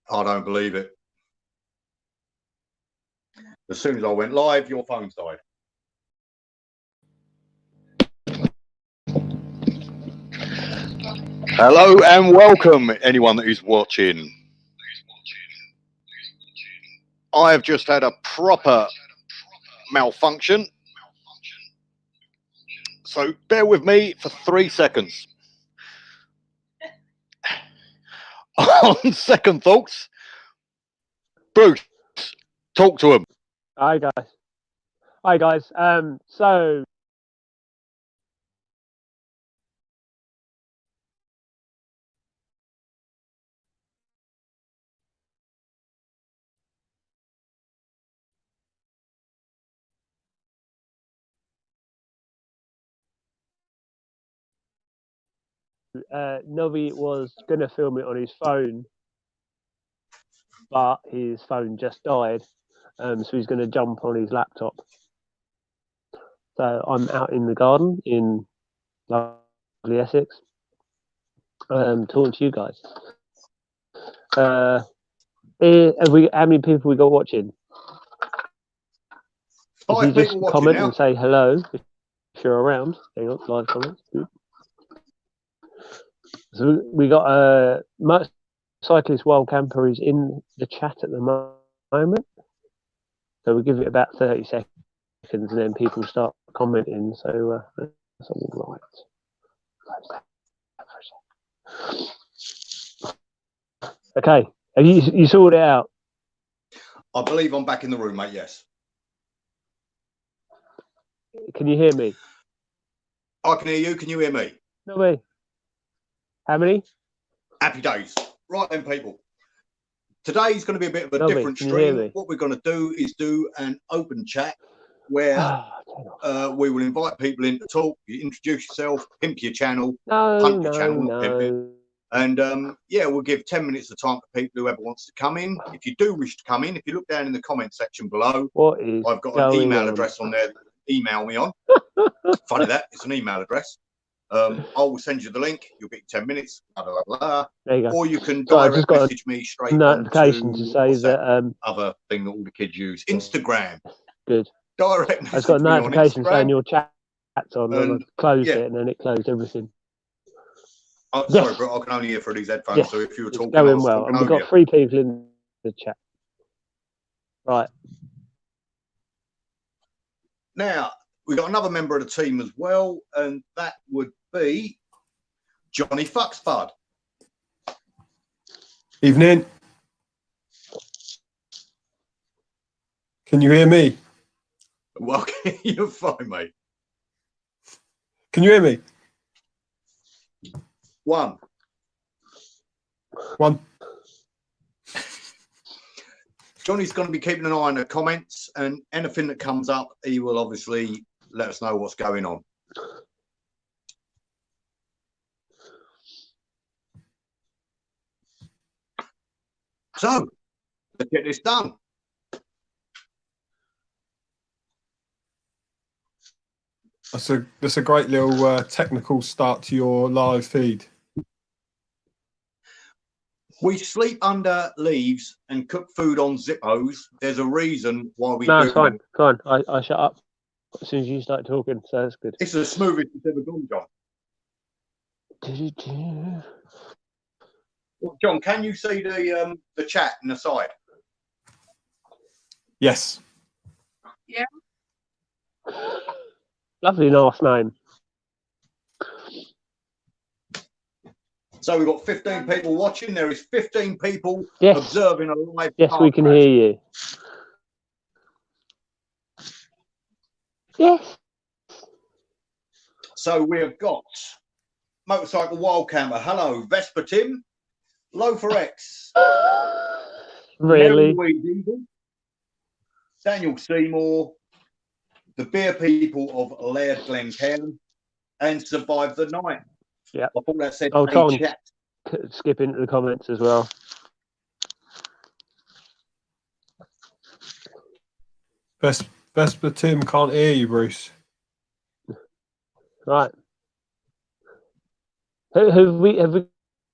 I don't believe it. As soon as I went live, your phone's died. Hello and welcome, anyone that is watching. I have just had a proper malfunction, so bear with me for 3 seconds. On second thoughts, Bruce, talk to him. Hi guys. So Novi was gonna film it on his phone, but his phone just died. So he's gonna jump on his laptop. So I'm out in the garden in lovely Essex, talking to you guys. How many people we got watching? If you just comment and say hello if you're around. Hang on, live comments. So we got Motorcyclist Wild Camper is in the chat at the moment. So we'll give it about 30 seconds and then people start commenting. So that's all right. Okay, have you sorted it out? I believe I'm back in the room, mate, yes. Can you hear me? I can hear you. Can you hear me? No way. How many? Happy days. Right then, people. Today's going to be a bit of a different stream. What we're going to do is do an open chat where we will invite people in to talk. You introduce yourself, pimp your channel, pimp your channel, not pimp it. And yeah, we'll give 10 minutes of time for people, whoever wants to come in. If you do wish to come in, if you look down in the comment section below, I've got an email address on there. Email me on. Funny that, it's an email address. I will send you the link. You'll get 10 minutes. Blah, blah, blah. There you go. Or you can direct message me straight notification to say that other thing that all the kids use, Instagram. Good. Direct message. I've got a notification saying your chat's on, and I closed it, and then it closed everything. Oh, sorry, bro. I can only hear through these headphones. Yes. So if you were talking, going well, and we've got 3 people in the chat. Right. Now we've got another member of the team as well, and that would be Johnny Fuxbud. Evening. Can you hear me? Well, you're fine, mate. Can you hear me? One. Johnny's going to be keeping an eye on the comments, and anything that comes up, he will obviously let us know what's going on. So, let's get this done. That's a great little technical start to your live feed. We sleep under leaves and cook food on Zippos. There's a reason why we do. No, it's fine. Fine. I shut up as soon as you start talking, so that's good. It's the smoothest it's ever gone, John. Well, John, can you see the chat in the side? Yes. Yeah. Lovely last name. So we've got 15 people watching. There is 15 people observing a live. Yes, we can hear you. Yes. So we have got Motorcycle Wild Camper. Hello, Vespa Tim, Loafer X. Really? Daniel Seymour, the Beer People of Laird Glencairn, and Survive the Night. Yeah. I thought that said chat. Skip into the comments as well. Vespa Tim can't hear you, Bruce. Right. Have we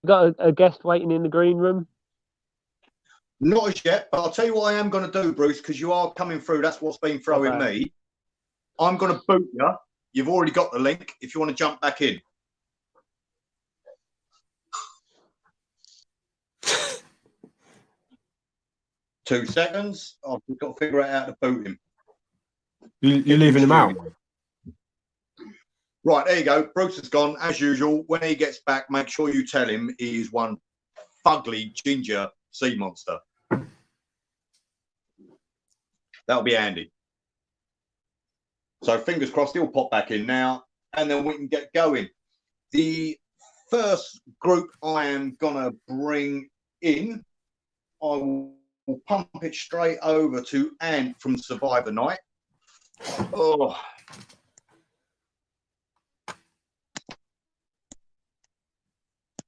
got a guest waiting in the green room? Not as yet, but I'll tell you what I am going to do, Bruce, because you are coming through. That's what's been throwing me. I'm going to boot you. You've already got the link if you want to jump back in. Two seconds. I've got to figure out how to boot him. You're leaving him out? Right, there you go. Bruce has gone, as usual. When he gets back, make sure you tell him he is one fugly ginger sea monster. That'll be handy. So fingers crossed he'll pop back in now, and then we can get going. The first group I am going to bring in, I will pump it straight over to Ant from Survive the Night. Oh.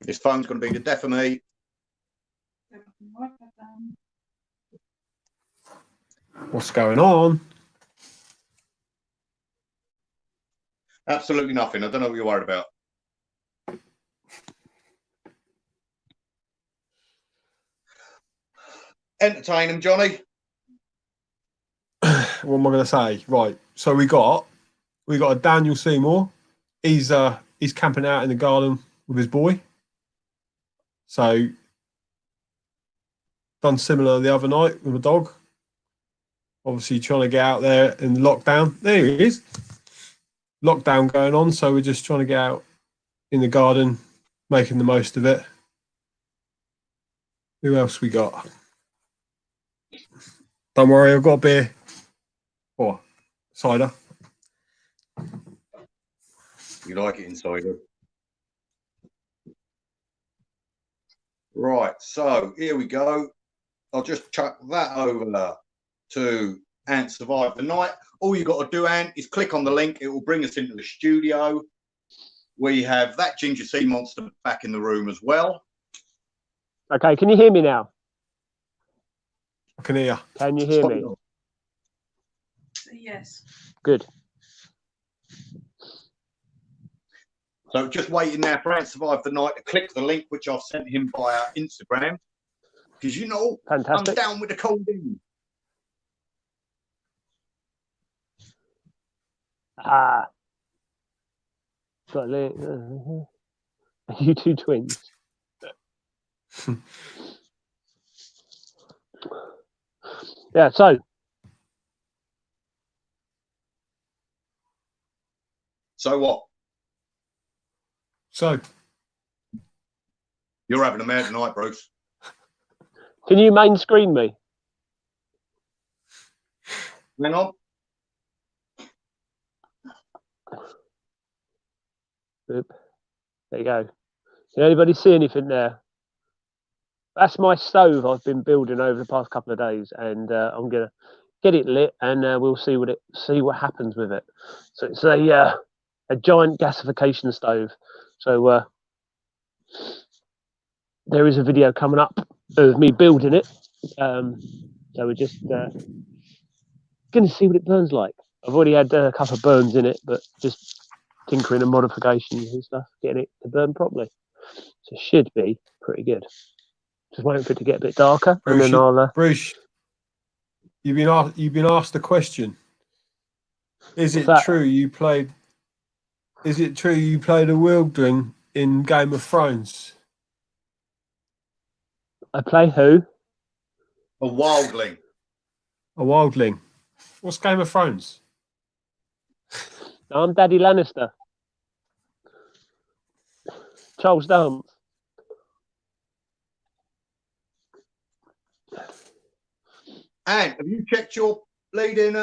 This phone's going to be the death of me. What's going on? Absolutely nothing. I don't know what you're worried about. Entertain him, Johnny. What am I going to say? Right. So we got a Daniel Seymour. He's camping out in the garden with his boy. So done similar the other night with a dog. Obviously trying to get out there in lockdown. There he is. Lockdown going on, so we're just trying to get out in the garden, making the most of it. Who else we got? Don't worry, I've got a beer. Or cider. You like it in cider. Right, so here we go. I'll just chuck that over to Ant Survive the Night. All you got to do, Ant, is click on the link. It will bring us into the studio. We have that ginger sea monster back in the room as well. Okay, can you hear me now? I can hear you. Can you hear me? Yes. Good. So just waiting now for Ant Survive the Night to click the link, which I've sent him via Instagram. Because, you know, fantastic. I'm down with the codeine. Ah. Got you two twins. Yeah, so. So what? So. You're having a mad tonight, Bruce. Can you main screen me? Hang on. Oop. There you go. Can anybody see anything there? That's my stove I've been building over the past couple of days, and I'm gonna get it lit, and we'll see what happens with it. So it's a giant gasification stove. So there is a video coming up of me building it. So we're just gonna see what it burns like. I've already had a couple of burns in it, but just tinkering and modifications and stuff, getting it to burn properly. So it should be pretty good. Just waiting for it to get a bit darker, Bruce, and then I'll. Bruce, you've been asked a question. Is it true you played a wildling in Game of Thrones? I play who? A wildling. A wildling. What's Game of Thrones? I'm Daddy Lannister. Charles Dance. And have you checked your leading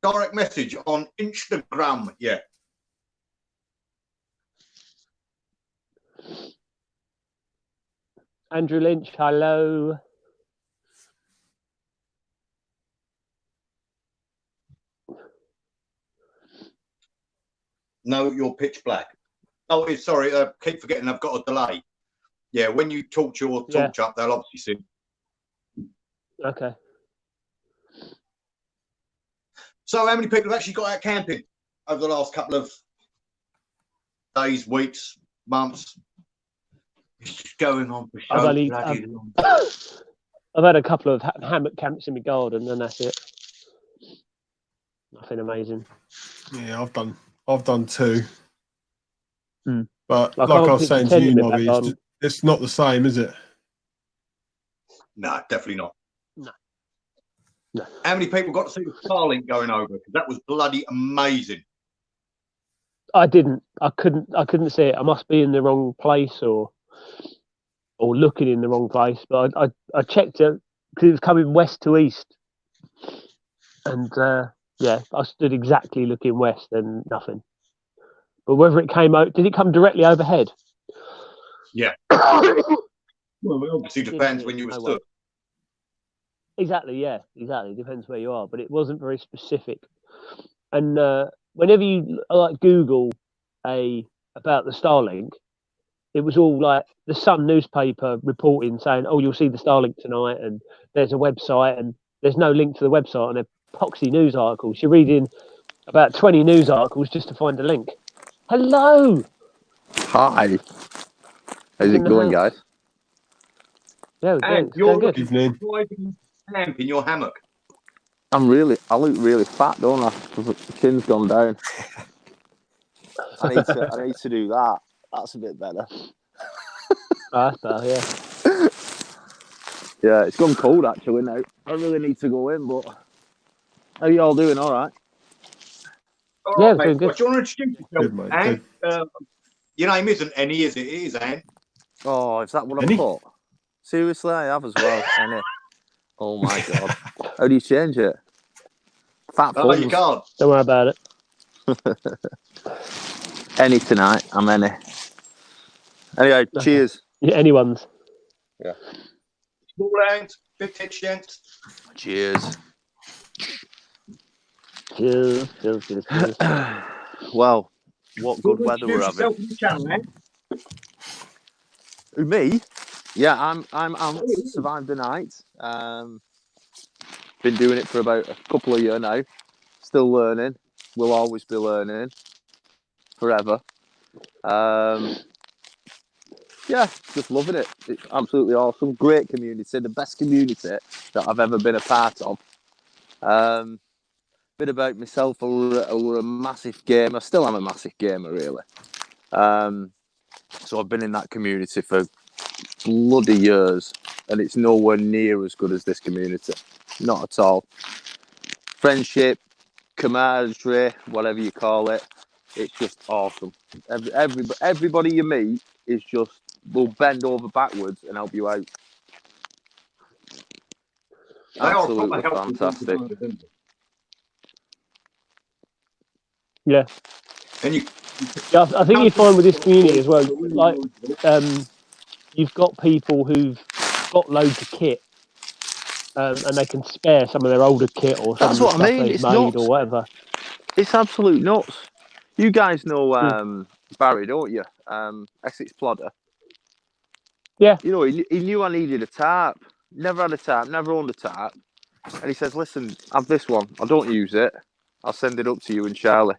direct message on Instagram yet? Andrew Lynch, hello. No, you're pitch black. Oh, sorry. Keep forgetting I've got a delay. Yeah, when you talk your torch up, they'll obviously see. Okay. So how many people have actually got out camping over the last couple of days, weeks, months? It's going on for so bloody long. I've had a couple of hammock camps in my garden, and that's it. Nothing amazing. Yeah, I've done 2. But I like I was saying to you, Nobby, it's not the same, is it? No, definitely not. No. How many people got to see the Starlink going over? Because that was bloody amazing. I didn't. I couldn't see it. I must be in the wrong place or looking in the wrong place. But I checked it because it was coming west to east, and yeah, I stood exactly looking west and nothing. But whether it came out, did it come directly overhead? Yeah. Well, it obviously depends when you were stood. Exactly. Yeah. Exactly. Depends where you are, but it wasn't very specific. And whenever you like Google about the Starlink, it was all like the Sun newspaper reporting saying, "Oh, you'll see the Starlink tonight," and there's a website, and there's no link to the website, and they're poxy news articles. You're reading about 20 news articles just to find a link. Hello. Hi. How's it going, guys? Yeah, and you're looking camp in your hammock. I look really fat, don't I? The chin's gone down. I need to do that. That's a bit better. That's better, yeah. Yeah, it's gone cold actually now. I really need to go in, but how are you all doing? All right? All yeah, right, doing good. What do you want to introduce yourself, Anne? Your name isn't Annie, is it? It is Anne. Oh, is that what I put? Seriously, I have as well, Annie. Oh my god. How do you change it? Fat Oh, you can't. Don't worry about it. Any tonight, I'm Annie. Anyway, okay. Cheers. Yeah, anyone's. Yeah. Small hands, big tits, gents. Cheers. Cheers. Well, what good weather we're having. Channel, man. Who, me? Yeah, I'm survived the night. Been doing it for about a couple of years now. Still learning. Will always be learning. Forever. Yeah, just loving it. It's absolutely awesome. Great community. The best community that I've ever been a part of. Bit about myself. I were a massive gamer. I still am a massive gamer, really. So I've been in that community for bloody years, and it's nowhere near as good as this community. Not at all. Friendship, camaraderie, whatever you call it, it's just awesome. Everybody you meet will bend over backwards and help you out. Absolutely fantastic. Yeah. And I think you find with this community as well, like you've got people who've got loads of kit, and they can spare some of their older kit or some of the stuff they've made or whatever. It's absolute nuts. You guys know Barry, don't you? Essex Plodder. Yeah. You know, he knew I needed a tarp. Never had a tarp, never owned a tarp. And he says, listen, have this one. I don't use it. I'll send it up to you and Charlie.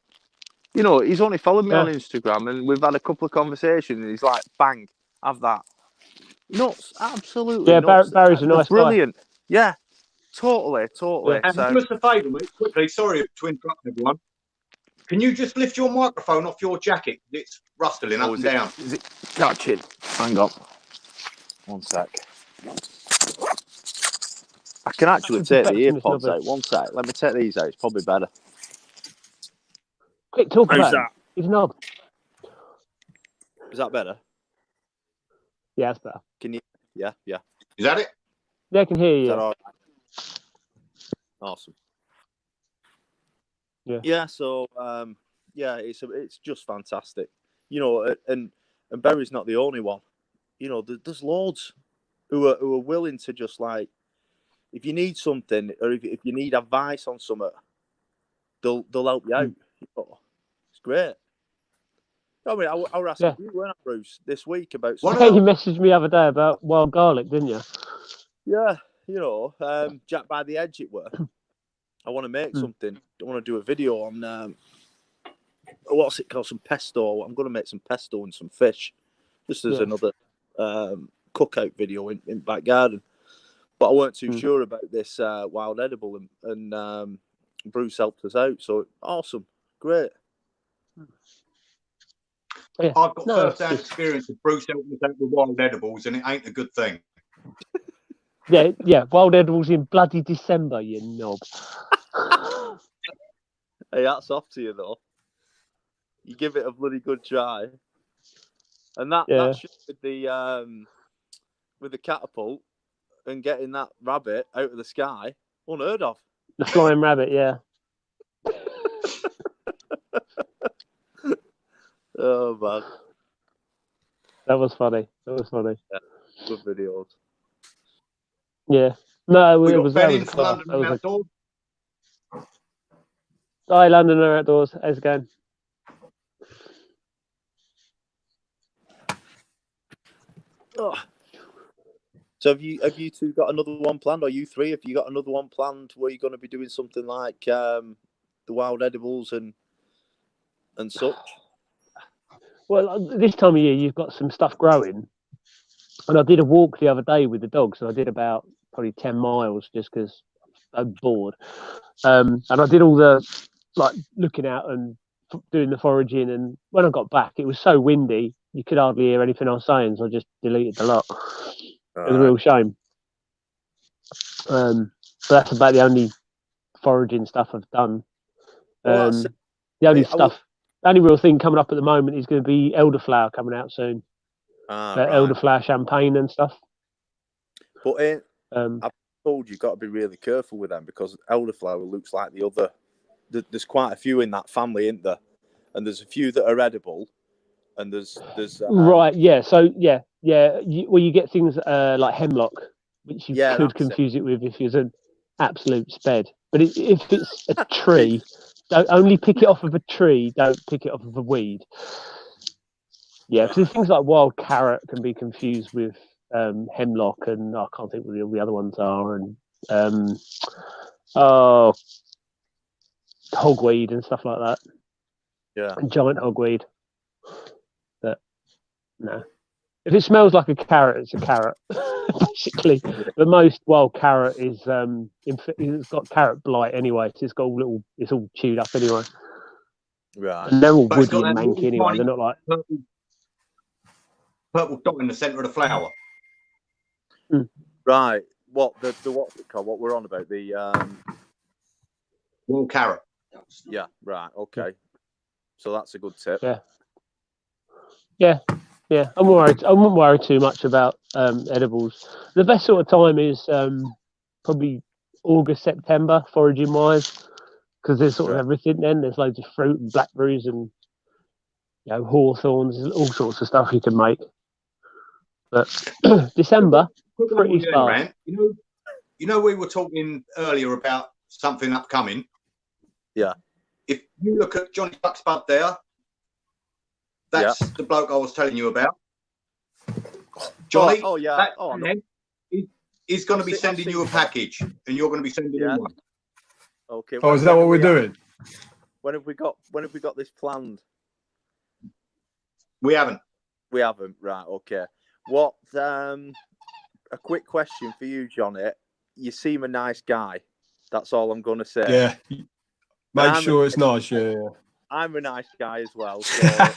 You know, he's only followed me on Instagram and we've had a couple of conversations and he's like, bang, have that. Nuts, absolutely nuts. Barry's a nice brilliant. Guy. Yeah, totally. Yeah. And do us a favour, mate, quickly, sorry to interrupt everyone. Can you just lift your microphone off your jacket? It's rustling up and down. Is it catching? Hang on. One sec. I can actually take the earpods out. One sec. Let me take these out. It's probably better. Quick, talk about that. He's knob. Is that better? Yeah, it's better. Can you? Yeah. Is that it? Yeah, I can hear you. Is that all right? Awesome. Yeah. Yeah. So, yeah, it's just fantastic. You know, and Barry's not the only one. You know, there's loads who are willing to just like, if you need something or if you need advice on something, they'll help you out. You know, it's great. I mean, I was asking you, weren't I, Bruce, this week about something. Hey, you messaged me the other day about wild garlic, didn't you? Yeah, you know, Jack by the Edge it were. I want to make something. I want to do a video on what's it called? Some pesto. I'm going to make some pesto and some fish. This is another cookout video in back garden. But but I weren't too sure about this wild edible, and Bruce helped us out. So awesome, great. Yeah. I've got first-hand experience of Bruce helping us out with wild edibles, and it ain't a good thing. Yeah, wild edibles in bloody December, you knob. Hey, that's off to you though. You give it a bloody good try, and that shit with the catapult and getting that rabbit out of the sky, unheard of. The flying rabbit, yeah. Oh man, that was funny. Yeah, good videos. Yeah, no, it was Ben that in was London Outdoors. Hi, Londoner Outdoors. How's it going? Oh. So have you two got another one planned, or you three? Have you got another one planned where you're going to be doing something like the wild edibles and such? Well, this time of year, you've got some stuff growing. And I did a walk the other day with the dogs. And I did about probably 10 miles just because I'm bored. And I did all the, like, looking out and doing the foraging. And when I got back, it was so windy, you could hardly hear anything I was saying. So I just deleted the lot. It was a real shame. But that's about the only foraging stuff I've done. The only real thing coming up at the moment is going to be elderflower coming out soon. Elderflower champagne and stuff. But I've told you've got to be really careful with them because elderflower looks like the other. There's quite a few in that family, isn't there? And there's a few that are edible, and there's right, yeah. So yeah. You get things like hemlock, which you could confuse it with if you're an absolute sped. But if it's a tree. Don't only pick it off of a tree. Don't pick it off of a weed. Yeah, because things like wild carrot can be confused with hemlock, and I can't think what the other ones are, and hogweed and stuff like that. Yeah, and giant hogweed. But no, if it smells like a carrot, it's a carrot. Basically, the most wild carrot is it's got carrot blight anyway. So it's all chewed up anyway. Right. And they're all woody and manky anyway. They're not like purple dot in the centre of the flower. Right. What what's it called? What we're on about the wild carrot. Yeah. Right. Okay. So that's a good tip. Yeah. I wouldn't worry too much about edibles. The best sort of time is probably August, September, foraging wise, because there's sort of everything then. There's loads of fruit and blackberries and hawthorns, all sorts of stuff you can make. But December, pretty sparse. You know, we were talking earlier about something upcoming. Yeah. If you look at Johnny Buck's bud there, that's the bloke I was telling you about. Johnny, he's going to be sending you a package, and you're going to be sending him one. Okay. Oh, is that what we're doing? When have we got this planned? We haven't. We haven't. Right. Okay. What? A quick question for you, Johnny. You seem a nice guy. That's all I'm going to say. Yeah. Make sure it's nice. Yeah. I'm a nice guy as well. So...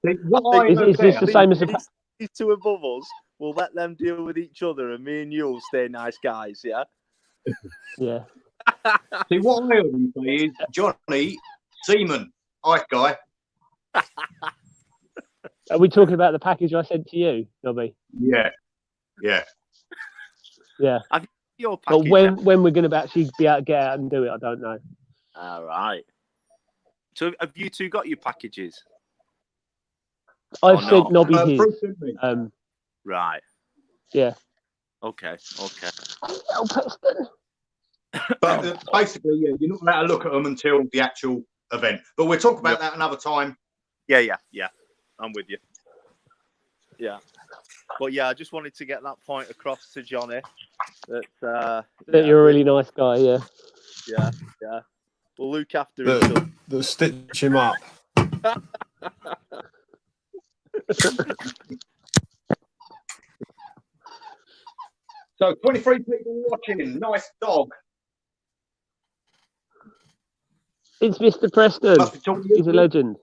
is this the same as these two above us? We'll let them deal with each other, and me and you will stay nice guys. Yeah. Yeah. See, what I heard him say is Johnny Seaman, nice guy. Are we talking about the package I sent to you, Nobby? Yeah. Your package, but when we're going to actually be able to get out and do it, I don't know. All right. So have you two got your packages? I've sent Nobby his. Right. Yeah. Okay. But basically, you're not allowed to look at them until the actual event. But we'll talk about that another time. Yeah. I'm with you. Yeah. But yeah, I just wanted to get that point across to Johnny. That you're a really nice guy, yeah. Yeah. We'll look after each other. They'll stitch him up. So 23 people watching. Nice dog. It's Mr. Preston. Must be talking to you. He's a legend.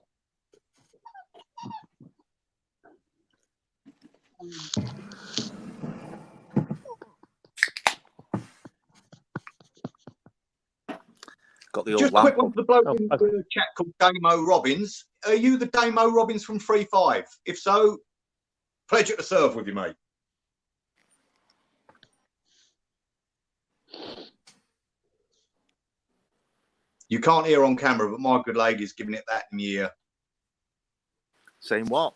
Got the old Just a quick one for the bloke in the chat called Damo Robbins. Are you the Damo Robbins from 3-5? If so, pleasure to serve with you, mate. You can't hear on camera, but my good lady's giving it that in the ear. Saying what?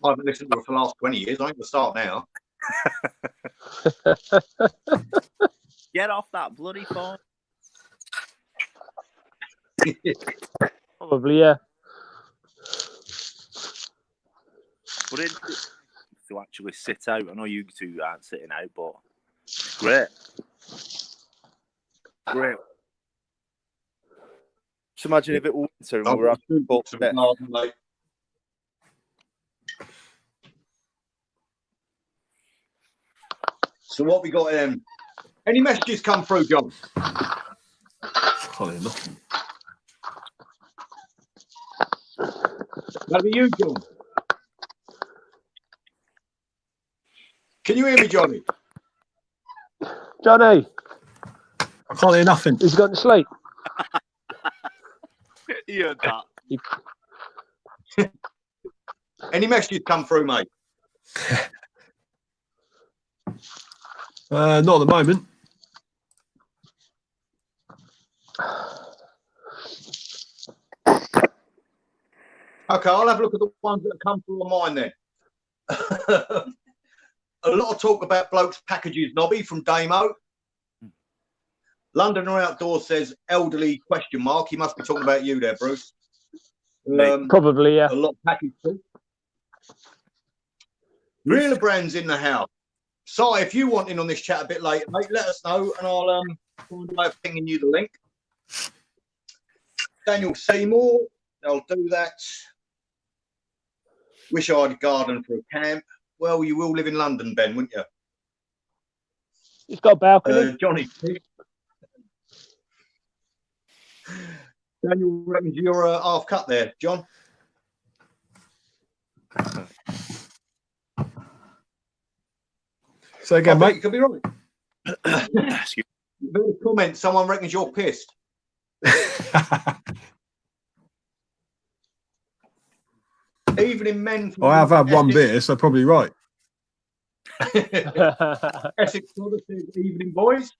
I haven't listened to her for the last 20 years. I ain't going to start now. Get off that bloody phone. Probably, yeah. But it to actually sit out. I know you two aren't sitting out, but great. Great. Just imagine if it was winter and we were having to So what we got? Any messages come through, John? Funny enough. That'll be you, John. Can you hear me, Johnny? Johnny. I can't hear nothing. He's gone to sleep. You heard that. Any messages come through, mate? Not at the moment. Okay, I'll have a look at the ones that come through on mine then. A lot of talk about blokes packages Nobby from Damo. Londoner Outdoors says elderly question mark. He must be talking about you there, Bruce. Probably, yeah. A lot of package too. Reeler Brand's in the house. Si, if you want in on this chat a bit later, mate, let us know and I'll find a way of pinging you the link. Daniel Seymour, I'll do that. Wish I had a garden for a camp. Well, you will live in London, Ben, wouldn't you? He's got a balcony. Johnny. Daniel reckons you're half cut there, John. So again, mate. You could be right. Comment. Someone reckons you're pissed. Evening men. I have had one beer, so probably right. Essex Brother says, evening, boys.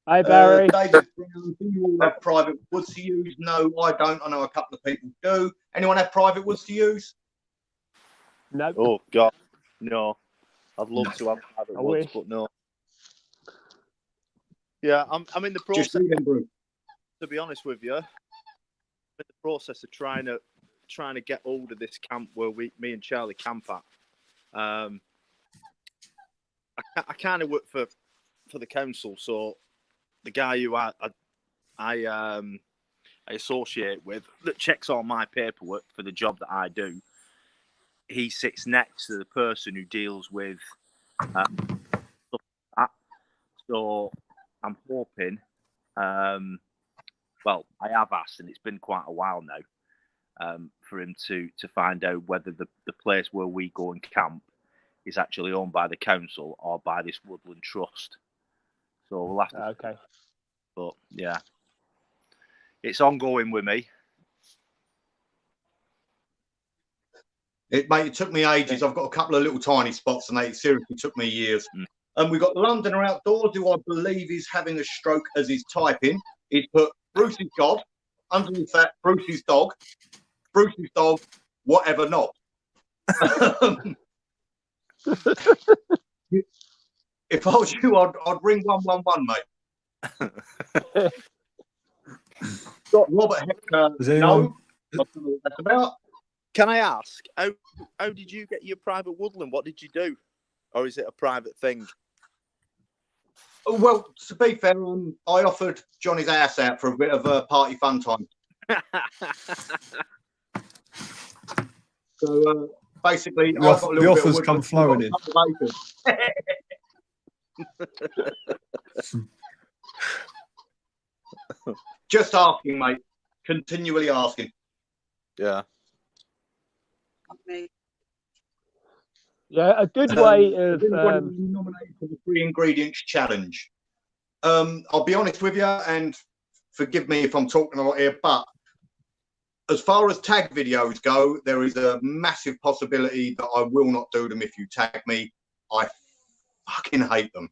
Hi, Barry. David Brown, do you all have private woods to use? No, I don't. I know a couple of people do. Anyone have private woods to use? No. Oh, God. No. I'd love to have private woods, but no. Yeah, I'm in the process. To be honest with you, I'm in the process of trying to get hold of this camp where me and Charlie camp at. I kind of work for the council, so the guy who I associate with that checks all my paperwork for the job that I do, he sits next to the person who deals with stuff like that. So I'm hoping, well, I have asked, and it's been quite a while now, for him to find out whether the place where we go and camp is actually owned by the council or by this woodland trust. So we'll have to. Okay. But yeah, it's ongoing with me. Mate, it took me ages. I've got a couple of little tiny spots, and it seriously took me years. And we've got Londoner Outdoors, who I believe is having a stroke as he's typing. He's put Bruce's God, underneath that, Bruce's dog, whatever not. If I was you, I'd ring 111, mate. Got Robert Hector. No, that's about. Can I ask, how did you get your private woodland? What did you do? Or is it a private thing? Well, to be fair, I offered Johnny's ass out for a bit of a party fun time. So basically, I've got a The little bit of offers wood, come flowing in. Just asking, mate. Continually asking. Yeah. Yeah, a good way of nominated for the 3 ingredients challenge. I'll be honest with you, and forgive me if I'm talking a lot here, but as far as tag videos go, there is a massive possibility that I will not do them if you tag me. I fucking hate them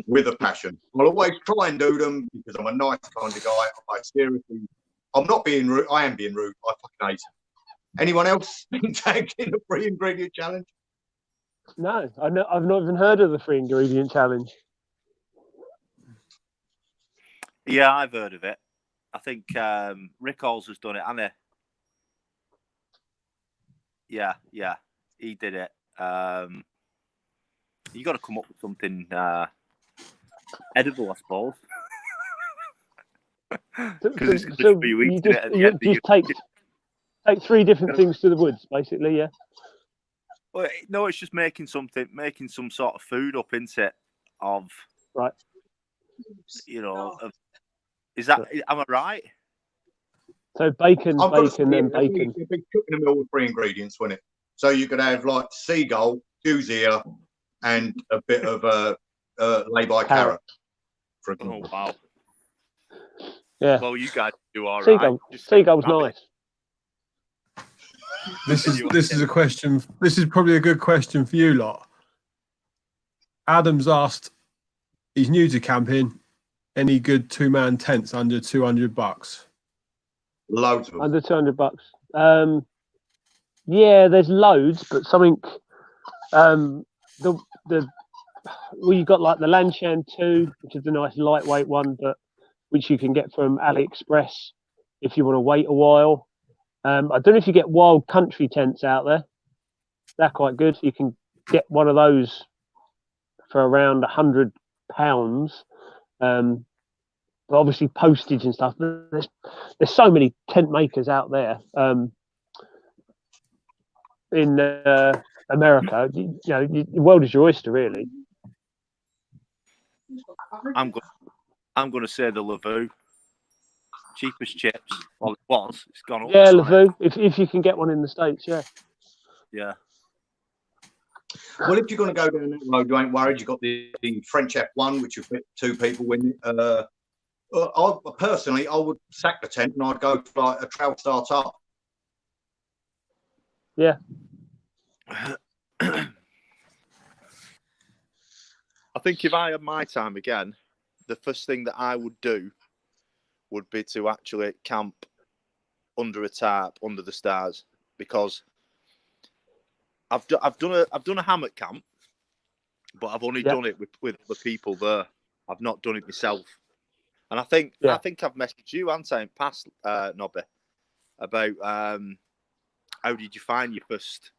with a passion. I'll always try and do them because I'm a nice kind of guy. I'm not being rude. I am being rude. I fucking hate it. Anyone else been tagged in the 3 ingredient challenge? No, I've not even heard of the 3 ingredient challenge. Yeah, I've heard of it. I think Rick Halls has done it, hasn't he? Yeah, he did it. You got to come up with something edible, I suppose. Because it's just for you eating it at the end. You just take 3 different things to the woods, basically, yeah. Well, no, it's just making some sort of food up, isn't it? Of right, you know. Is that? Am I right? So bacon, then bacon. It'd be cooking a meal with 3 ingredients, wouldn't it? So you could have like seagull, goose ear, and a bit of lay-by carrot. For example. Oh wow! Yeah. Well, you guys do all right. Seagull's nice. This is a question. This is probably a good question for you lot. Adam's asked. He's new to camping. Any good 2-man tents under $200? Loads of them. Under $200. Yeah, there's loads, but something. You've got like the Lanshan 2, which is a nice lightweight one, but which you can get from AliExpress if you want to wait a while. I don't know if you get wild country tents out there. They're quite good. You can get one of those for around £100. But obviously postage and stuff. There's so many tent makers out there. In America, you know, the world is your oyster, really. I'm going to say the Lavu. Cheapest chips. Well, it was. It's gone up. Yeah, Lavu. If you can get one in the States, yeah. Yeah. Well, if you're going to go down that road, you ain't worried. You've got the French F1, which will fit 2 people in. Personally, I would sack the tent and I'd go for like a trail start-up. Yeah. I think if I had my time again, the first thing that I would do would be to actually camp under a tarp under the stars, because I've done a hammock camp, but I've only done it with the people there. I've not done it myself, and I think I've messaged you, haven't I, in past, Nobby, about how did you find your first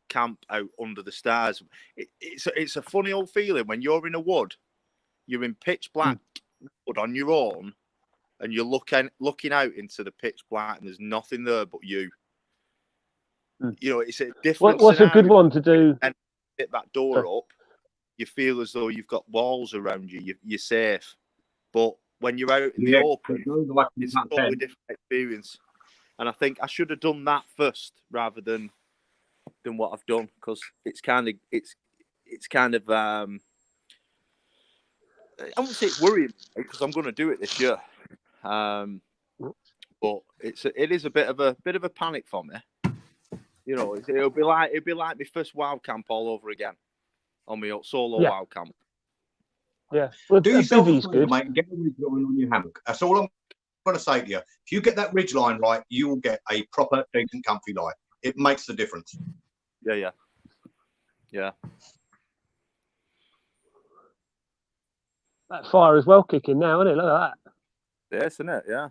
camp out under the stars? It's a funny old feeling when you're in a wood, you're in pitch black wood on your own, and you're looking out into the pitch black, and there's nothing there but you. You know, it's a different. What's a good one to do? And hit that door up, you feel as though you've got walls around you. You're safe, but when you're out in the open, it's a totally different experience. And I think I should have done that first rather than what I've done, because it's kind of I wouldn't say it's worrying, because I'm going to do it this year. But it is a bit of a panic for me. You know, it'll be like my first wild camp all over again, on my solo wild camp. Yeah, well, do yourself a favor, mate, and get a ridge line on your hammock. That's all I'm going to say to you. If you get that ridge line right, you will get a proper, decent, comfy life. It makes the difference. Yeah. That fire is well kicking now, isn't it? Look at that. Yes, isn't it? Yeah.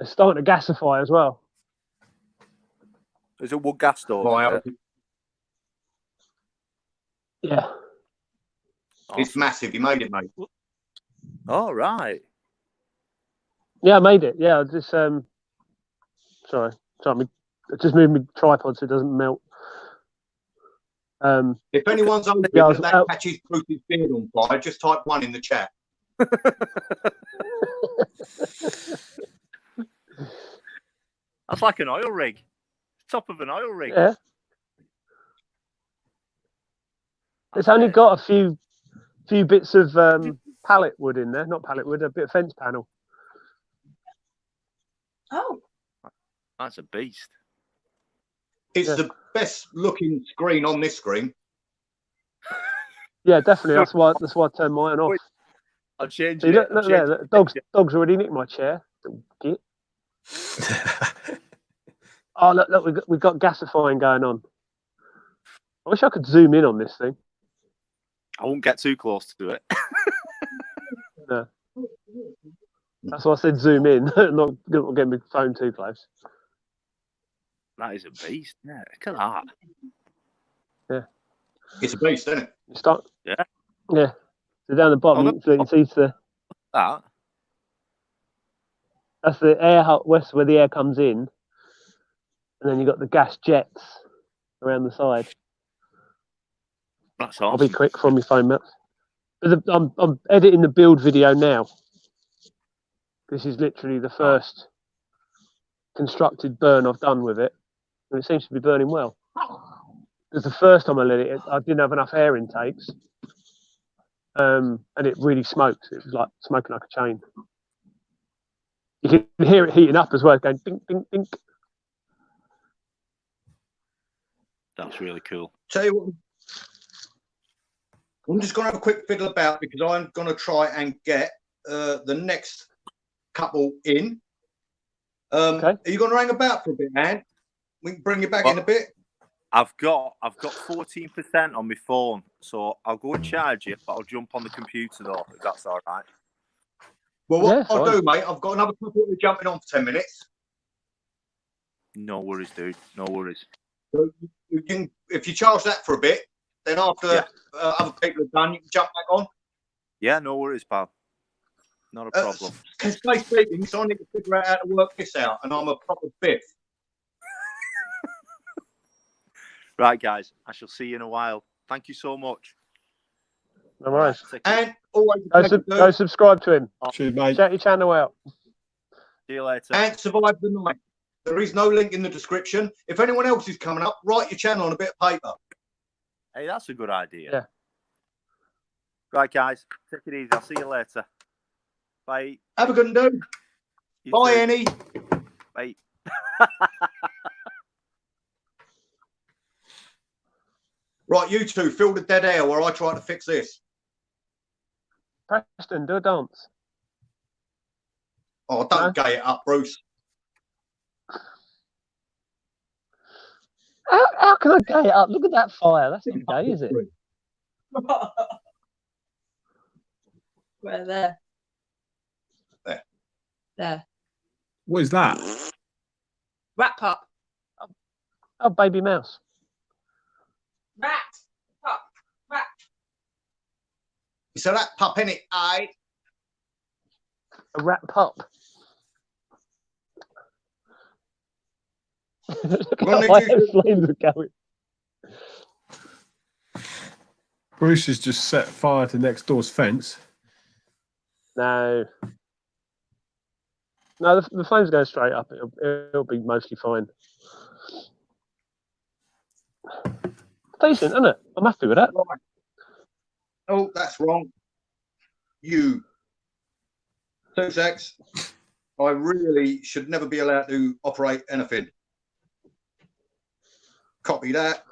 It's starting to gasify as well. Is it wood gas stove? Yeah. It's massive. You made it, mate. All right. Yeah, I made it. Yeah, I just sorry, my just move my tripod so it doesn't melt. If anyone's hoping that catches Bruce's beard on fire, just type 1 in the chat. That's like an oil rig. Top of an oil rig. Yeah. It's only got a few bits of pallet wood in there. Not pallet wood, a bit of fence panel. Oh. That's a beast. It's the best looking screen on this screen. Yeah, definitely. That's why I turned mine off. I'll change See, it. look there. The dog's already nicked my chair. Git. Oh, look, we've got gasifying going on. I wish I could zoom in on this thing. I won't get too close to it. No. That's why I said zoom in, not get my phone too close. That is a beast. Yeah, look at that. Yeah. It's a beast, isn't it? Yeah. Yeah. So down the bottom, you can see that. That's the air west where the air comes in, and then you've got the gas jets around the side. That's awesome. I'll be quick from my phone maps. I'm editing the build video now. This is literally the first constructed burn I've done with it, and it seems to be burning well. Because the first time I lit it, I didn't have enough air intakes, and it really smoked. It was like smoking like a chain. You can hear it heating up as well, going dink, dink, dink. That's really cool. Tell you what, I'm just going to have a quick fiddle about because I'm going to try and get the next couple in. Okay. Are you going to hang about for a bit, Anne? We can bring you back in a bit. I've got 14% on my phone, so I'll go and charge it, but I'll jump on the computer though, if that's all right. Well, what I'll do, mate, I've got another couple we're jumping on for 10 minutes. No worries, dude. No worries. So you can, if you charge that for a bit, then after other people have done, you can jump back on. Yeah, no worries, pal. Not a problem. Because space speaking, so I need to figure out how to work this out, and I'm a proper biff. Right, guys. I shall see you in a while. Thank you so much. No worries. And always go subscribe to him. Cheers, mate. Check your channel out. See you later. And survive the night. There is no link in the description. If anyone else is coming up, write your channel on a bit of paper. Hey, that's a good idea. Yeah. Right, guys. Take it easy. I'll see you later. Bye. Have a good day. Bye, too. Annie. Bye. Right, you two, fill the dead air while I try to fix this. Preston, do a dance. Oh, don't gay it up, Bruce. How can I gay it up? Look at that fire. That's not gay, is it? Where there? There. What is that? Rat pup. Oh, baby mouse. Rat pup. Rat. So that pup in it, aye. A rat pup. Look at how flames are going. Bruce has just set fire to next door's fence. No. No, the flames go straight up. It'll be mostly fine. Decent, isn't it? I'm happy with that. Right. Oh, that's wrong. You. 2 secs. I really should never be allowed to operate anything. Copy that.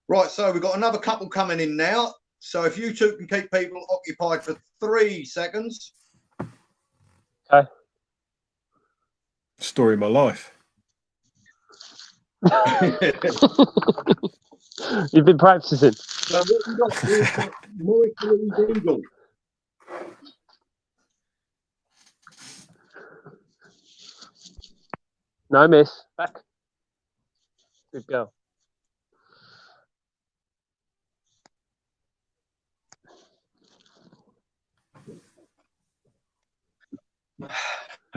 Right, so we've got another couple coming in now. So if you two can keep people occupied for 3 seconds. Okay. Story of my life. You've been practicing. So what we got? We've got Moisley's Eagle. No miss. Back. Good girl.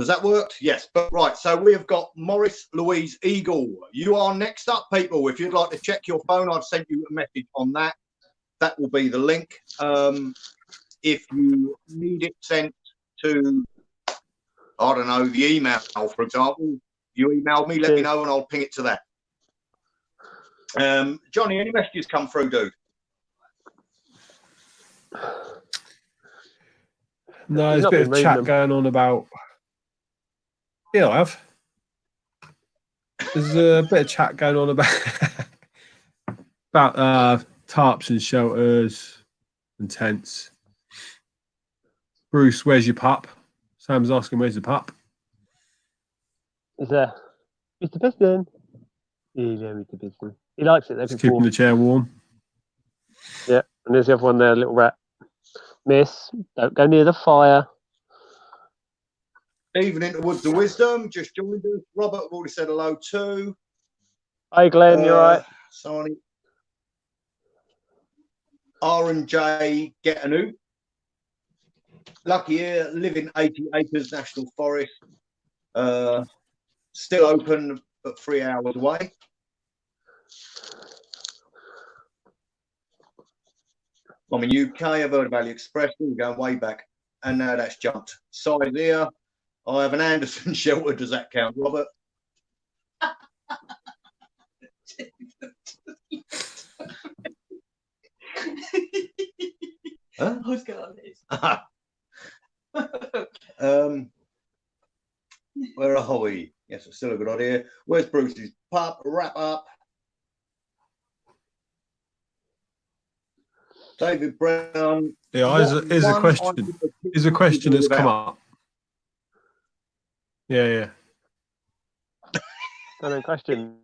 Has that worked? Yes. But right, so we have got Morris Louise Eagle. You are next up, people. If you'd like to check your phone, I've sent you a message on that. That will be the link. If you need it sent to, I don't know, the email, for example, you email me, let me know, and I'll ping it to that. Johnny, any messages come through, dude? No, there's a bit of chat going on about. Yeah, I have. There's a bit of chat going on about tarps and shelters and tents. Bruce, where's your pup? Sam's asking, where's the pup? Is there Mr. Piston? Yeah, Mr. Piston. He likes it. He's keeping the chair warm. Yeah, and there's the other one there, little rat. Miss, don't go near the fire. Evening to Woods of Wisdom, just joined us. Robert, I've already said hello too. Hi, Glenn, you're right. Sonny. R&J Getanu. Lucky here, living 80 acres National Forest. Still open, but 3 hours away. I'm in UK, I've heard of Valley Express, we're going way back. And now that's jumped. Side here, I have an Anderson shelter. Does that count, Robert? Huh? I was going on this. Where are we? Yes, it's still a good idea. Where's Bruce's pup? Wrap up. David Brown. Yeah, is a question. Is a question that's come up. Yeah. No question.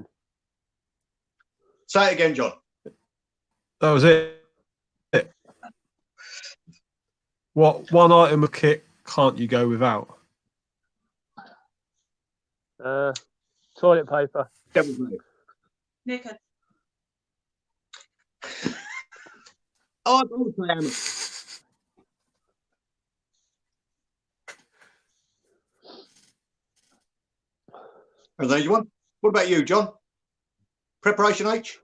Say it again, John. That was it. What one item of kit can't you go without? Toilet paper. Naked. Oh, I've got to say, and there you want. What about you, John? Preparation H?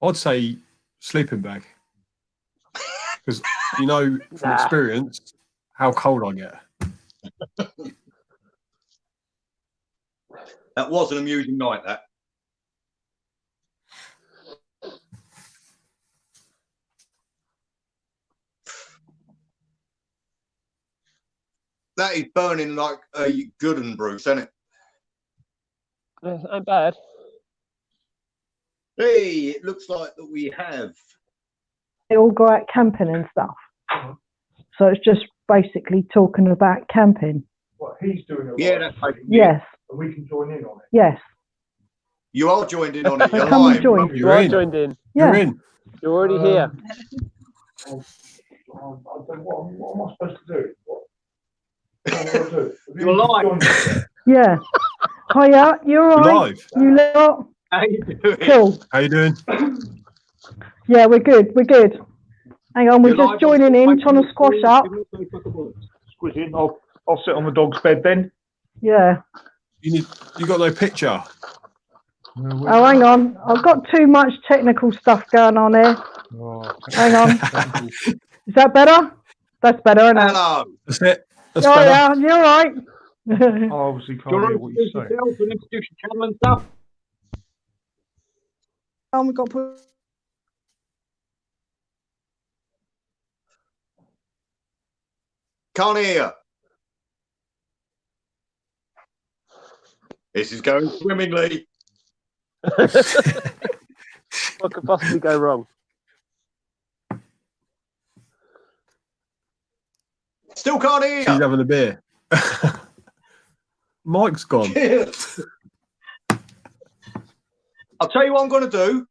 I'd say sleeping bag. Because you know from experience how cold I get. That was an amusing night, that. That is burning like a good one, Bruce, isn't it? Yeah, ain't bad. Hey, it looks like that we have. They all go out camping and stuff. So it's just basically talking about camping. What he's doing? Yeah, that's right. Yes. And we can join in on it. Yes. You are joined in on it. You're Come live. and join. You are joined in. Yeah. You're in. You're already here. I don't know, what am I supposed to do? What am I going to do? You're live. Yeah. Hiya, you're all right? Live. You lot? How you doing? Cool. How you doing? Yeah, we're good. We're good. Hang on, we're You're just live joining in, trying to squash up. Squish in. I'll sit on the dog's bed then. Yeah. You got no picture. Oh, hang on. I've got too much technical stuff going on here. Oh. Hang on. Is that better? That's better, isn't it? Hello. That's it. That's Oh, better. yeah, you're right. I obviously can't hear what you say. Introduce your channel and stuff. We've got to put... Can't hear. This is going swimmingly. What could possibly go wrong? Still can't hear. She's having a beer. Mike's gone. I'll tell you what I'm going to do.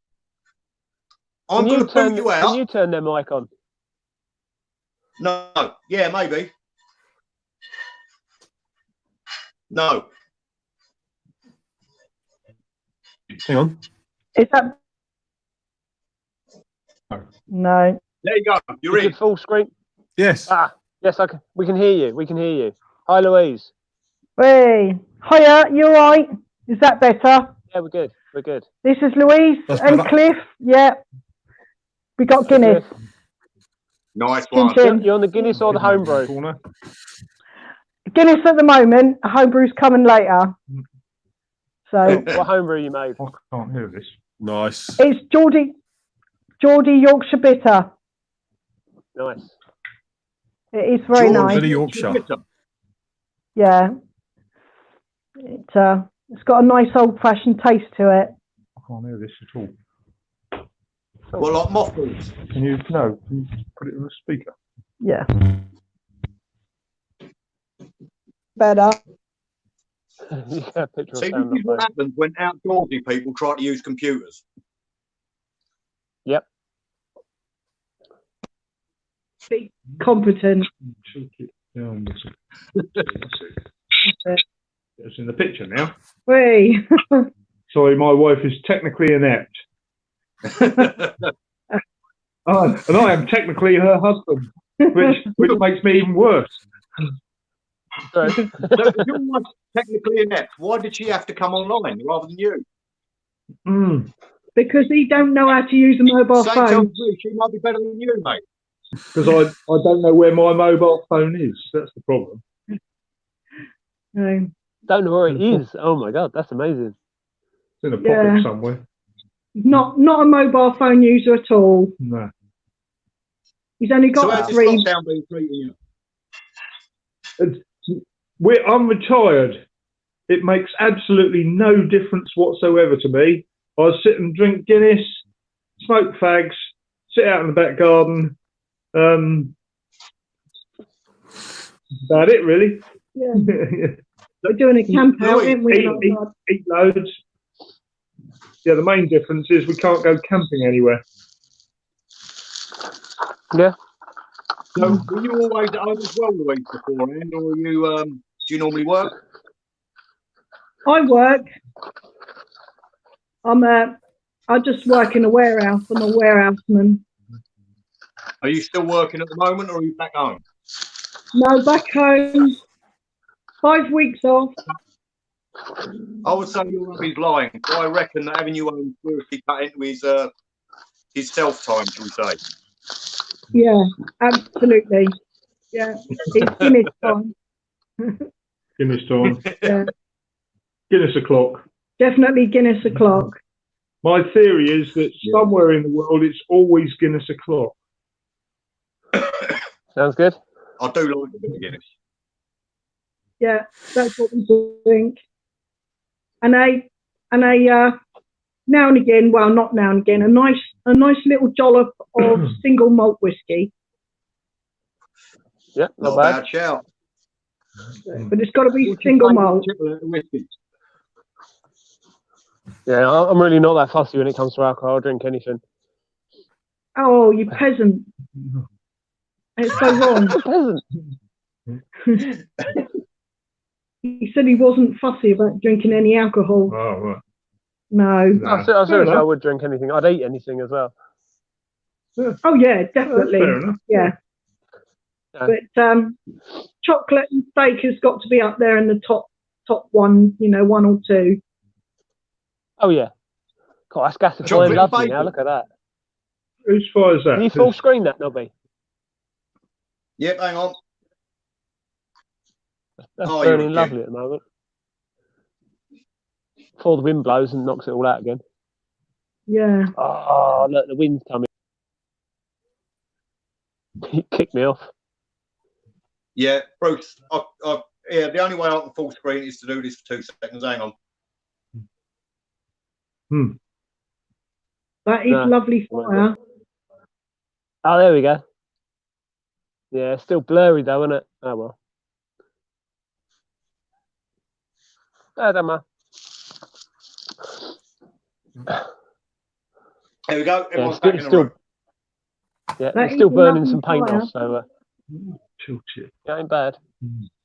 I'm going to boot you out. Can you turn their mic on? No. Yeah, maybe. No. Hang on. Is that... No. There you go. You're Is in. it full screen? Yes. Yes, we can hear you. We can hear you. Hi, Louise. Hey, hiya, you all right? Is that better? Yeah, we're good. We're good. This is Louise and Cliff. Yeah. We got Guinness. Nice Chin one. chin. You on the Guinness or the homebrew? Guinness at the moment. Homebrew's coming later. So What homebrew you made? I can't hear this. Nice. it's Geordie Yorkshire Bitter. Nice. It is very nice. Bit of Yorkshire. Yeah. It's got a nice old-fashioned taste to it. I can't hear this at all. Well, like mothballs. Can you put it on the speaker? Yeah. Better. Yeah, picture See, of this is what happens when outdoorsy people try to use computers. Yep. Be competent. It's in the picture now. Hey. Sorry, my wife is technically inept. And I am technically her husband, which makes me even worse. So if your wife's technically inept, why did she have to come online rather than you? Because he don't know how to use a mobile Same phone. tells me she might be better than you, mate. Because I don't know where my mobile phone is. That's the problem. No. Don't know where it is. Oh my god, that's amazing. It's in a pocket somewhere. Not a mobile phone user at all. No. He's only got how's three. this lockdown been treating you? I'm retired. It makes absolutely no difference whatsoever to me. I sit and drink Guinness, smoke fags, sit out in the back garden. About it, really. Yeah. We're doing a camp out, aren't we? Eat loads. Yeah, the main difference is we can't go camping anywhere. Yeah. So were you always at home as well, Louise, beforehand, or do you normally work? I work. I just work in a warehouse. I'm a warehouseman. Are you still working at the moment, or are you back home? No, back home. 5 weeks off. I would say he's lying. I reckon that having you home seriously cut into his self time, shall we say? Yeah, absolutely. Yeah, it's Guinness time. Guinness time. Yeah, Guinness o'clock. definitely Guinness o'clock. My theory is that somewhere in the world it's always Guinness o'clock. Sounds good. I do like a bit of Guinness. Yeah, that's what we drink. And I now and again, well, not now and again, a nice little jollop of single malt whiskey. Yeah, Not bad. a bad shout. But it's got to be single malt. Whiskey? Yeah, I'm really not that fussy when it comes to alcohol. I'll drink anything. Oh, you peasant. It's so wrong. Peasant. He said he wasn't fussy about drinking any alcohol. Oh, right. No. Seriously, I would drink anything. I'd eat anything as well. Oh yeah, definitely. Fair enough. Yeah. But chocolate and steak has got to be up there in the top one, one or two. Oh yeah. God, that's gassifying Chocolate lovely and now. Look at that. Whose fire is that? Can you full screen that, Nobby? Yep, hang on. That's burning lovely at the moment. Before the wind blows and knocks it all out again. Yeah. Oh, look, the wind's coming. He kicked me off. Yeah, Bruce. The only way I can full screen is to do this for 2 seconds. Hang on. That is lovely fire. Oh, there we go. Yeah, it's still blurry though, isn't it? Oh well. I don't know. There we go. Everyone's Yeah, back in the room. Yeah, it's still burning some paint fire. off, so it ain't bad.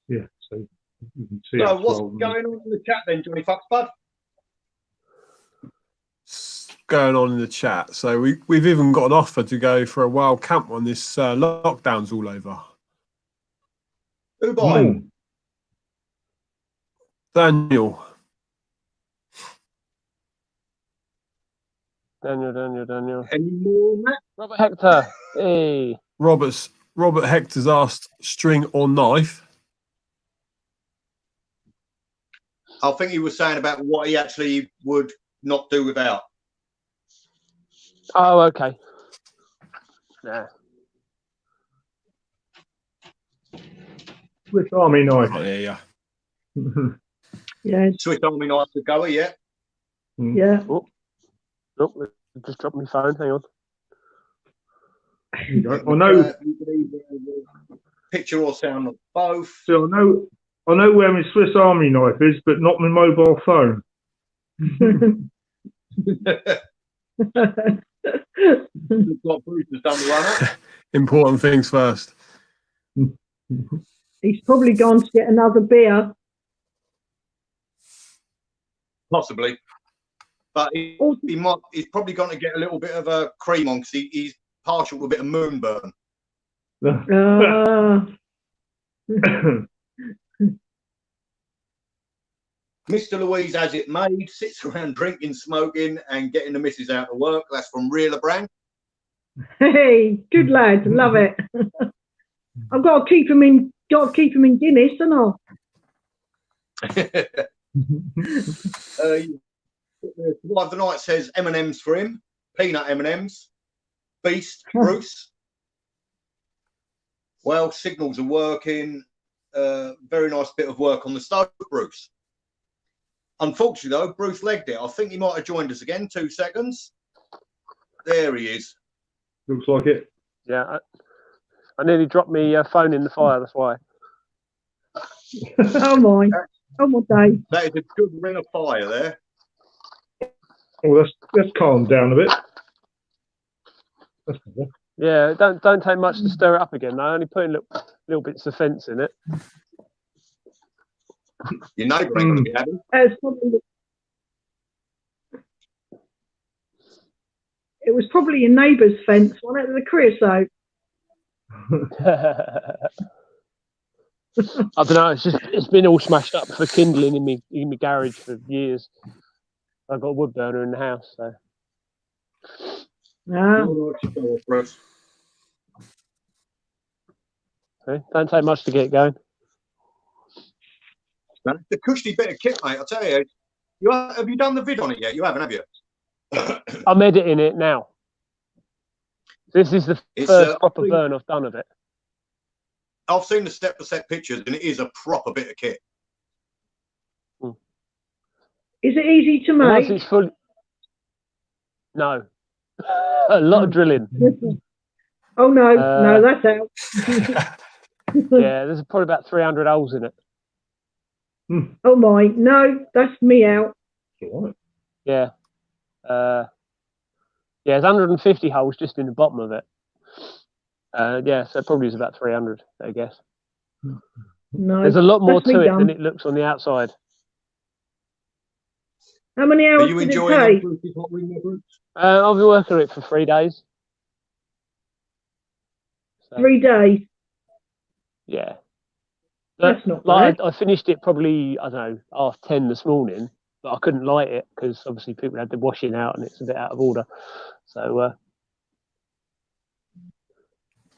Yeah, so you can see. So what's going on in the chat then, Johnny Foxbud? going on in the chat. So we've even got an offer to go for a wild camp when this lockdown's all over. Who buying? Daniel. Daniel. Any more on that? Robert Hector. Hey. Robert Hector's asked string or knife. I think he was saying about what he actually would not do without. Oh, okay. Yeah. Swiss Army knife. Oh, yeah. Yeah. Swiss Army knife to go, yeah. Yeah. Oh, just dropped my phone. Hang on. I know. Picture or sound of both. So I know where my Swiss Army knife is, but not my mobile phone. Bruce has done the runner. Important things first. He's probably gone to get another beer. Possibly. But he's probably going to get a little bit of a cream on because he's partial to a bit of moonburn. Mr. Louise has it made, sits around drinking, smoking, and getting the missus out of work. That's from Reeler Brand. Hey, good lad, love it. I've got to keep him in. Got to keep him in Guinness, haven't I? Survive the Night says M&M's for him, peanut M&M's, Beast, Bruce. Well, signals are working. Very nice bit of work on the stove, Bruce. Unfortunately, though, Bruce legged it. I think he might have joined us again. 2 seconds. There he is. Looks like it. Yeah, I nearly dropped my phone in the fire. That's why. Oh my day. That is a good ring of fire there. Oh, let's calm down a bit. Yeah, don't take much to stir it up again. I only put in little bits of fence in it. Your neighbour ain't going to be having. It was probably your neighbour's fence, wasn't it? The creosote. I don't know. It's been all smashed up for kindling in my garage for years. I've got a wood burner in the house, so. Okay, don't take much to get going. The cushy bit of kit, mate. I tell you, have you done the vid on it yet? You haven't, have you? I'm editing it now. This is the first proper burn I've done of it. I've seen the step-by-step pictures, and it is a proper bit of kit. Is it easy to make? Once it's full, no, a lot of drilling. Oh no, that's out. Yeah, there's probably about 300 holes in it. Oh my, no, that's me out. Yeah, yeah, there's 150 holes just in the bottom of it. Yeah, so it probably is about 300, I guess. No, there's a lot more to it than it looks on the outside. How many hours did it take? I've been working on it for 3 days. So, 3 days? Yeah. That's not bad. I finished it probably, I don't know, 10:30 this morning, but I couldn't light it because obviously people had the washing out and it's a bit out of order. So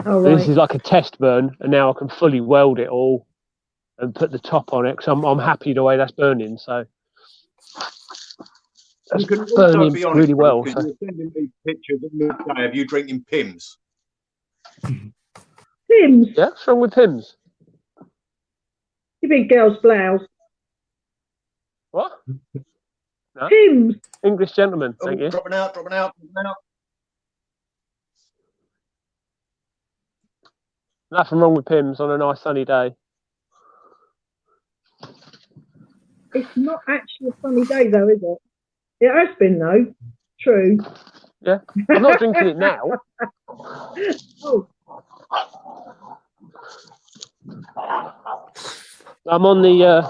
this is like a test burn, and now I can fully weld it all and put the top on it because I'm happy the way that's burning. So that's burning really well. So. You're sending me pictures at midday of you drinking Pimm's. Pimm's? Yeah, what's wrong with Pimm's? You big girl's blouse. What? No. Pimm's. English gentleman, thank you. Dropping out. Nothing wrong with Pimm's on a nice sunny day. It's not actually a sunny day though, is it? It has been though. True. Yeah. I'm not drinking it now. Oh. I'm on the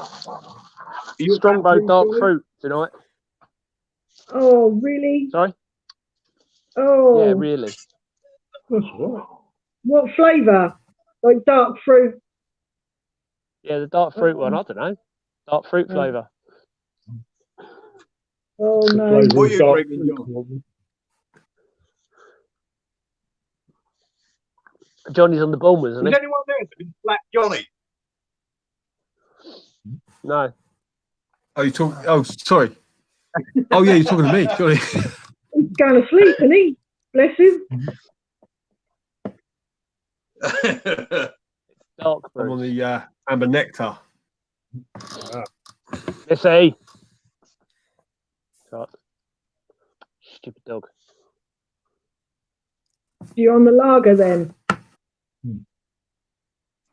Strongbow dark fruit tonight. Oh, really? Sorry? Oh, Yeah, really. That's right. What flavour? Like dark fruit? Yeah, the dark fruit one. I don't know. Dark fruit flavour. Oh, The no. flavour What of are you dark drinking, fruit. John? Johnny's on the Bournemouth, isn't Is he? anyone there to Black Johnny? No. Oh, you talk? Oh, sorry. Oh, yeah, you're talking to me, Johnny. He's going to sleep, isn't he? Bless him. Dark I'm on fruit. the amber nectar. Let's see. Shut. Stupid dog. You're on the lager then?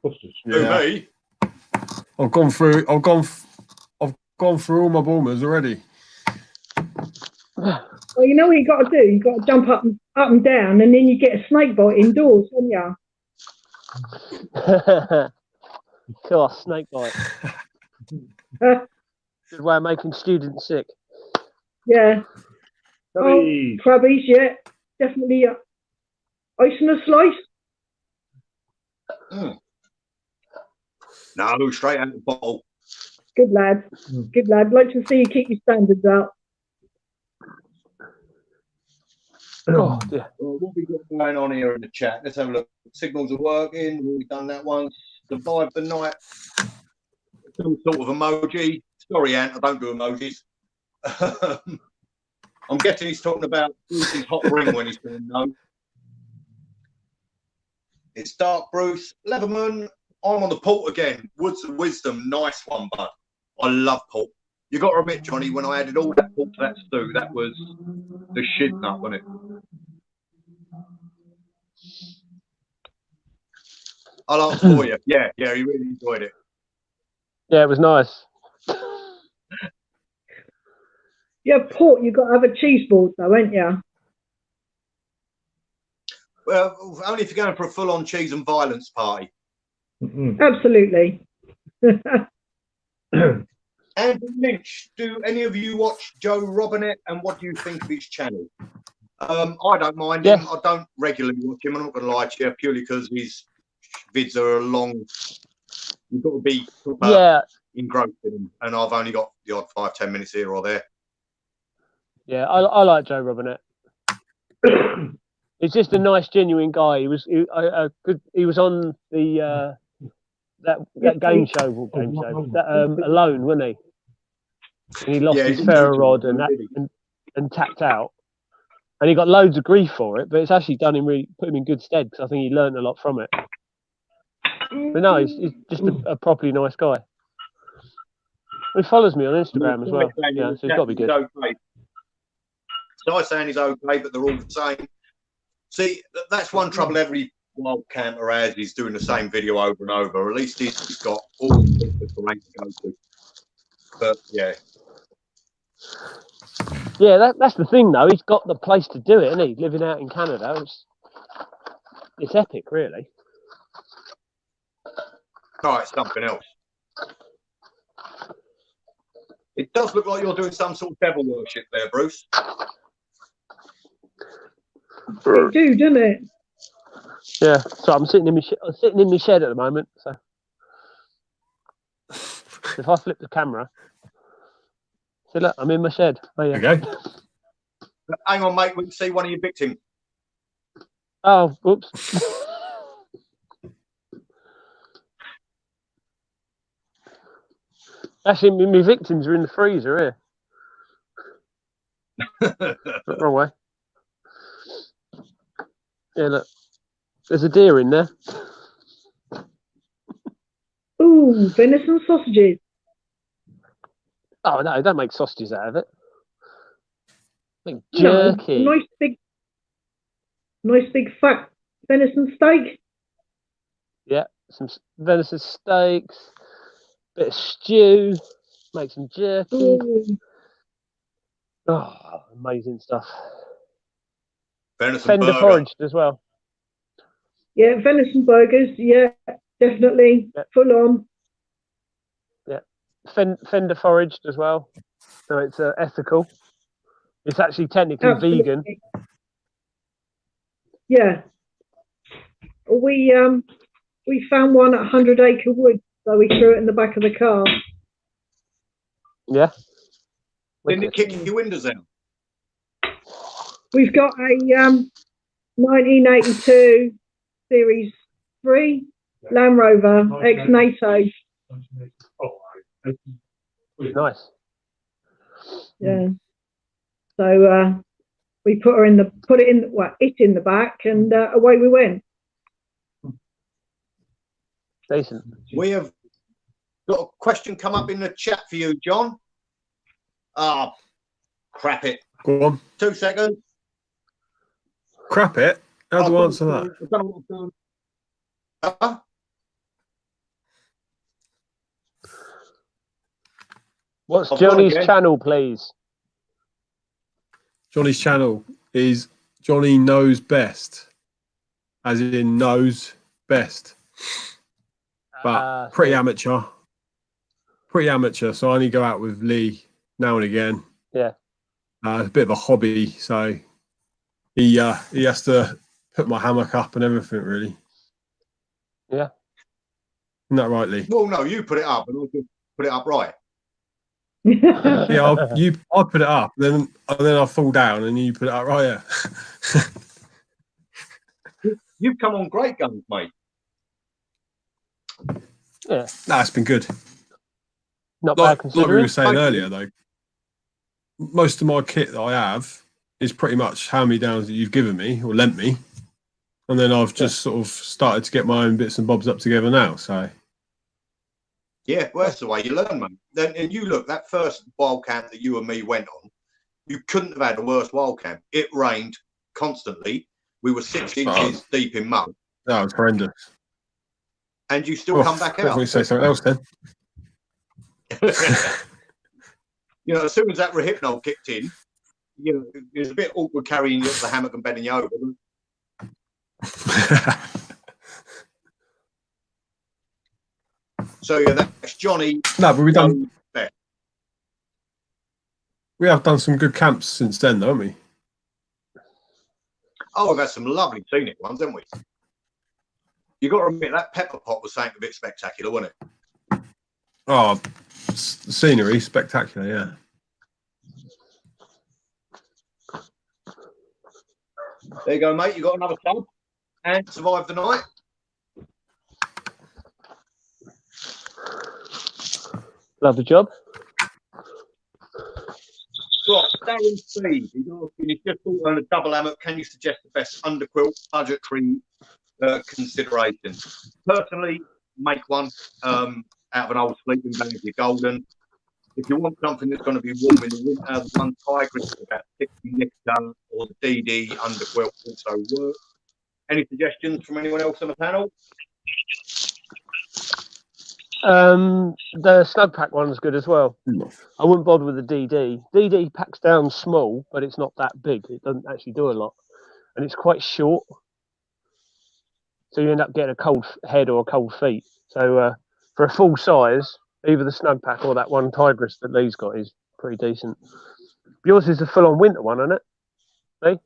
Who, Yeah, me? I've gone through. I've gone through all my Bournemouths already. Well, you know what you got to do? You got to jump up and down, and then you get a snake bite indoors, don't you? Cool, snake bite. Good way of making students sick. Yeah. Crabbies. Oh, crabbies, yeah. Definitely ice and a slice. No, straight out of the bottle. Good lad. Good lad. Like to see you keep your standards up. Oh, dear. Well, what we got going on here in the chat? Let's have a look. Signals are working. We've done that one. Survived the night. Some sort of emoji. Sorry, Ant, I don't do emojis. I'm guessing he's talking about Bruce's hot ring when he's saying no. It's Dark Bruce. Leatherman, I'm on the port again. Woods of Wisdom, nice one, bud. I love port. You got to admit, Johnny, when I added all that port to that stew, that was the shit nut, wasn't it? I'll answer for you. Yeah, he really enjoyed it. Yeah, it was nice. Yeah, port, you've got to have a cheese board though, ain't you? Well, only if you're going for a full-on cheese and violence party. Absolutely. Andrew Lynch, do any of you watch Joe Robinette, and what do you think of his channel? I don't mind him. I don't regularly watch him. I'm not going to lie to you, purely because his vids are long. You've got to be engrossed in them, and I've only got the odd 5-10 minutes here or there. Yeah, I like Joe Robinette. He's just a nice, genuine guy. He was on the that game show, Alone, wasn't he? And he lost his ferro rod and tapped out, and he got loads of grief for it. But it's actually put him in good stead, because I think he learned a lot from it. But no, he's just a properly nice guy. He follows me on Instagram as well. Yeah, so he's got to be good. Okay. So I'm saying he's okay, but they're all the same. See, that's one trouble every wild camper has. He's doing the same video over and over. Or at least he's got all the terrain to go to. But yeah. Yeah, that's the thing though. He's got the place to do it, isn't he? Living out in Canada, it's epic, really. All right, something else. It does look like you're doing some sort of devil worship there, Bruce. It do, doesn't it? Yeah. So I'm sitting in my shed at the moment. So if I flip the camera, see, look, I'm in my shed. Oh yeah. Okay. Hang on, mate. We can see one of your victims. Oh, oops. Actually, my victims are in the freezer here. Wrong way. Yeah, look. There's a deer in there. Ooh, venison sausages. Oh no, don't make sausages out of it. Make jerky. No, nice big fat venison steak. Yeah, some venison steaks, bit of stew, make some jerky. Ooh. Oh, amazing stuff. Venison Fender burger. foraged as well. Yeah, venison burgers. Yeah, definitely. Yep. Full on. Yeah, Fender foraged as well. So it's ethical. It's actually technically vegan. Yeah. We found one at 100 Acre Wood, so we threw it in the back of the car. Yeah. Didn't it kick your windows out? We've got a 1982 Series 3 Land Rover ex-NATO. Nice. Yeah. So we put it in the back, and away we went. Decent. We have got a question come up in the chat for you, John. Ah, crap it. Go on. 2 seconds. Crap it. How do I answer that? What's Johnny's channel, please? Johnny's channel is Johnny Knows Best, as in knows best. But pretty amateur. Pretty amateur, so I only go out with Lee now and again. Yeah. It's a bit of a hobby, so he has to put my hammock up and everything, really. Yeah. Isn't that right, Lee? Well, no, you put it up and I'll just put it up right. Yeah, I put it up, then I fall down, and you put it up right. Yeah. You've come on great guns, mate. Yeah. No, it's been good. Not bad considering. Like we were saying earlier, though, most of my kit that I have is pretty much hand-me-downs that you've given me or lent me, and then I've just sort of started to get my own bits and bobs up together now. So. Yeah, well, that's the way you learn, mate. Then, and you look, that first wild camp that you and me went on, you couldn't have had a worse wild camp. It rained constantly. We were 6 inches deep in mud. That was horrendous. And you still come back out. Let me say something else then. You know, as soon as that Rehypnol kicked in, you know, it was a bit awkward carrying you up the hammock and bending you over. So yeah, that's Johnny. No, but we have done some good camps since then, though, haven't we? Oh, we've had some lovely scenic ones, haven't we? You got to admit that pepper pot was something a bit spectacular, wasn't it? Oh, scenery, spectacular, yeah. There you go, mate. You got another sub and survived the night. Lovely job. Right, Darren Speed. He's just thought on a double hammock. Can you suggest the best underquilt budgetary consideration? Personally, make one out of an old sleeping bag if you're golden. If you want something that's going to be warm in the winter, the one Tigress is about 60 Nickel or the DD underquilt also work. Any suggestions from anyone else on the panel? The snug pack one's good as well. I wouldn't bother with the DD. DD packs down small, but it's not that big. It doesn't actually do a lot, and it's quite short, so you end up getting a cold head or cold feet. So for a full size, either the snug pack or that one Tigress that Lee's got is pretty decent. Yours is a full-on winter one, isn't it, Lee?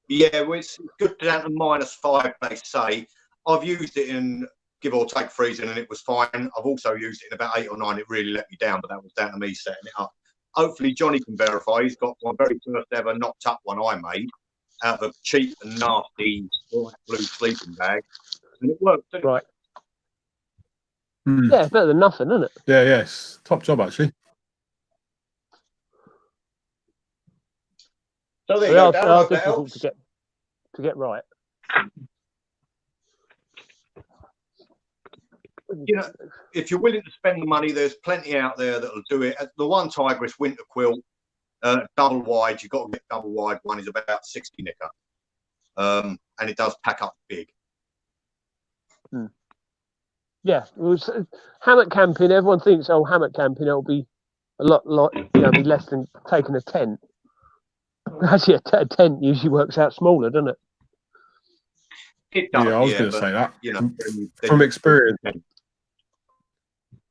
Yeah, well, it's good down to -5, they say. I've used it in give or take freezing and it was fine. I've also used it in about 8 or 9. It really let me down, but that was down to me setting it up. Hopefully Johnny can verify. He's got my very first ever knocked up one I made out of a cheap and nasty bright blue sleeping bag. And it worked. Right. Yeah, it's better than nothing, isn't it? Yeah, yes. Top job, actually. So there you go. They are difficult to get right. You know, if you're willing to spend the money, there's plenty out there that'll do it. The one Tigress winter quilt, double wide, you've got to get double wide. One is about 60 Nickel. And it does pack up big. Yeah, it was hammock camping. Everyone thinks, oh, hammock camping, it'll be a lot, be less than taking a tent. Actually, a tent usually works out smaller, doesn't it? It does, yeah, I was going to say that. You know, from experience.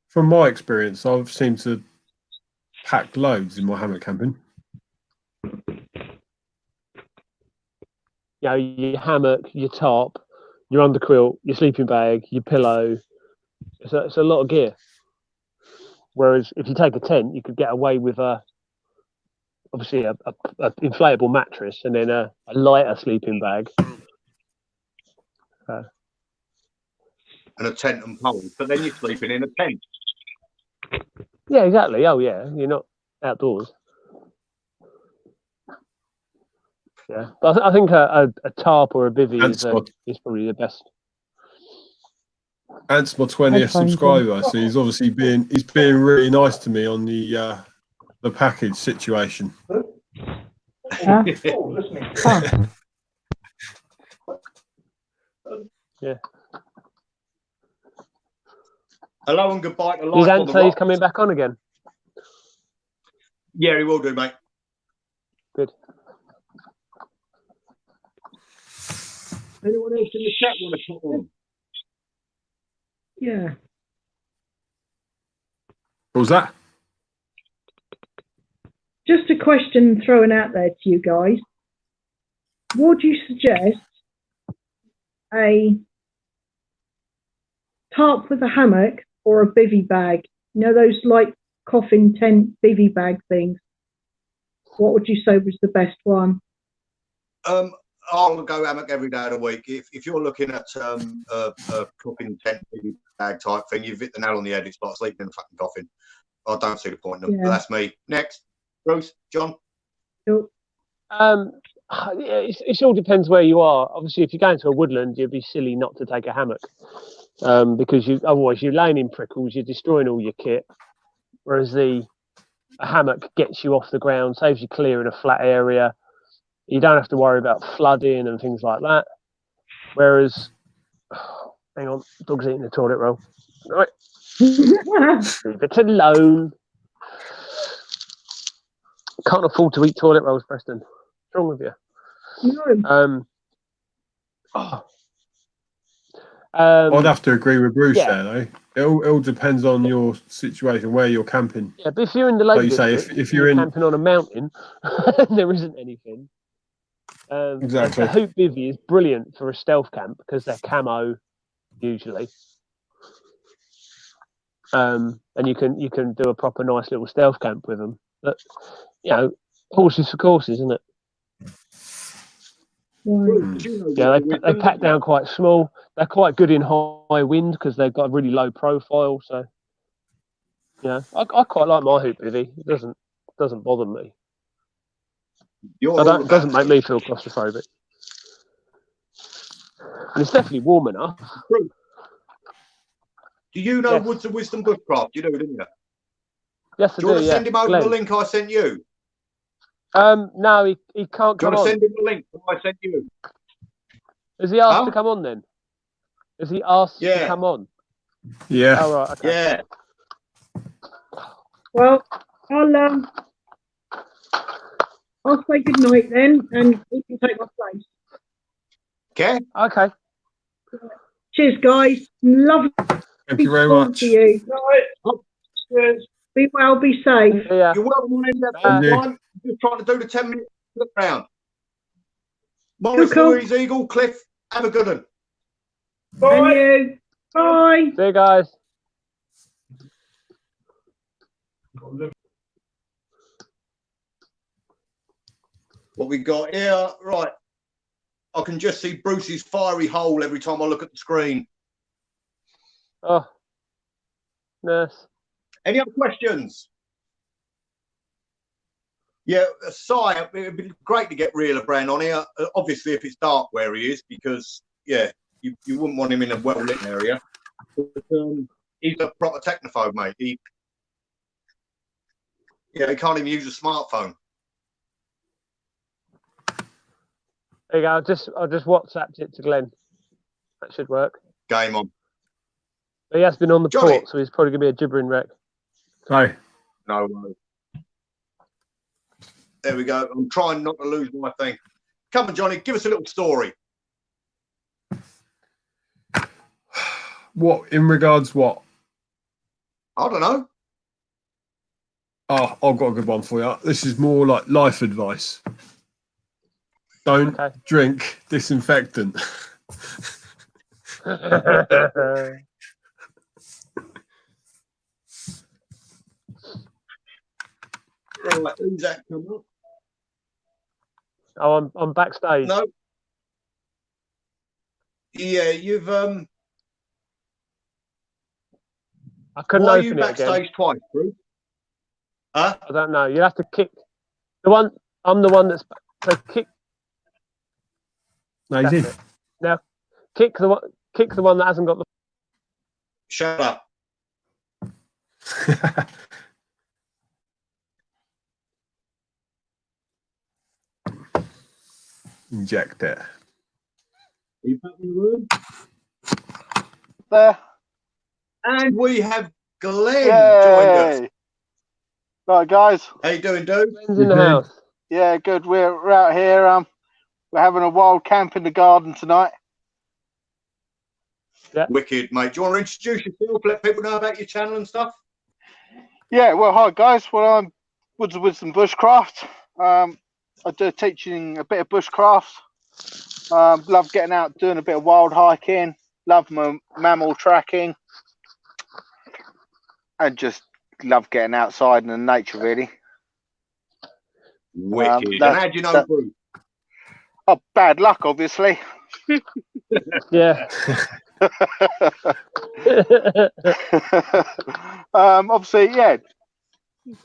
From my experience, I've seemed to pack loads in my hammock camping. you know, your hammock, your top, your underquilt, your sleeping bag, your pillow. It's a lot of gear. Whereas if you take a tent, you could get away with obviously a inflatable mattress and then a lighter sleeping bag. And a tent and poles, but then you're sleeping in a tent. Yeah, exactly. Oh, yeah, you're not outdoors. Yeah, but I think a tarp or a bivvy is probably the best. Ant's my 20th subscriber, so he's obviously being really nice to me on the package situation. Yeah. Hello and goodbye to Did life on Ant the say he's rocks. coming back on again? Yeah, he will do, mate. Good. Anyone else in the chat want to put on? Yeah. What was that? Just a question thrown out there to you guys. Would you suggest a tarp with a hammock or a bivvy bag? You know, those like coffin tent bivvy bag things. What would you say was the best one? I'll go hammock every day of the week. If you're looking at a coffin tent bivvy bag type thing, you've hit the nail on the head. It's like sleeping in a fucking coffin. I don't see the point in them. Yeah. But that's me. Next, Bruce, John. Cool. It all depends where you are. Obviously, if you're going to a woodland, you'd be silly not to take a hammock because otherwise you're laying in prickles, you're destroying all your kit. Whereas a hammock gets you off the ground, saves you clearing a flat area. You don't have to worry about flooding and things like that. Whereas, hang on, dog's eating the toilet roll. Right, leave it alone. Can't afford to eat toilet rolls, Preston. What's wrong with you? No. I'd have to agree with Bruce there, though. It all depends on your situation, where you're camping. Yeah, but if you're in the Lake Like you say, District, if you're camping on a mountain, there isn't anything. Exactly. A hoop bivvy is brilliant for a stealth camp because they're camo usually, and you can do a proper nice little stealth camp with them. But you know, horses for courses, isn't it? Yeah, they pack down quite small. They're quite good in high wind because they've got a really low profile. So, yeah, I quite like my hoop bivvy. It doesn't bother me. It doesn't make me feel claustrophobic. And it's definitely warm enough. Do you know Woods of Wisdom Bushcraft? You do, didn't you? Yes, I do. Do you want to send him over the link I sent you? No, he can't come on. Do you want to send him the link that I sent you? Has he asked to come on then? Has he asked to come on? Yeah. Oh, right, okay. Yeah. Well, I'll say good night then, and you can take my place. Okay. Okay. Cheers, guys. Lovely. Thank you very much. To you. Cheers. Be well, be safe. Yeah. You're welcome on in that time. Just trying to do the 10-minute look round. Morris, Louise, Eagle, Cliff, have a good one. Bye. And you. Bye. See you guys. What we got here, right. I can just see Bruce's fiery hole every time I look at the screen. Oh, nice. Any other questions? Yeah, Si, it'd be great to get Real Brand on here. Obviously, if it's dark where he is, because, yeah, you wouldn't want him in a well-lit area. But, he's a proper technophobe, mate. He can't even use a smartphone. There you go. I just WhatsApped it to Glenn. That should work. Game on. But he has been on the port, so he's probably going to be a gibbering wreck. Hi. No worries. There we go. I'm trying not to lose my thing. Come on, Johnny, give us a little story. What, in regards what? I don't know. Oh, I've got a good one for you. This is more like life advice. Don't drink disinfectant. Right, who's that come up? Oh, I'm backstage. No. Yeah, you've I couldn't why are open you it backstage again. twice, Bruce? Huh? I don't know. You have to kick the one. I'm the one that's so kick. No, he's in. It. Now kick the one. Kick the one that hasn't got the. Shut up. Inject it. Are you back in the room? There. And we have Glenn joined us. Right, guys. How you doing, dude? Glenn's in the house. Yeah, good. We're out here. We're having a wild camp in the garden tonight. Yeah. Wicked, mate. Do you want to introduce yourself? Let people know about your channel and stuff. Yeah. Well, hi guys. Well, I'm Woods of Wisdom Bushcraft. I do teaching a bit of bushcraft. Love getting out, doing a bit of wild hiking. Love my mammal tracking, and just love getting outside in the nature, really. Wicked. And how do you know Bruce? Oh, bad luck, obviously. Yeah. Obviously, yeah.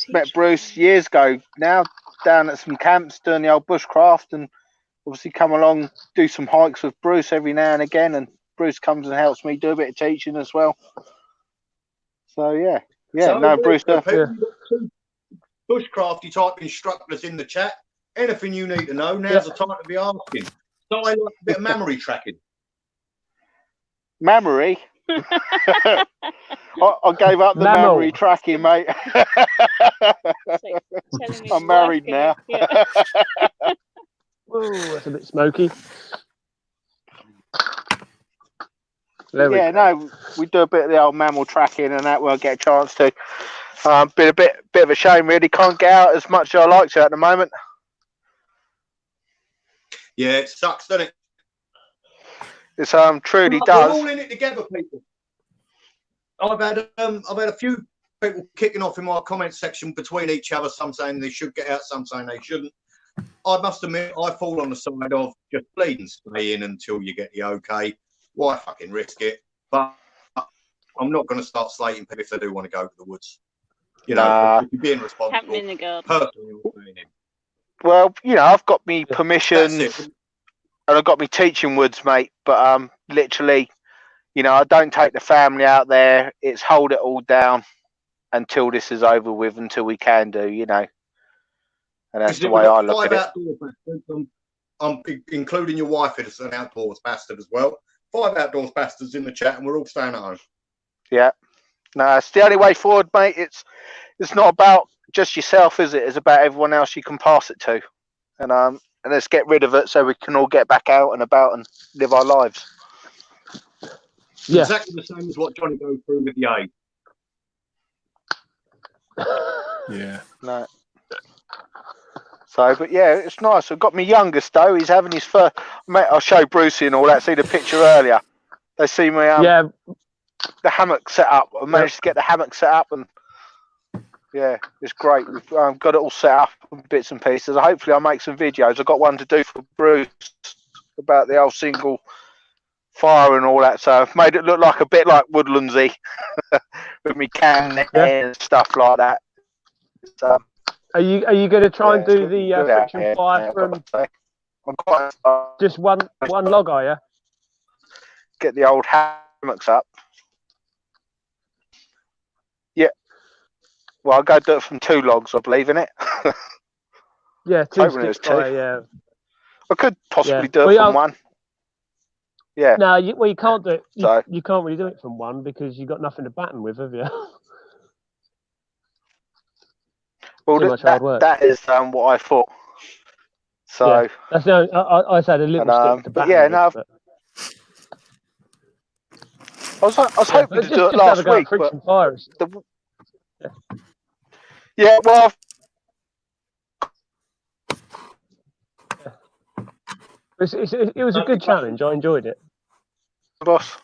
Met Bruce years ago now, down at some camps doing the old bushcraft, and obviously come along, do some hikes with Bruce every now and again, and Bruce comes and helps me do a bit of teaching as well. So yeah, So no, Bruce. You've got 2 bushcrafty type instructors in the chat. Anything you need to know, now's the time to be asking. So I like a bit of memory tracking. Memory? I gave up the memory tracking, mate. I'm married now. Yeah. Ooh, that's a bit smoky. Yeah, no, we do a bit of the old mammal tracking, and that won't get a chance to. Been a bit of a shame, really. Can't get out as much as I like to at the moment. Yeah, it sucks, doesn't it? It's truly We're does. all in it together, people. I've had a few people kicking off in my comment section between each other. Some saying they should get out, some saying they shouldn't. I must admit, I fall on the side of just bleeding stay in until you get the okay. Why fucking risk it? But I'm not going to start slating people if they do want to go to the woods. You know, if you're being responsible. Camping in the garden. Personally, I'm saying it. Well, you know, I've got me permission and I've got me teaching woods, mate. But literally, you know, I don't take the family out there. It's hold it all down until this is over with, until we can do, you know. And that's the way I look at it. I'm including your wife as an outdoors bastard as well. 5 outdoors bastards in the chat, and we're all staying at home. Yeah, no, it's the only way forward, mate. It's not about just yourself, is it? It's about everyone else you can pass it to, and let's get rid of it so we can all get back out and about and live our lives. Yeah. Exactly the same as what Johnny goes through with the AIDS. Yeah. No. So, but yeah, it's nice. I've got my youngest though. He's having his first. Mate, I'll show Brucey and all that. See the picture earlier. They see me. The hammock set up. I managed to get the hammock set up, and yeah, it's great. We've got it all set up in bits and pieces. Hopefully, I'll make some videos. I've got one to do for Bruce about the old single fire and all that. So I've made it look like a bit like woodlandsy with me can and stuff like that. So, are you going to try and do the friction fire from just one log? Are you? Get the old hammocks up. Yeah. Well, I'll go do it from 2 logs, I believe, in it. Yeah, 2 sticks fire, yeah. I could possibly do it from 1. Yeah. No, you can't do it. You can't really do it from 1 because you've got nothing to batten with, have you? Well, that is what I thought. So yeah, that's no. I had a little stick to batten with. No. I was hoping to do it last week, but fires. Yeah, well, It was a good challenge. I enjoyed it. Boss.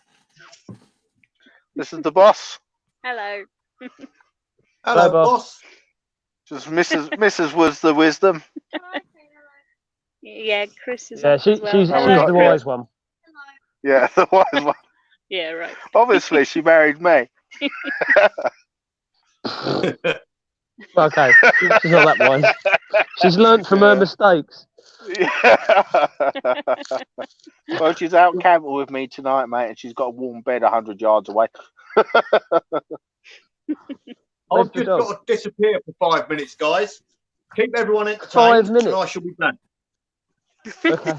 This is the boss. Hello. Hello, boss. Just Mrs. was the wisdom. Yeah, Chris is. Yeah, she's the wise one. Yeah, the wise one. Yeah, right. Obviously, she married me. Okay, she's not that wise. She's learnt from her mistakes. Yeah. Well, she's out camping with me tonight, mate, and she's got a warm bed 100 yards away. I've just got to disappear for 5 minutes, guys. Keep everyone entertained. 5 minutes. And I shall be back. Okay.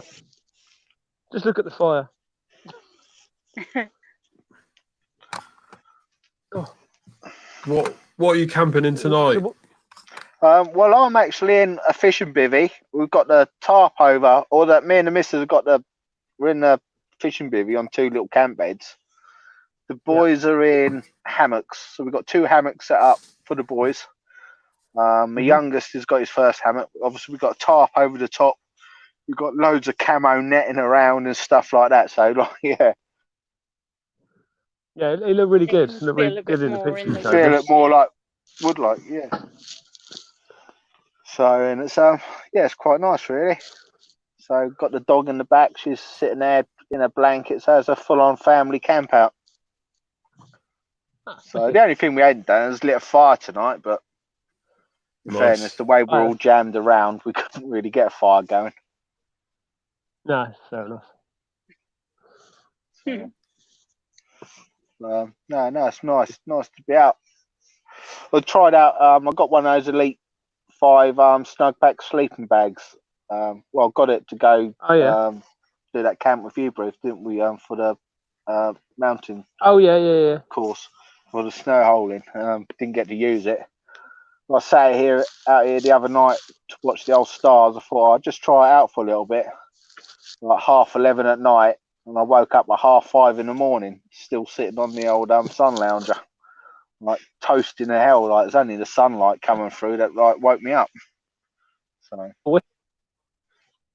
Just look at the fire. What are you camping in tonight? Well, I'm actually in a fishing bivvy. We've got the tarp over, or that me and the missus have got we're in the fishing bivvy on 2 little camp beds. The boys are in hammocks, so we've got 2 hammocks set up for the boys. My youngest has got his first hammock. Obviously, we've got a tarp over the top. We've got loads of camo netting around and stuff like that. So, like, yeah. Yeah, it looked really good. It looked really good in the picture. Feel it more like wood-like, yeah. So, and it's yeah, it's quite nice, really. So, got the dog in the back. She's sitting there in a blanket. So, it's a full-on family camp out. So, the only thing we hadn't done is lit a fire tonight, but in fairness, the way we're all jammed around, we couldn't really get a fire going. No, fair enough. No, it's nice to be out. I tried out. I got one of those Elite 5 snug pack sleeping bags. Well, got it to go. Oh yeah. Do that camp with you, Bruce, didn't we? For the mountain. Oh yeah. Course for the snow holing. Didn't get to use it. I sat out here the other night to watch the old stars. I thought I'd just try it out for a little bit. Like 11:30 at night, and I woke up at 5:30 in the morning, still sitting on the old sun lounger, like toasting the hell. Like there's only the sunlight coming through that like woke me up. So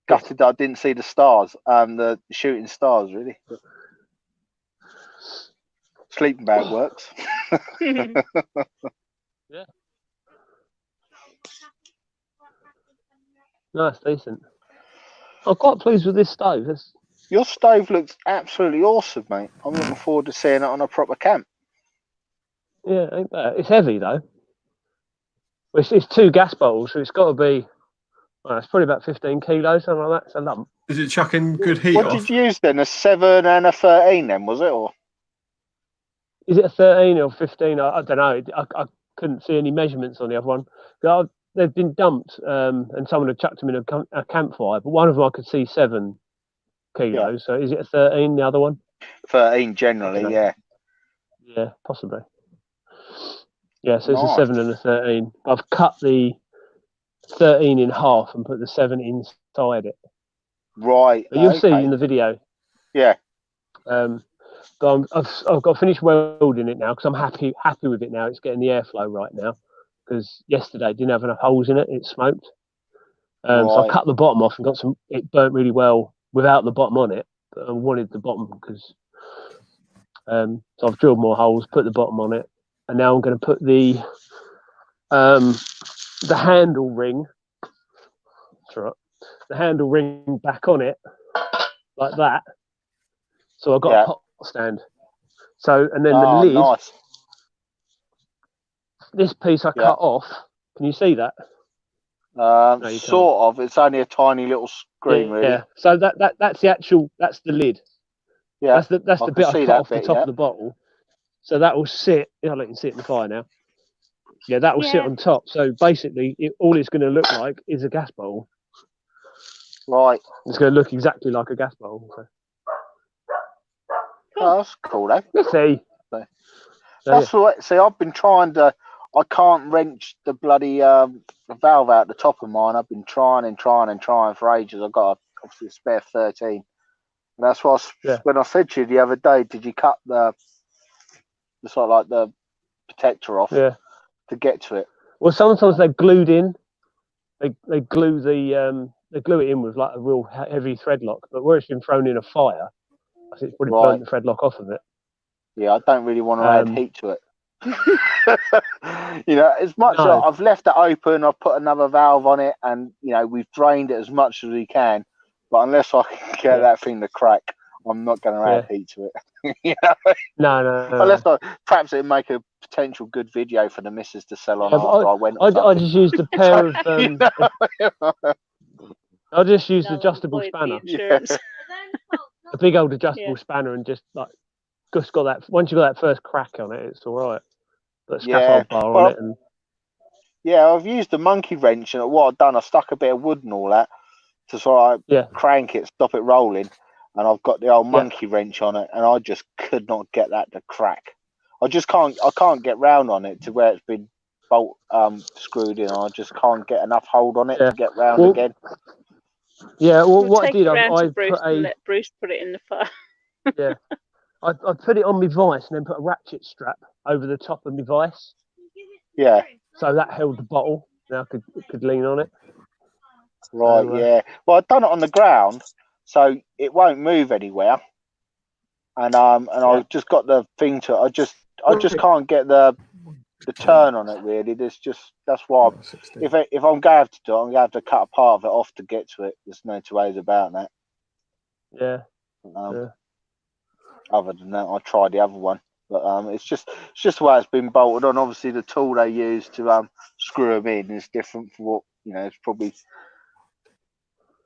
gutted that I didn't see the stars, the shooting stars really. But sleeping bag works. Yeah. Nice, decent. I'm quite pleased with this stove. Your stove looks absolutely awesome, mate. I'm looking forward to seeing it on a proper camp. Yeah, it's heavy though. It's 2 gas bowls, so it's got to be. Well, it's probably about 15 kilos, something like that. It's a lump. Is it chucking good heat What did you use then? A 7 and a 13 then, was it? Or is it a 13 or 15? I don't know. I couldn't see any measurements on the other one. They've been dumped, and someone had chucked them in a campfire. But one of them I could see 7 kilos. Yeah. So is it a 13? The other one? 13 generally, yeah. Yeah, possibly. Yeah, so it's a 7 and a 13. I've cut the 13 in half and put the 7 inside it. Right. But you'll see in the video. Yeah. But I've got to finish welding it now because I'm happy with it now. It's getting the airflow right now. Because yesterday it didn't have enough holes in it, it smoked. So I cut the bottom off and it burnt really well without the bottom on it. But I wanted the bottom because so I've drilled more holes, put the bottom on it, and now I'm going to put the handle ring. That's right. The handle ring back on it like that. So I've got a pot stand. So and then the lid. Nice. This piece I cut off. Can you see that? No, sort of. It's only a tiny little screen, really. Yeah. So that's the lid. Yeah. That's the bit I cut off the top of the bottle. So that will sit. Yeah, you can see it in the fire now. Yeah, that will sit on top. So basically, all it's going to look like is a gas bowl. Right. It's going to look exactly like a gas bowl. So. Oh, that's cool, though. Let's see. That's right. See, I've been trying to. I can't wrench the bloody valve out the top of mine. I've been trying for ages. I've got obviously a spare 13. And that's why when I said to you the other day, did you cut the sort of like the protector off to get to it? Well, sometimes they're glued in. they glue they glue it in with like a real heavy thread lock. But where it's been thrown in a fire, I think it's probably burnt the thread lock off of it. Yeah, I don't really want to add heat to it. You know, as much as I've left it open, I've put another valve on it, and you know, we've drained it as much as we can. But unless I can get that thing to crack, I'm not going to add heat to it. You know? No. Unless perhaps it'd make a potential good video for the missus to sell on after I went. I just used a pair of. I just used an adjustable spanner. A big old adjustable spanner, and just got that. Once you got that first crack on it, it's all right. Put a scaffold bar on it, and I've used the monkey wrench, and what I've done, I stuck a bit of wood and all that to sort of crank it, stop it rolling, and I've got the old monkey wrench on it, and I just could not get that to crack. I can't get round on it to where it's been screwed in. I just can't get enough hold on it to get round again. Yeah, well, we'll what I did, let Bruce put it in the fire. Yeah, I put it on my vise and then put a ratchet strap over the top of my vise. Yeah. So that held the bottle. Now I could lean on it. Right. So, yeah. Well, I've done it on the ground, so it won't move anywhere. And I've just got the thing to. I just can't get the turn on it really. That's why if I'm going to have to do it, I'm going to have to cut a part of it off to get to it. There's no two ways about that. Yeah. Other than that, I tried the other one, but it's just the way it's been bolted on. Obviously, the tool they use to screw them in is different from what it's probably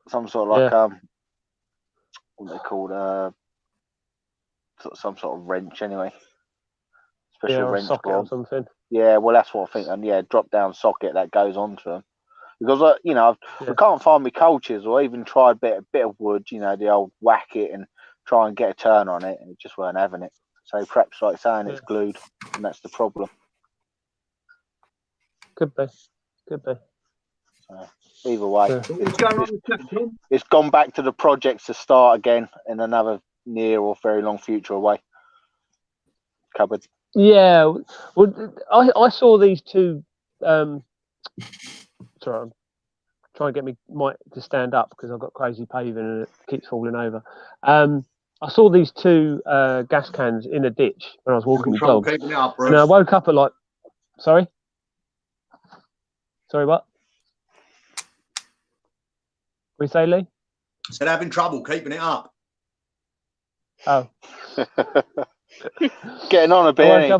some sort of like what they called some sort of wrench anyway. Special wrench socket or something. Yeah, well, that's what I think. And drop down socket that goes onto them. Because I can't find my coal chisel. I even tried a bit of wood, the old whack it and try and get a turn on it, and it just weren't having it. So perhaps like saying it's glued, and that's the problem. Could be. So, either way, What's going on with that, Tom? It's gone back to the projects to start again in another near or very long future away. Cupboard. Yeah, well, I saw these two. Sorry, I'm trying to get me mic to stand up because I've got crazy paving and it keeps falling over. I saw these two gas cans in a ditch when I was walking the dog, and I woke up at sorry, what? What you say, Lee? I said having trouble keeping it up. Oh. Getting on a bit. I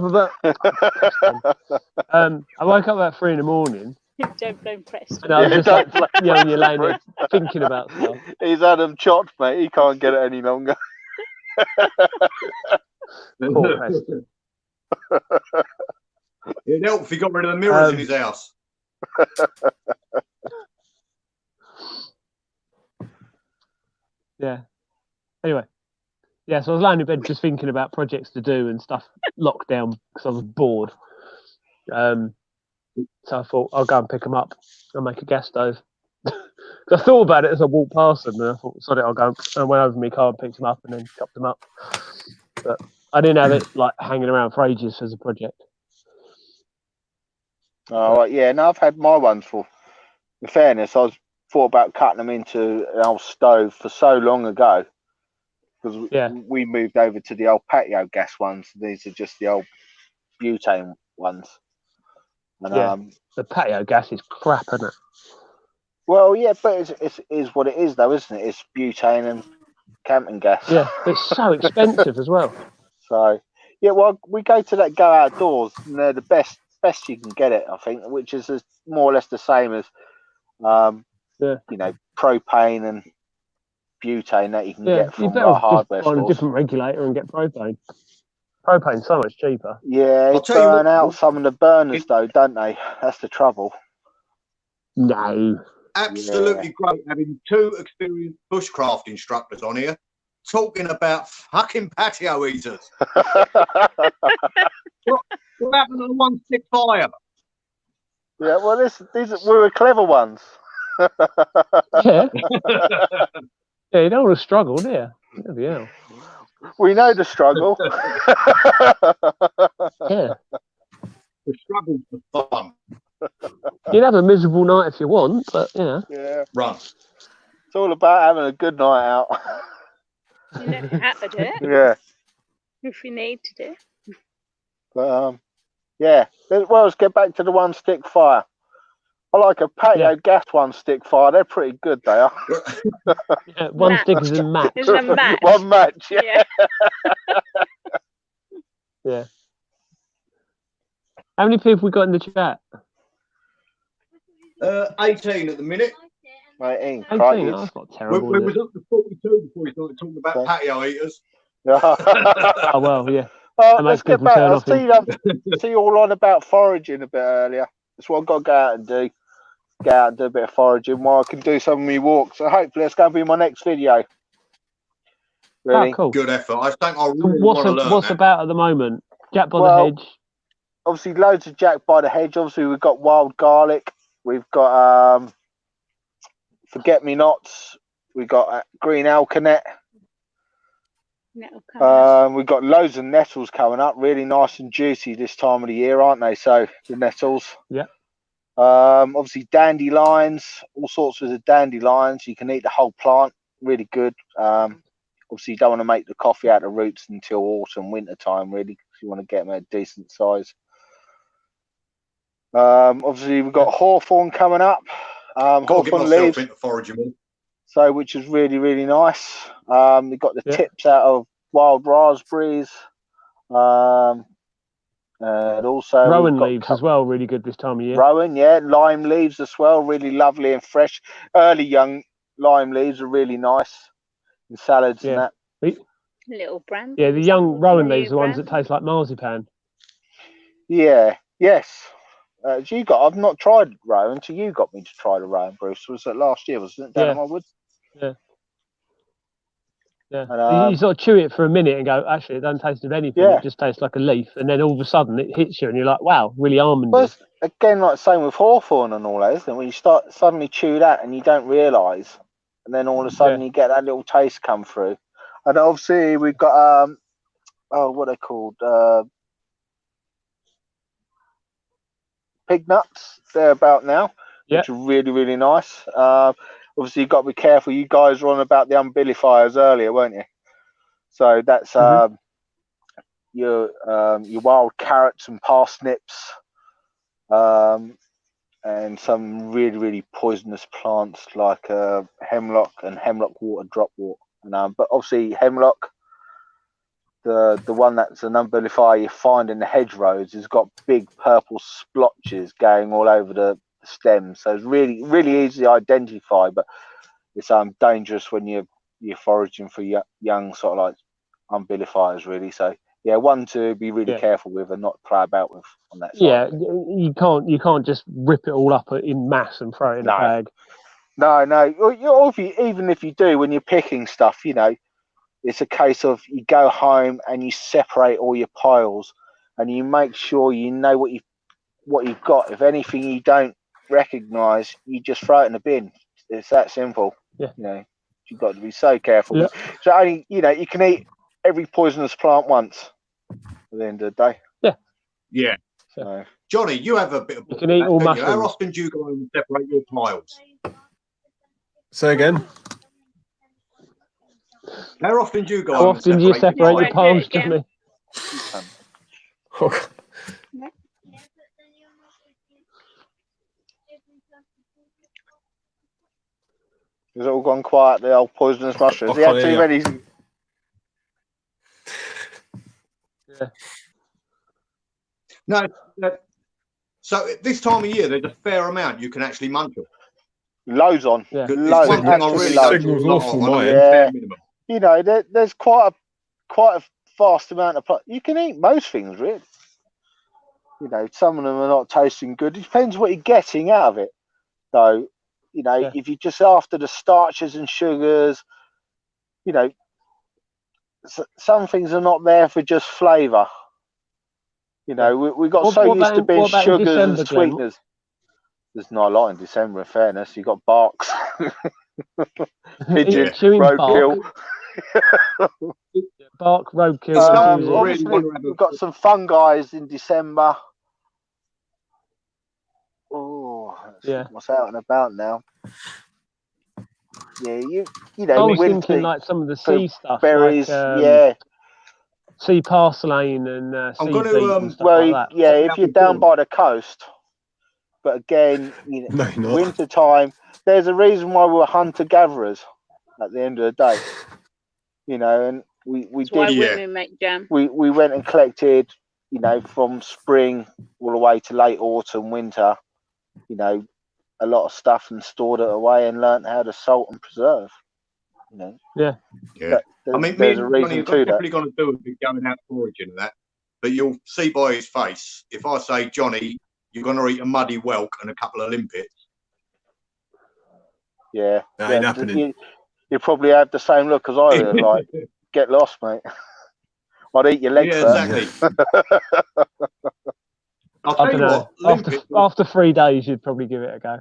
woke up about 3 a.m. Don't blame Preston. And I was just you're laying there thinking about stuff. He's had them chopped, mate. He can't get it any longer. Poor Preston. It'd help if he got rid of the mirrors in his house. Yeah. Anyway. Yeah, so I was lying in bed just thinking about projects to do and stuff, lockdown, because I was bored. So I thought I'll go and pick them up and make a gas stove. I thought about it as I walked past them, and I thought, sorry, I'll go. And I went over to my car and picked them up and then chopped them up. But I didn't have it hanging around for ages as a project. Oh, yeah, no, I've had my ones for. In fairness, I thought about cutting them into an old stove for so long ago. Because we moved over to the old patio gas ones. These are just the old butane ones. And, the patio gas is crap, isn't it? Well, yeah, but it is what it is, though, isn't it? It's butane and camping gas. Yeah, but it's so expensive as well. So, yeah, well, we go to that Go Outdoors, and they're the best you can get it, I think, which is more or less the same as, propane and butane that you can get from hardware stores. Find a different regulator and get propane. Propane's so much cheaper. Yeah, they burn out some of the burners though, don't they? That's the trouble. No. Absolutely great having two experienced bushcraft instructors on here talking about fucking patio heaters. What happened to the one-stick fire? Yeah, well, these were clever ones. Yeah. Yeah, you don't want to struggle, do you? Bloody hell. We know the struggle. Yeah. The struggle's the fun. You'd have a miserable night if you want, but you know. Yeah. Run. It's all about having a good night out. You never have to do it. Yeah. If you need to do. But yeah. Well, let's get back to the one stick fire. I like a patio gas one stick fire. They're pretty good, they are. Yeah, one stick is a match. Is a match. One match, yeah. Yeah. How many people we got in the chat? 18 at the minute. 18, 18. crikey. Oh, that's not terrible. We was up to 42 before we started talking about patio eaters. Oh, well, yeah. Let's get back. I see you all on about foraging a bit earlier. That's what I've got to go out and do. Get out and do a bit of foraging while I can do some of my walks. So hopefully that's going to be my next video. Really? Oh, cool. Good effort. I think I really want to learn what's that. about at the moment? Jack by the hedge. Obviously, loads of Jack by the hedge. Obviously, we've got wild garlic. We've got forget-me-nots. We've got green alkanet. We've got loads of nettles coming up. Really nice and juicy this time of the year, aren't they? So the nettles. Yeah. Obviously, dandelions. All sorts of dandelions. You can eat the whole plant. Really good. Obviously, you don't want to make the coffee out of roots until autumn, winter time, really, because you want to get them at a decent size. Obviously, we've got hawthorn coming up. Hawthorn leaves. Into foraging. So, which is really, really nice. We've got the tips out of wild raspberries. And also rowan leaves as well, really good this time of year. Rowan, yeah, lime leaves as well, really lovely and fresh. Early young lime leaves are really nice in salads and that. Little brand. Yeah, the young rowan leaves, the ones that taste like marzipan. Yeah, yes. I've not tried rowan until you got me to try the rowan, Bruce. Was it last year? Wasn't it down at my woods? Yeah. Yeah. And, you sort of chew it for a minute and go, actually, it doesn't taste of anything. It just tastes like a leaf. And then all of a sudden it hits you and you're like, wow, really almondy. Well, again, like same with hawthorn and all that, isn't it? When you start suddenly chew that and you don't realise, and then all of a sudden you get that little taste come through. And obviously we've got what are they called? Pig nuts. They're about now, which are really, really nice. Obviously, you've got to be careful. You guys were on about the umbilifiers earlier, weren't you? So that's your wild carrots and parsnips, and some really, really poisonous plants like hemlock and hemlock water dropwort. But obviously, hemlock, the one that's an umbilifier you find in the hedgerows, has got big purple splotches going all over the stems, so it's really, really easy to identify, but it's dangerous when you're foraging for young sort of like umbilifiers, really. So yeah, one to be really careful with and not play about with on that side. Yeah, you can't just rip it all up in mass and throw it in a bag. No. Even if you do, when you're picking stuff, it's a case of you go home and you separate all your piles and you make sure you know what you've got. If anything you don't recognise, you just throw it in the bin. It's that simple. Yeah. You've got to be so careful. Yeah. So only you can eat every poisonous plant once at the end of the day. Yeah. Yeah. So, Johnny, you have a bit of. You can eat all mushrooms. How often do you go and separate your piles? Say again. How often do you go? How often do you separate your piles, Johnny? Has it all gone quiet? The old poisonous mushrooms. He had too many. Yeah. No. So at this time of year, there's a fair amount you can actually munch them. Loads on. Yeah. Loads. Signal's awful, mine. Yeah. There's quite a vast amount of. You can eat most things, really. Some of them are not tasting good. It depends what you're getting out of it, though. If you're just after the starches and sugars, some things are not there for just flavour. We've got so used to being sugars and sweeteners. There's not a lot in December, in fairness. You've got barks, pigeon, roadkill. Bark, roadkill. Obviously, we've got some fungi in December. Oh, what's out and about now. Yeah, you know. I was thinking like some of the sea stuff, berries. like, sea parslane and sea beet and stuff like that. Yeah, if you're down by the coast. But again, you know, winter time. There's a reason why we're hunter-gatherers. At the end of the day, you know, and we That's why women make jam. We went and collected, you know, from spring all the way to late autumn, winter. You know, a lot of stuff and stored it away and learnt how to salt and preserve. You know. Yeah. I mean, there's a reason to that. Probably going to do a bit going out foraging and that, but you'll see by his face if I say, Johnny, you're going to eat a muddy whelk and a couple of limpets. Yeah, that ain't happening. You probably have the same look as I would. Like, get lost, mate. I'd eat your legs. Yeah, exactly. I'll tell you what. After 3 days, you'd probably give it a go.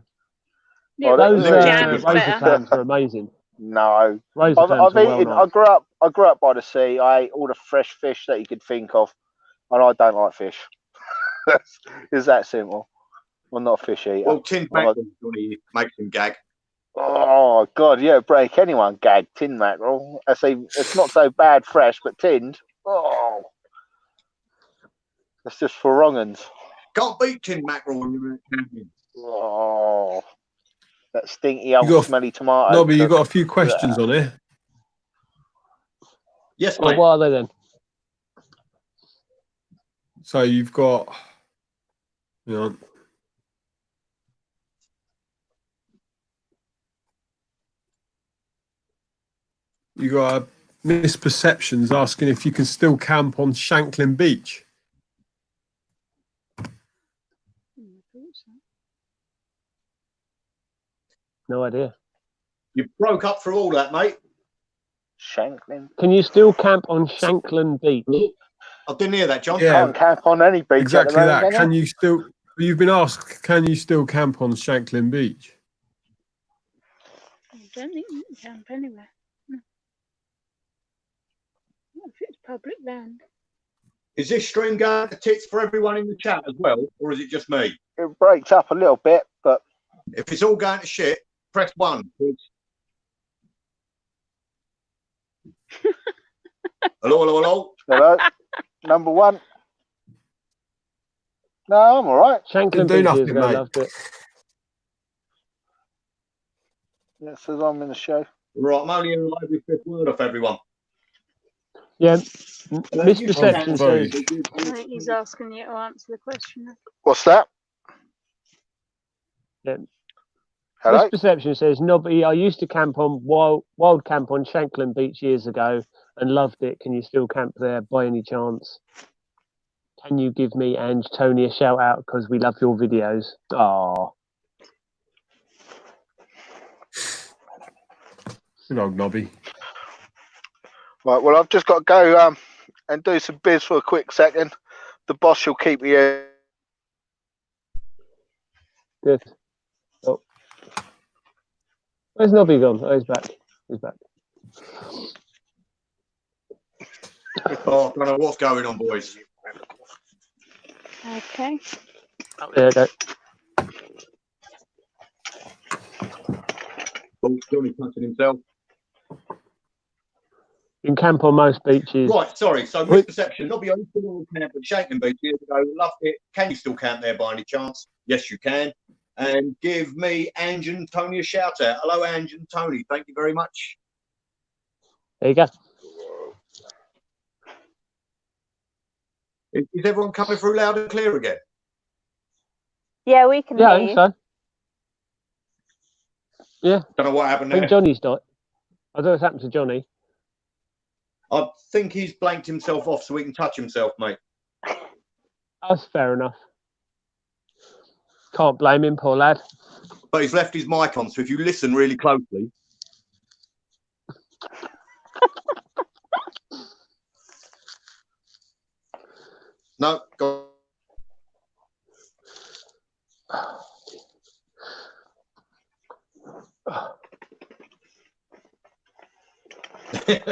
Yeah, those razor clams are amazing. No, razor clams are well nice. I grew up by the sea. I ate all the fresh fish that you could think of, and I don't like fish. It's that simple. I'm not a fish eater. Well, tin mackerel makes him gag. Oh God, yeah, break anyone gag tin mackerel. It's not so bad fresh, but tinned. Oh, that's just for wrong'uns. Can't beat tin mackerel when you're camping. Oh, that stinky old smelly tomato. Nobby, you got a few questions on here. Yes, mate. What are they then? So you've got, you know, you got misperceptions asking if you can still camp on Shanklin Beach. No idea. You broke up through all that, mate. Shanklin. Can you still camp on Shanklin Beach? I didn't hear that, John. You can't camp on any beach. Exactly at the moment, that. Can you still? You've been asked, can you still camp on Shanklin Beach? I don't think you can camp anywhere. No. Not if it's public land. Is this stream going to tits for everyone in the chat as well, or is it just me? It breaks up a little bit, but if it's all going to shit, press 1. Hello. Hello. Number 1. No, I'm all right. Shanklin Beach is I loved it. Yeah, it says I'm in the show. Right, I'm only in live with 5th word off everyone. Yeah, misperception says. I think he's asking you to answer the question. What's that? Yeah. Hello? Misperception says, Nobby, I used to camp on wild camp on Shanklin Beach years ago and loved it. Can you still camp there by any chance? Can you give me and Tony a shout out because we love your videos? Oh, Good old Nobby. Right, well, I've just got to go and do some biz for a quick second. The boss will keep me here. Good. Oh. Where's Nobby gone? Oh, he's back. He's back. Oh, I don't know what's going on, boys. Okay. Oh, there you go. Oh, Johnny touching himself. You can camp on most beaches. Right, sorry. So, misperception. Nobby, I used to camp at Shanklin Beach years ago. Loved it. Can you still camp there by any chance? Yes, you can. And give me Ange and Tony a shout out. Hello, Ange and Tony. Thank you very much. There you go. Is everyone coming through loud and clear again? Yeah, we can hear you. I think so. Yeah. Don't know what happened I think there. Johnny's died. I don't know what's happened to Johnny. I think he's blanked himself off so he can touch himself, mate. That's fair enough. Can't blame him, poor lad. But he's left his mic on, so if you listen really closely. No, go. Here's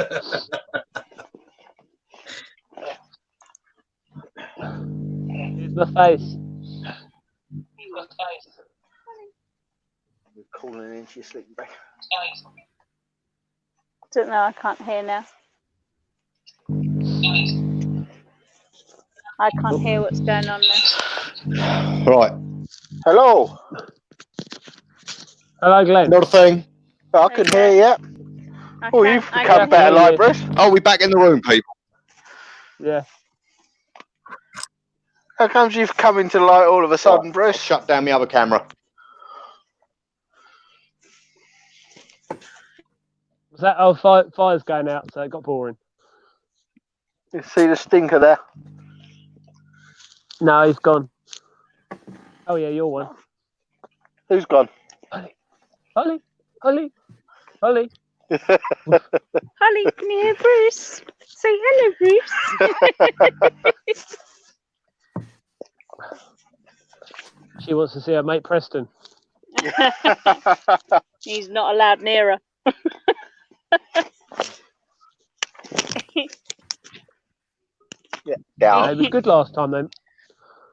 the face. You're calling into your sleeping bag. Don't know. I can't hear now. I can't hear what's going on now. Right. Hello. Hello, Glenn. Not a thing. I can hear you. Oh, you've become better, like Bruce. Oh, we're back in the room, people. Yeah. How comes you've come into the light all of a sudden, Bruce? I'll shut down my other camera. Was that fire's going out, so it got boring. You see the stinker there? No, he's gone. Oh yeah, you're one. Who's gone? Holly. Holly, can you hear Bruce? Say hello, Bruce. She wants to see her mate Preston. He's not allowed near her. Yeah, it was good last time then.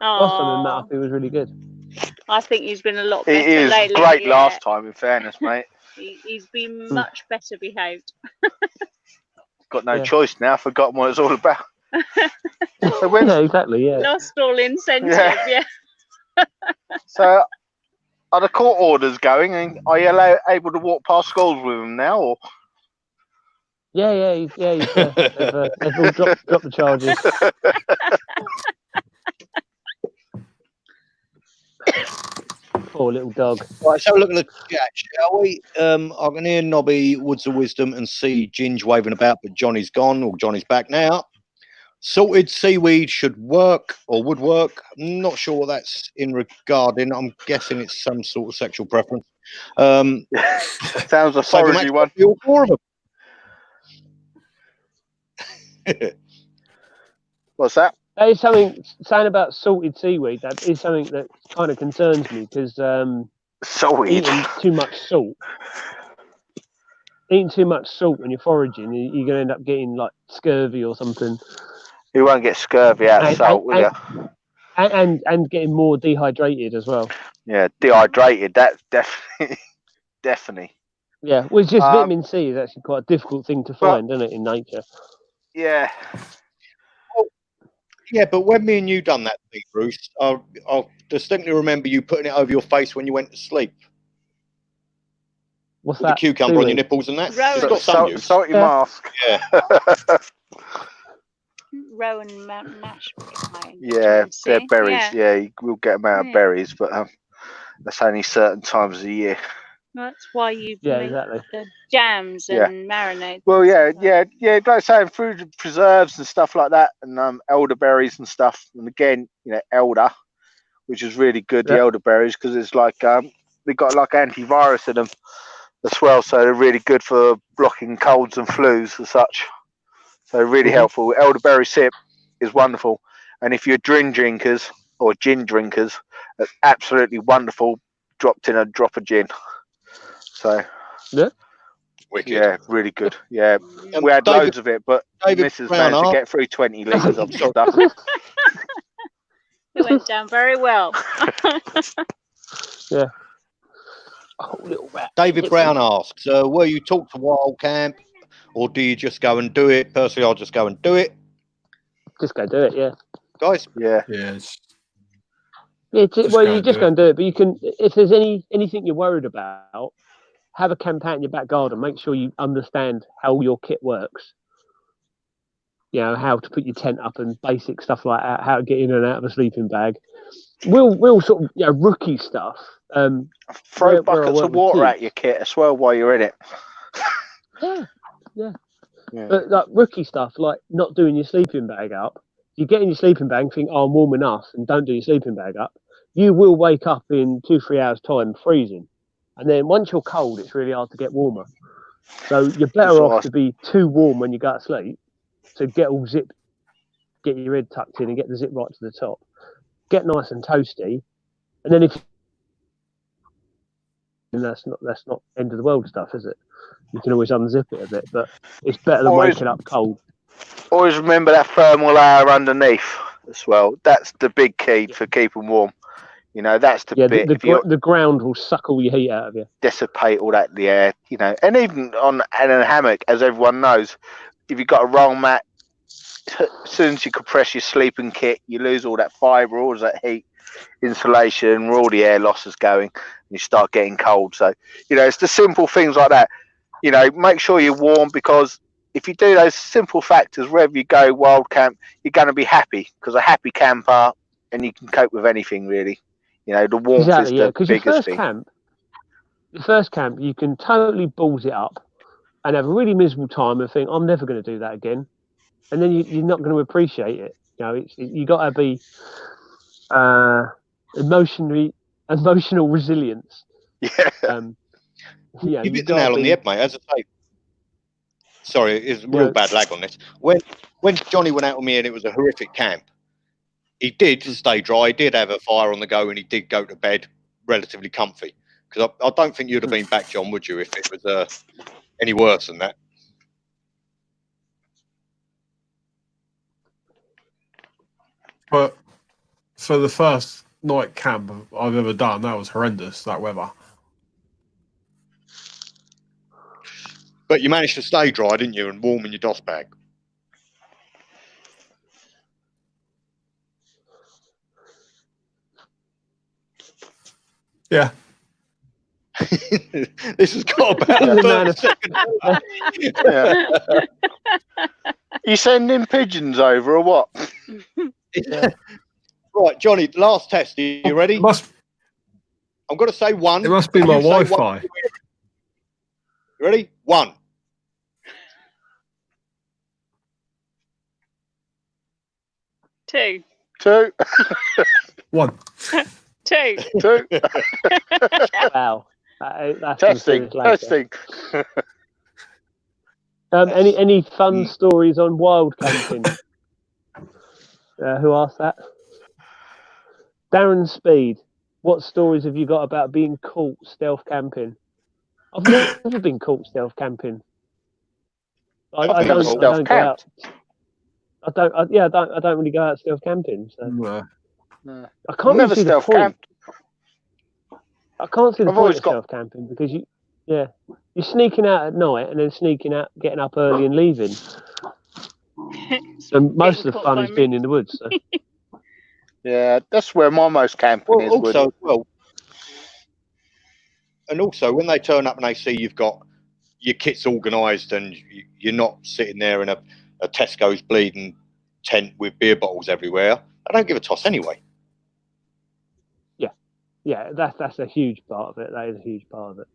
Last time we met Oh, up, it was really good. I think he's been a lot better He is lately. great last time, in fairness, mate. He's been much better behaved. Got no choice now. Forgotten what it's all about. So when, Yeah, exactly. Yeah. Lost all incentive. Yeah. so are the court orders going? And are you able to walk past schools with them now? Or? Yeah. They've all dropped the charges. Poor little dog. Right, so look at the chat, shall we? I can hear Nobby, Woods of Wisdom, and see Ginge waving about, but Johnny's gone, or Johnny's back now. Salted seaweed should work, or would work. I'm not sure what that's in regarding. I'm guessing it's some sort of sexual preference. Sounds a foragey one. All four of them. What's that? That is something saying about salted seaweed. That is something that kind of concerns me because eating too much salt. Eating too much salt when you're foraging, you're going to end up getting like scurvy or something. You won't get scurvy out of salt, will you? And getting more dehydrated as well. Yeah, dehydrated. That's definitely. Yeah, well, it's just vitamin C is actually quite a difficult thing to find, isn't it, in nature? Yeah. Yeah, but when me and you done that thing, Bruce, I'll distinctly remember you putting it over your face when you went to sleep. What's with that? The cucumber on your nipples and that. Rowan. It's got some use. Salty mask. Yeah. Rowan Mountain Ash. Yeah, they're berries. Yeah, we'll get them out of berries, but that's only certain times of the year. That's why you make exactly. the jams and marinade. Well, yeah. Like saying food preserves and stuff like that, and elderberries and stuff. And again, elder, which is really good. The elderberries because it's like they got like antivirus in them as well, so they're really good for blocking colds and flus and such. So really helpful. Elderberry sip is wonderful, and if you're gin drinkers, that's absolutely wonderful. Dropped in a drop of gin. So really good. Yeah, we had loads of it, but Mrs. managed to get through 20 litres of stuff. It went down very well. Yeah. Oh, little rat. David Brown asks, will you talk to Wild Camp, or do you just go and do it? Personally, I'll just go and do it. Just go do it, yeah. Guys? Yeah. Yeah, well, you just go and do it, but you can, if there's anything you're worried about, have a camp out in your back garden. Make sure you understand how your kit works. You know, how to put your tent up and basic stuff like that, how to get in and out of a sleeping bag. Real sort of rookie stuff. Throw buckets of water at your kit as well while you're in it. Yeah. But like rookie stuff, like not doing your sleeping bag up. You get in your sleeping bag and think, I'm warm enough, and don't do your sleeping bag up. You will wake up in 2-3 hours time freezing. And then once you're cold, it's really hard to get warmer. So you're better off to be too warm when you go to sleep. So get all zipped, get your head tucked in and get the zip right to the top. Get nice and toasty. And then that's not end of the world stuff, is it? You can always unzip it a bit, but it's better than waking up cold. Always remember that thermal layer underneath as well. That's the big key for keeping warm. You know, that's the bit. The ground will suck all your heat out of you. Dissipate all that in the air, you know. And even in a hammock, as everyone knows, if you've got a roll mat, as soon as you compress your sleeping kit, you lose all that fibre, all that heat, insulation, where all the air loss is going, and you start getting cold. So, you know, it's the simple things like that. You know, make sure you're warm, because if you do those simple factors, wherever you go, wild camp, you're going to be happy, because a happy camper, and you can cope with anything, really. You know, the warmth is the biggest thing. Your first camp, you can totally balls it up and have a really miserable time and think, I'm never going to do that again. And then you're not going to appreciate it. You know, you got to be emotional resilience. Yeah. Yeah, you hit the nail on the head, mate. As I say, sorry, it's a real bad lag on this. When Johnny went out with me and it was a horrific camp, he did stay dry, he did have a fire on the go, and he did go to bed relatively comfy. Because I don't think you'd have been back, John, would you, if it was any worse than that? But for the first night camp I've ever done, that was horrendous, that weather. But you managed to stay dry, didn't you, and warm in your DOS bag? Yeah. This has got about 30 seconds. Yeah. You sending pigeons over or what? Right, Johnny, last test. Are you ready? I'm going to say one. It must be my Wi-Fi. You ready? 1. Two. 1. 2. 2. Wow. That's Testing. Any fun stories on wild camping? Who asked that? Darren Speed. What stories have you got about being caught stealth camping? I've never been caught stealth camping. I don't go out. I don't really go out stealth camping. So. No. I can't really see the point. I can't see the point of stealth camping, because you're sneaking out at night and then sneaking out, getting up early and leaving. And most of the fun is being in the woods. So. Yeah, that's where my most camping is. And also, when they turn up and they see you've got your kit's organised and you're not sitting there in a Tesco's bleeding tent with beer bottles everywhere, I don't give a toss anyway. Yeah, that's a huge part of it. That is a huge part of it.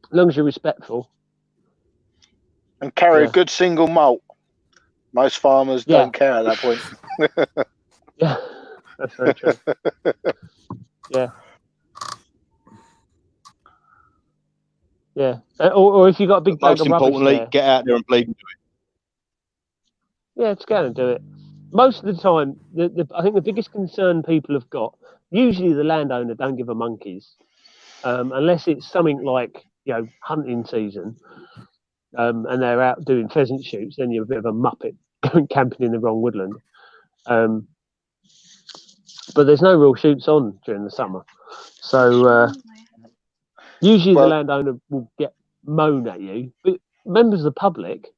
As long as you're respectful. And carry a good single malt. Most farmers don't care at that point. Yeah, that's very true. Yeah. Yeah. Or if you've got a big bag of rubbish. Most importantly, get out there and bleed into it. Yeah, just go and do it. Most of the time, I think the biggest concern people have got, usually the landowner don't give a monkeys, unless it's something like, hunting season, and they're out doing pheasant shoots, then you're a bit of a muppet going camping in the wrong woodland. But there's no real shoots on during the summer. So usually the landowner will moan at you, but members of the public,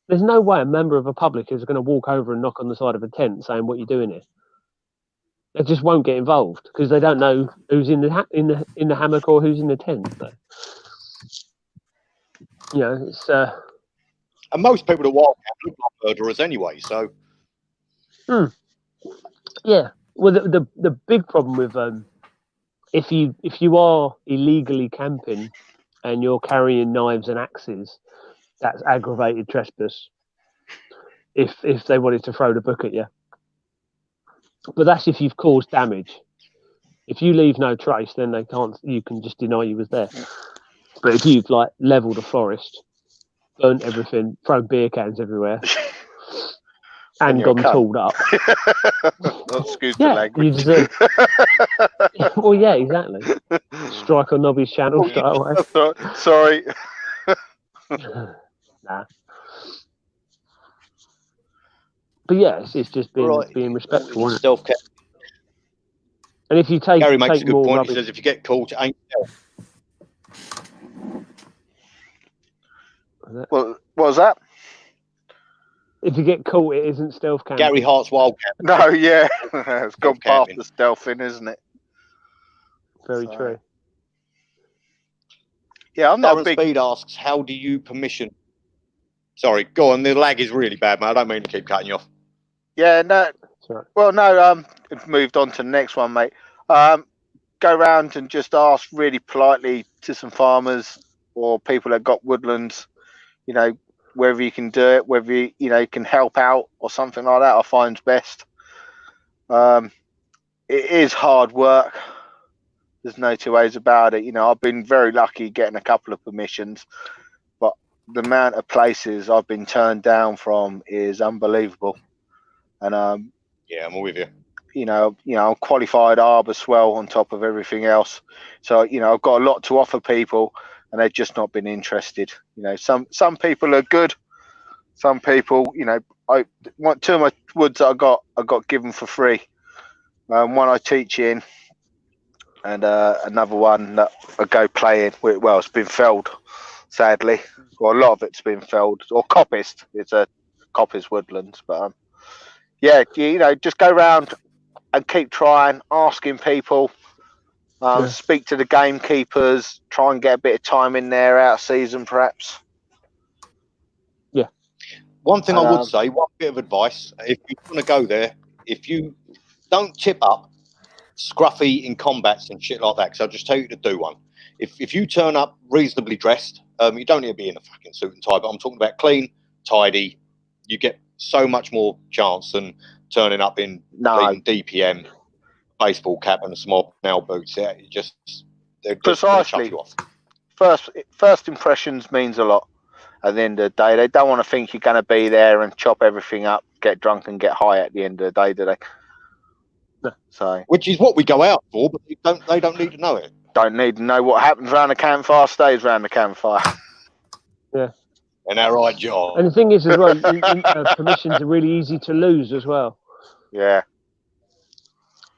there's no way a member of the public is going to walk over and knock on the side of a tent saying, "What are you doing here?" They just won't get involved because they don't know who's in the hammock or who's in the tent. So, it's. And most people at wild camp look like murderers anyway. So. Yeah. Well, the big problem with if you are illegally camping and you're carrying knives and axes, that's aggravated trespass. If they wanted to throw the book at you. But that's if you've caused damage. If you leave no trace, then they can't. You can just deny you was there. But if you've leveled a forest, burnt everything, thrown beer cans everywhere, and gone tooled up, excuse the language. You deserve. Well, yeah, exactly. Strike on Nobby's channel straight away. Sorry. Nah. But yeah, it's just being respectful. Stealth camp. And if you take Gary makes take a good more point. rubbish, He says if you get caught, it ain't stealth. What was that? if you get caught, it isn't stealth camping. Gary Hart's wild camping. No, yeah, it's gone past camping. the stealthing, isn't it? Very true. Yeah, I'm not Darren big. Speed asks, how do you permission? Sorry, go on. The lag is really bad, mate. I don't mean to keep cutting you off. Yeah, no. Sorry. Well, no. I've moved on to the next one, mate. Go round and just ask really politely to some farmers or people that got woodlands, you know, whether you can do it, whether you can help out or something like that. I find best. It is hard work. There's no two ways about it. I've been very lucky getting a couple of permissions, but the amount of places I've been turned down from is unbelievable. And yeah, I'm with you. I'm qualified arbor swell on top of everything else. So, I've got a lot to offer people, and they've just not been interested. Some people are good. Some people, I want 2 of my woods that I got given for free. One I teach in, and another one that I go play in. Well, it's been felled, sadly. Well, a lot of it's been felled or coppiced. It's a coppiced woodlands, but yeah, just go around and keep trying, asking people. Speak to the gamekeepers. Try and get a bit of time in there out of season, perhaps. Yeah. One thing I would say, one bit of advice: if you want to go there, if you don't tip up scruffy in combats and shit like that, because I'll just tell you to do one. If you turn up reasonably dressed, you don't need to be in a fucking suit and tie, but I'm talking about clean, tidy. You get so much more chance than turning up in clean DPM, baseball cap and a small nail boots. Yeah, they're just gonna chuck you off. First impressions means a lot. At the end of the day, they don't want to think you're going to be there and chop everything up, get drunk and get high at the end of the day, do they? No. So, which is what we go out for, but they don't need to know it. Don't need to know what happens around the campfire stays around the campfire. Yeah. And our right job. And the thing is, as well, permissions are really easy to lose as well. Yeah.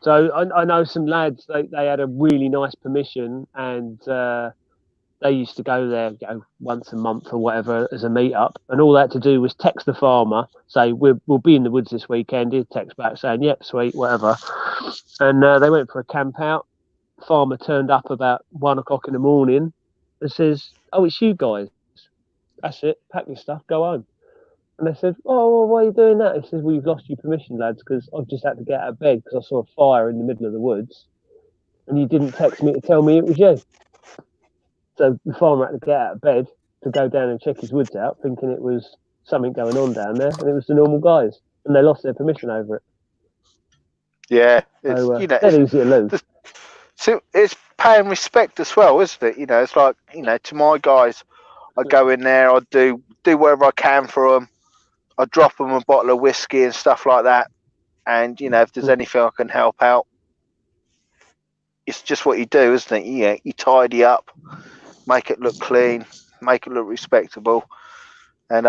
So I know some lads. They had a really nice permission, and they used to go there, once a month or whatever as a meet-up, and all that to do was text the farmer, say we'll be in the woods this weekend. He'd text back saying, "Yep, sweet, whatever." And they went for a camp out. Farmer turned up about 1 o'clock in the morning and says, "Oh, it's you guys. That's it. Pack your stuff, go home." And they said, "Oh, well, why are you doing that?" He says, "Well, you've lost your permission, lads, because I've just had to get out of bed because I saw a fire in the middle of the woods, and you didn't text me to tell me it was you." So the farmer had to get out of bed to go down and check his woods out, thinking it was something going on down there, and it was the normal guys, and they lost their permission over it. Yeah, so, it's easy to lose. So it's paying respect as well, isn't it? It's like, to my guys, I go in there, I do whatever I can for them. I drop them a bottle of whiskey and stuff like that. And, if there's anything I can help out, it's just what you do, isn't it? You tidy up, make it look clean, make it look respectable. And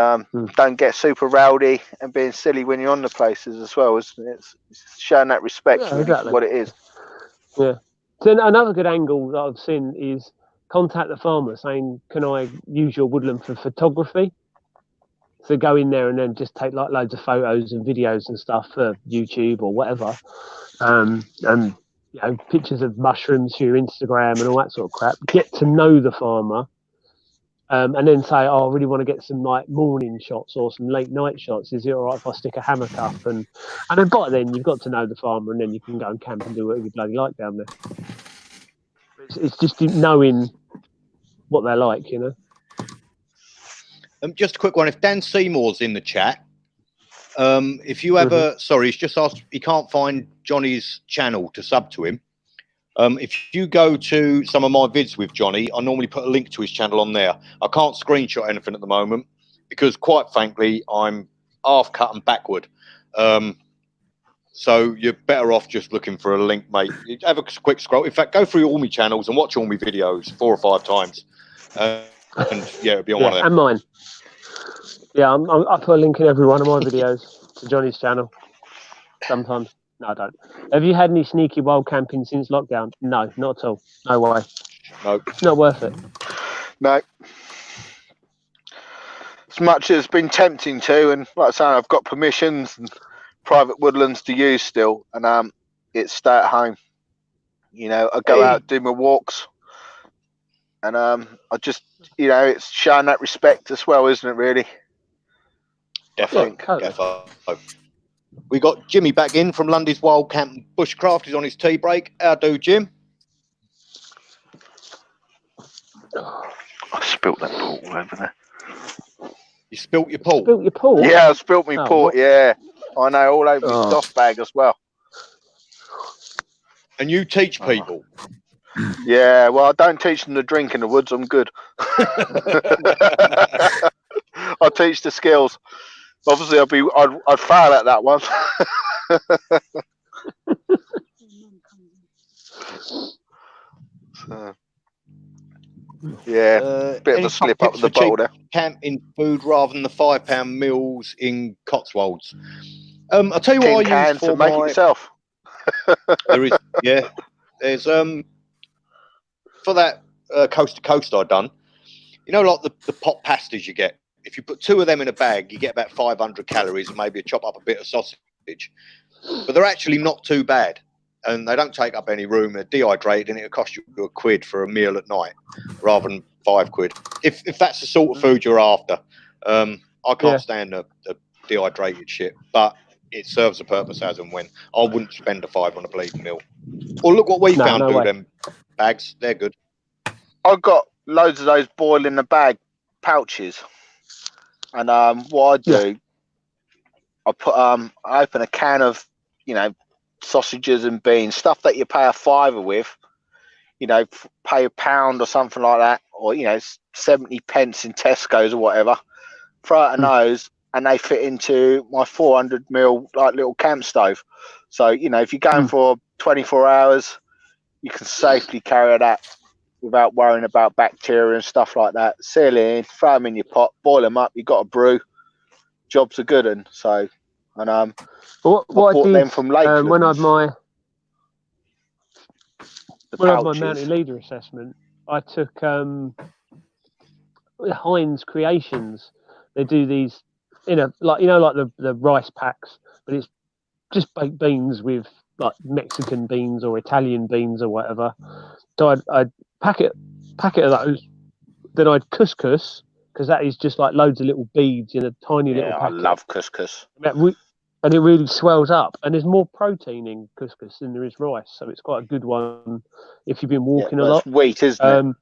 don't get super rowdy and being silly when you're on the places as well, isn't it? It's showing that respect for what it is. Yeah. So another good angle that I've seen is contact the farmer saying, "Can I use your woodland for photography?" So go in there and then just take like loads of photos and videos and stuff for YouTube or whatever, and pictures of mushrooms for your Instagram and all that sort of crap. Get to know the farmer, and then say, "Oh, I really want to get some like morning shots or some late night shots. Is it all right if I stick a hammock up?" And then by then you've got to know the farmer, and then you can go and camp and do whatever you bloody like down there. It's just knowing what they're like, Just a quick one. If Dan Seymour's in the chat, if you ever, sorry, he's just asked, he can't find Johnny's channel to sub to him. If you go to some of my vids with Johnny, I normally put a link to his channel on there. I can't screenshot anything at the moment because, quite frankly, I'm half cut and backward. So you're better off just looking for a link, mate. Have a quick scroll. In fact, go through all my channels and watch all my videos 4 or 5 times. And yeah, it'll be on one of them. And mine. Yeah, I put a link in every one of my videos to Johnny's channel. Sometimes. No, I don't. Have you had any sneaky wild camping since lockdown? No, not at all. No way. No. Not worth it. No. As much as it's been tempting to, and like I say, I've got permissions and private woodlands to use still, and it's stay at home. You know, I go out, do my walks, and I just, you know, it's showing that respect as well, isn't it? Really. Defo. We got Jimmy back in from Lundy's Wild Camp and Bushcraft. He's on his tea break. How do, Jim? I spilt that port all over there. You spilt your port? Spilt your port? Yeah, I spilt my port, what? yeah. I know, all over my doff bag as well. And you teach people? Yeah, well, I don't teach them to drink in the woods. I'm good. I teach the skills. Obviously, I'd fail at that one. So, yeah, bit of a slip up with the boulder. Camping food rather than the £5 meals in Cotswolds. I'll tell you what I use for make it yourself. There is, yeah. There's for that coast to coast I've done. You know, like the pot pasties you get. If you put 2 of them in a bag, you get about 500 calories and maybe chop up a bit of sausage. But they're actually not too bad. And they don't take up any room. They're dehydrated, and it'll cost you £1 for a meal at night rather than £5. If that's the sort of food you're after. I can't stand the dehydrated shit, but it serves a purpose as and when. I wouldn't spend a £5 on a bleeding meal. Well, look what we found through them bags. They're good. I've got loads of those boil in the bag pouches. And what I do, I put I open a can of, you know, sausages and beans, stuff that you pay a £5 with, you know, pay £1 or something like that, or, you know, 70 pence in Tesco's or whatever. Throw it in those, and they fit into my 400ml like little camp stove. So, you know, if you're going for 24 hours, you can safely carry that without worrying about bacteria and stuff like that. Seal it in, throw them in your pot, boil them up. You got a brew. Jobs are good, and so, and what I bought did them from Lakeland. when I had my mountain leader assessment, I took Heinz Creations. They do these in a like the rice packs, but it's just baked beans with like Mexican beans or Italian beans or whatever. So I'd packet of those. Then I'd couscous, because that is just like loads of little beads in a tiny little packet. I love couscous. And it really swells up. And there's more protein in couscous than there is rice, so it's quite a good one if you've been walking a lot. It's wheat, isn't it?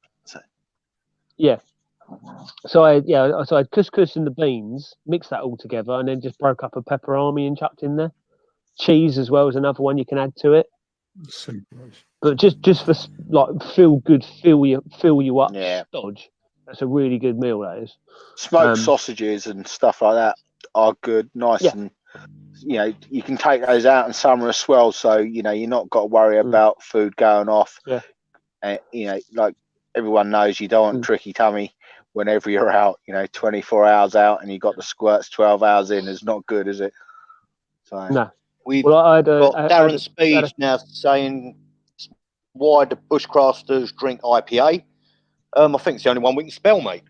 Yeah. So I had couscous and the beans, mixed that all together, and then just broke up a pepperami and chucked in there. Cheese as well is another one you can add to it. But just for like fill you up dodge. That's a really good meal, that is. Smoked sausages and stuff like that are good, nice, and you know, you can take those out in summer as well, so you know, you're not got to worry about food going off. You know, like everyone knows, you don't want tricky tummy whenever you're out. You know, 24 hours out and you got the squirts 12 hours in is not good, is it? So no. We've got Darren Speed now saying, why do bushcrafters drink IPA? I think it's the only one we can spell, mate.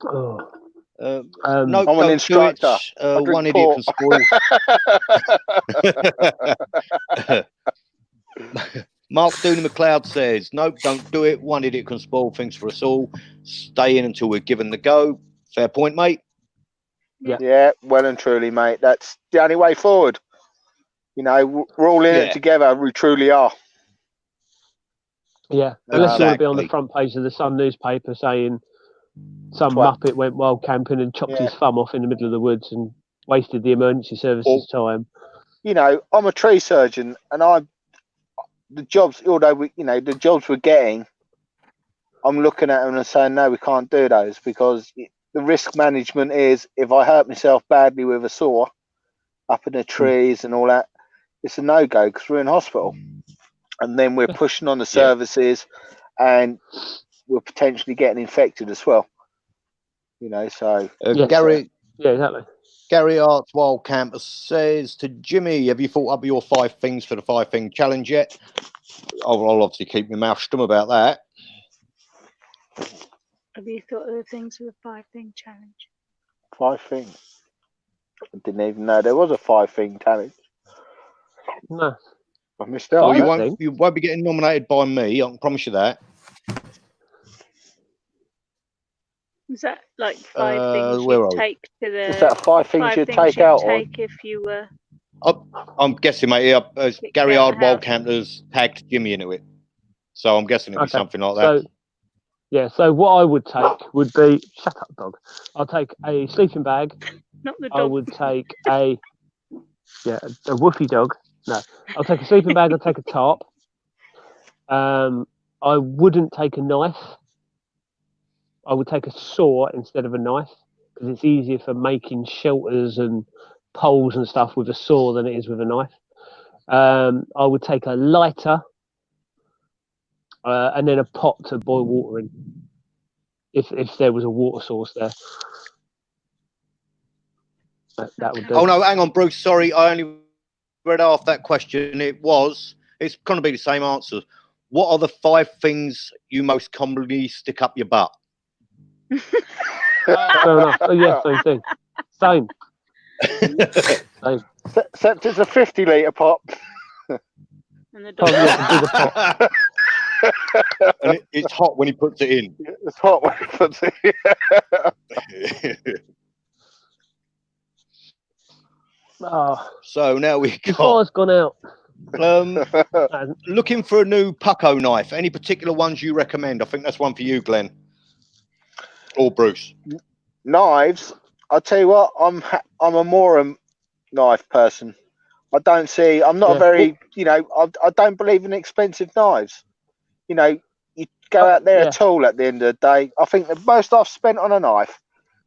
No, I'm an instructor. One idiot can spoil. Mark Dooney McLeod says, nope, don't do it. One idiot can spoil things for us all. Stay in until we're given the go. Fair point, mate. Yeah, well and truly, mate. That's the only way forward. You know, we're all in it together. We truly are. Yeah, unless you want to be on the front page of the Sun newspaper saying some muppet went wild camping and chopped his thumb off in the middle of the woods and wasted the emergency services time. You know, I'm a tree surgeon, and the jobs we're getting, I'm looking at them and saying, no, we can't do those, because the risk management is, if I hurt myself badly with a saw up in the trees and all that, it's a no-go, because we're in hospital. And then we're pushing on the services, and we're potentially getting infected as well. You know, so Yes, Gary. Yeah, exactly. Gary Arts Wild Camper says to Jimmy, have you thought up your 5 things for the 5 thing challenge yet? I'll obviously keep my mouth stum about that. Have you thought of the things for the 5 thing challenge? 5 things. I didn't even know there was a 5 thing challenge. No. I missed out. Well, you won't be getting nominated by me, I can promise you that. Is that like 5 things where you are we? take to the... Is that 5 things you'd take out on? if you were... I'm guessing, mate, Gary out Hard the Wild house. Campers tagged Jimmy into it. So I'm guessing it'd be something like that. So, yeah, so what I would take would be... Shut up, dog. I'll take a sleeping bag. Not the dog. I would take a woofy dog. No, I'll take a sleeping bag. I'll take a tarp. I wouldn't take a knife. I would take a saw instead of a knife because it's easier for making shelters and poles and stuff with a saw than it is with a knife. I would take a lighter and then a pot to boil water in if there was a water source there. That would do. Oh no, hang on, Bruce. Sorry, I only read off that question. It's going to be the same answer. What are the 5 things you most commonly stick up your butt? Fair enough. Oh, yeah, same thing. Same. Except it's a 50-litre pot. And the dog. Pot. And it's hot when he puts it in. It's hot when he puts it in. So now we got. The fire's gone out. Looking for a new pucko knife. Any particular ones you recommend? I think that's one for you, Glenn. Or Bruce. Knives. I'll tell you what. I'm a more knife person. I'm not very. You know. I don't believe in expensive knives. You know. You go out there a tool at the end of the day. I think the most I've spent on a knife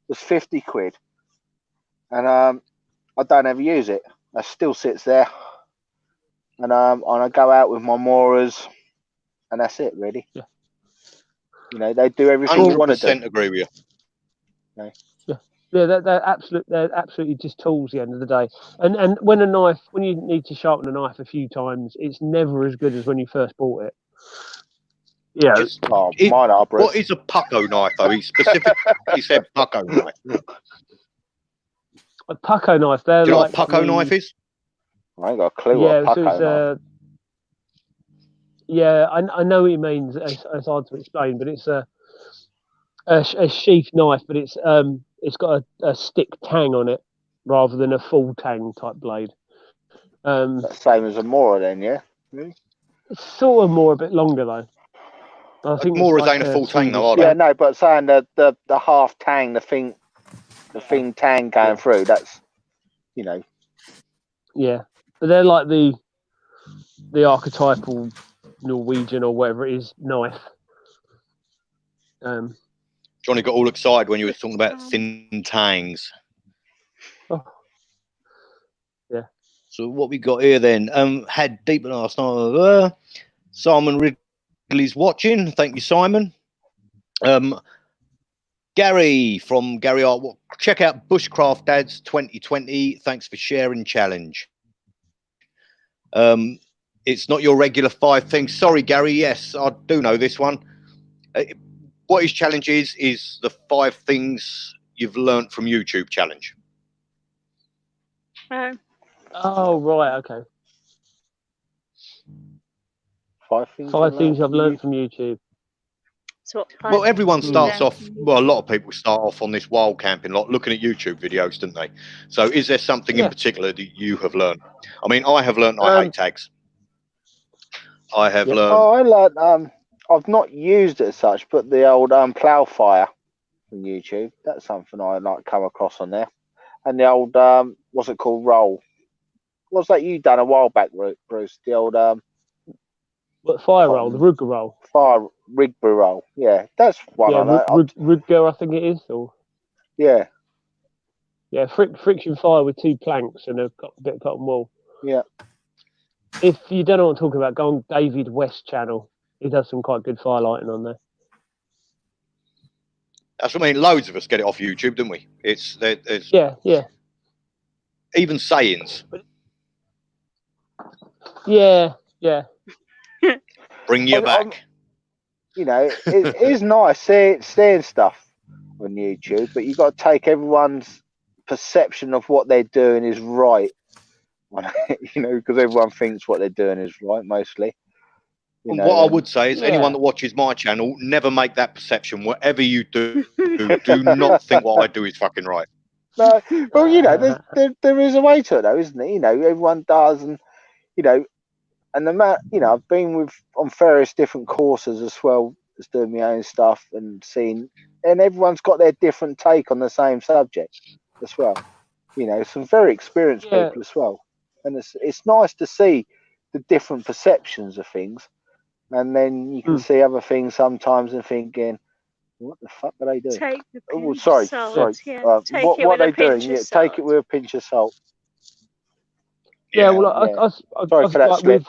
was 50 quid, and I don't ever use it. It still sits there. And I go out with my Moras, and that's it, really. Yeah. You know, they do everything you want to do. 100% agree with you. Okay. Yeah, they're absolutely just tools at the end of the day. And when you need to sharpen a knife a few times, it's never as good as when you first bought it. Yeah. Mine are, Bruce. What is a pucko knife, though? He specifically said pucko knife. A pucko knife. They're Do you know like what a pucko knife is? I ain't got a clue what a pucko knife. Yeah, I know what he means. It's hard to explain, but it's a sheath knife, but it's got a stick tang on it rather than a full tang type blade. That's the same as a Mora, then, yeah. It's sort of more a bit longer though. I think Moras ain't a full tang though, are they? Yeah, no, but saying the half tang, the thing tang going through. That's, you know. Yeah, but they're like the archetypal Norwegian or whatever it is knife. Johnny got all excited when you were talking about thin tangs. Oh. Yeah. So what we got here then? Had deep last night. Simon Ridley's watching. Thank you, Simon. Gary from Gary Art. Check out Bushcraft Dads 2020. Thanks for sharing challenge. It's not your regular 5 things. Sorry, Gary. Yes, I do know this one. What his challenge is the 5 things you've learnt from YouTube challenge. Oh, right. Okay. 5 things. 5 things I've learnt from YouTube. So well, everyone starts off. Well, a lot of people start off on this wild camping lot looking at YouTube videos, don't they? So, is there something in particular that you have learned? I mean, I have learned I hate tags. I have learned. Oh, I learned. I've not used it as such, but the old Ploughfire from YouTube. That's something I like come across on there. And the old what's it called? Roll. What's that you done a while back, Bruce? The old What fire roll? The Rugger roll. Fire Rigby roll. Yeah, that's one. Yeah, Rugger, I think it is. Or yeah. Yeah, friction fire with 2 planks and a bit of cotton wool. Yeah. If you don't know what I'm talking about, go on David West channel. He does some quite good firelighting on there. That's what I mean. Loads of us get it off YouTube, don't we? It's there's yeah. even sayings. Yeah. Bring you back. You know, it is nice seeing stuff on YouTube, but you've got to take everyone's perception of what they're doing is right. You know, because everyone thinks what they're doing is right, mostly. And what I would say is anyone that watches my channel, never make that perception. Whatever you do, do not think what I do is fucking right. No, well, you know, there is a way to it, though, isn't it? You know, everyone does, and you know, and you know, I've been on various different courses as well as doing my own stuff and seeing, and everyone's got their different take on the same subject as well. You know, some very experienced people as well, and it's nice to see the different perceptions of things. And then you can see other things sometimes and thinking, what the fuck are they doing? Sorry. What are they doing? Yeah, take it with a pinch of salt. Yeah, well, I sorry for that, like with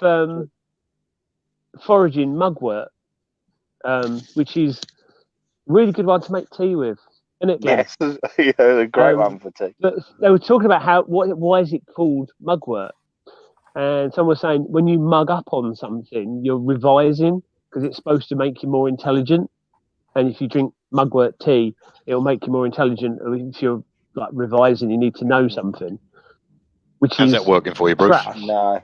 foraging mugwort, which is a really good one to make tea with, isn't it, Glenn? Yes, yeah, a great one for tea. But they were talking about why is it called mugwort? And someone was saying when you mug up on something, you're revising because it's supposed to make you more intelligent. And if you drink mugwort tea, it'll make you more intelligent. Or if you're like revising, you need to know something. How's that working for you, Bruce? Trash. No,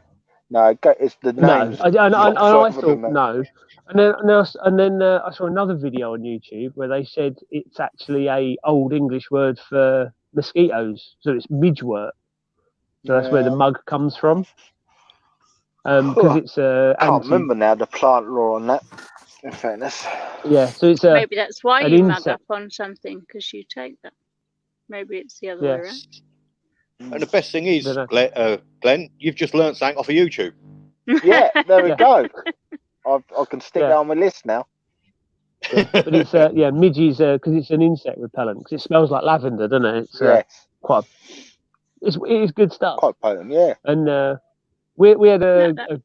it's the names. No, I thought no. And then I saw another video on YouTube where they said it's actually a old English word for mosquitoes, so it's midgewort. So that's where the mug comes from. Because it's can't remember now the plant law on that. In fairness, yeah. So it's maybe that's why you mug up on something, because you take that. Maybe it's the other way around. And the best thing is, Glenn, you've just learned something off of YouTube. Yeah, there we go. I can stick that on my list now. But it's midges because it's an insect repellent. Because it smells like lavender, doesn't it? It's it is good stuff. Quite potent, yeah. And we had a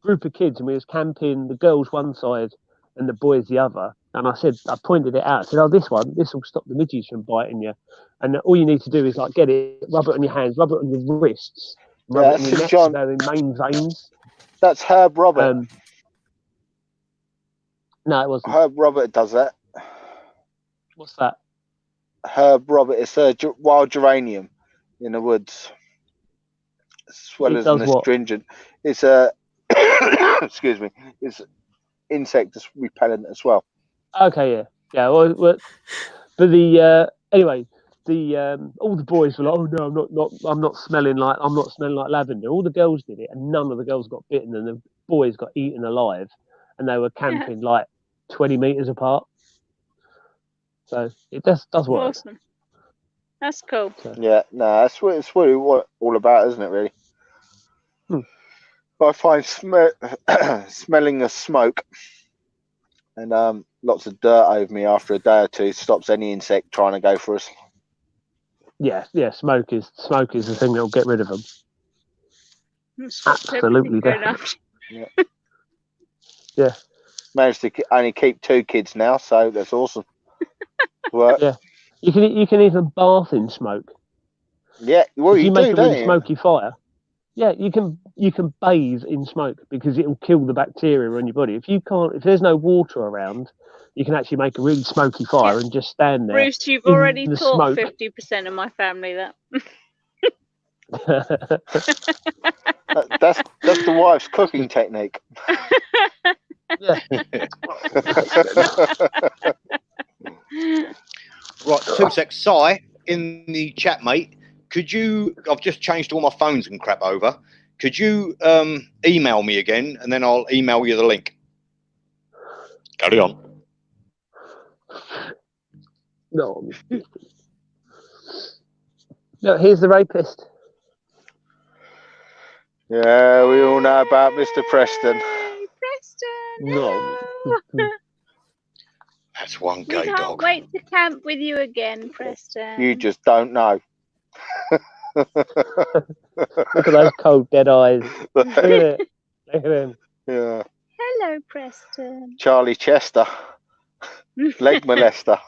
group of kids and we was camping. The girls one side and the boys the other. And I pointed it out. I said, this will stop the midges from biting you. And all you need to do is like get it, rub it on your hands, rub it on your wrists, rub it in your neck, so in main veins. That's Herb Robert. No, it wasn't. Herb Robert does that. What's that? Herb Robert. It's a wild geranium in the woods, as well as an astringent. It's a excuse me. It's insect repellent as well. Okay, yeah. Well, but anyway, all the boys were like, "Oh no, I'm not smelling like lavender." All the girls did it, and none of the girls got bitten, and the boys got eaten alive, and they were camping like 20 meters apart. So it does work. Awesome. That's cool. So. Yeah, no, that's what it's really all about, isn't it? Really. I find smelling of smoke and lots of dirt over me after a day or two stops any insect trying to go for us. Yeah. Smoke is the thing that'll get rid of them. Absolutely, definitely. Yeah. Managed to only keep 2 kids now, so that's awesome. Work. Yeah. You can even bath in smoke. Yeah, well, if you make a really smoky fire. Yeah, you can bathe in smoke because it'll kill the bacteria on your body. If there's no water around, you can actually make a really smoky fire and just stand there. Bruce, you've already taught 50% of my family that. That's the wife's cooking technique. Yeah. Right, 2 secs. Si, in the chat, mate. I've just changed all my phones and crap over. Could you email me again, and then I'll email you the link. Carry on. No, here's the rapist. Yeah, we all know about Mr. Preston. Hey, Preston. No. That's one gay dog. We can't wait to camp with you again, Preston. You just don't know. Look at those cold, dead eyes. Look at it. Look at him. Yeah. Hello, Preston. Charlie Chester. Leg molester.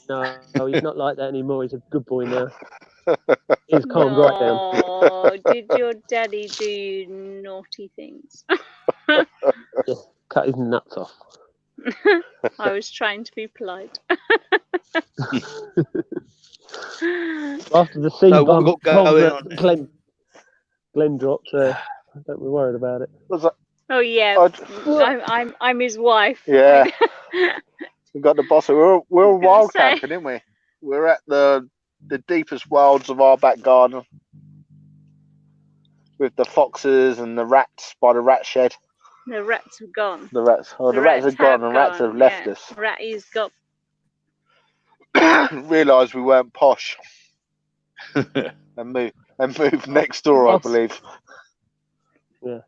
No, he's not like that anymore. He's a good boy now. He's calmed right down. Oh, did your daddy do naughty things? Yeah, cut his nuts off. I was trying to be polite. After the sea So what bomb we got going that on? Glenn dropped, don't be worried about it. Oh yeah, I'm his wife. Yeah. We got the boss. We're wild say. camping, aren't we? We're at the deepest wilds of our back garden with the foxes and the rats by the rat shed. The rats have gone. The rats have gone, and rats have left us. Ratty's got. Realised we weren't posh and moved next door, I believe. Yeah.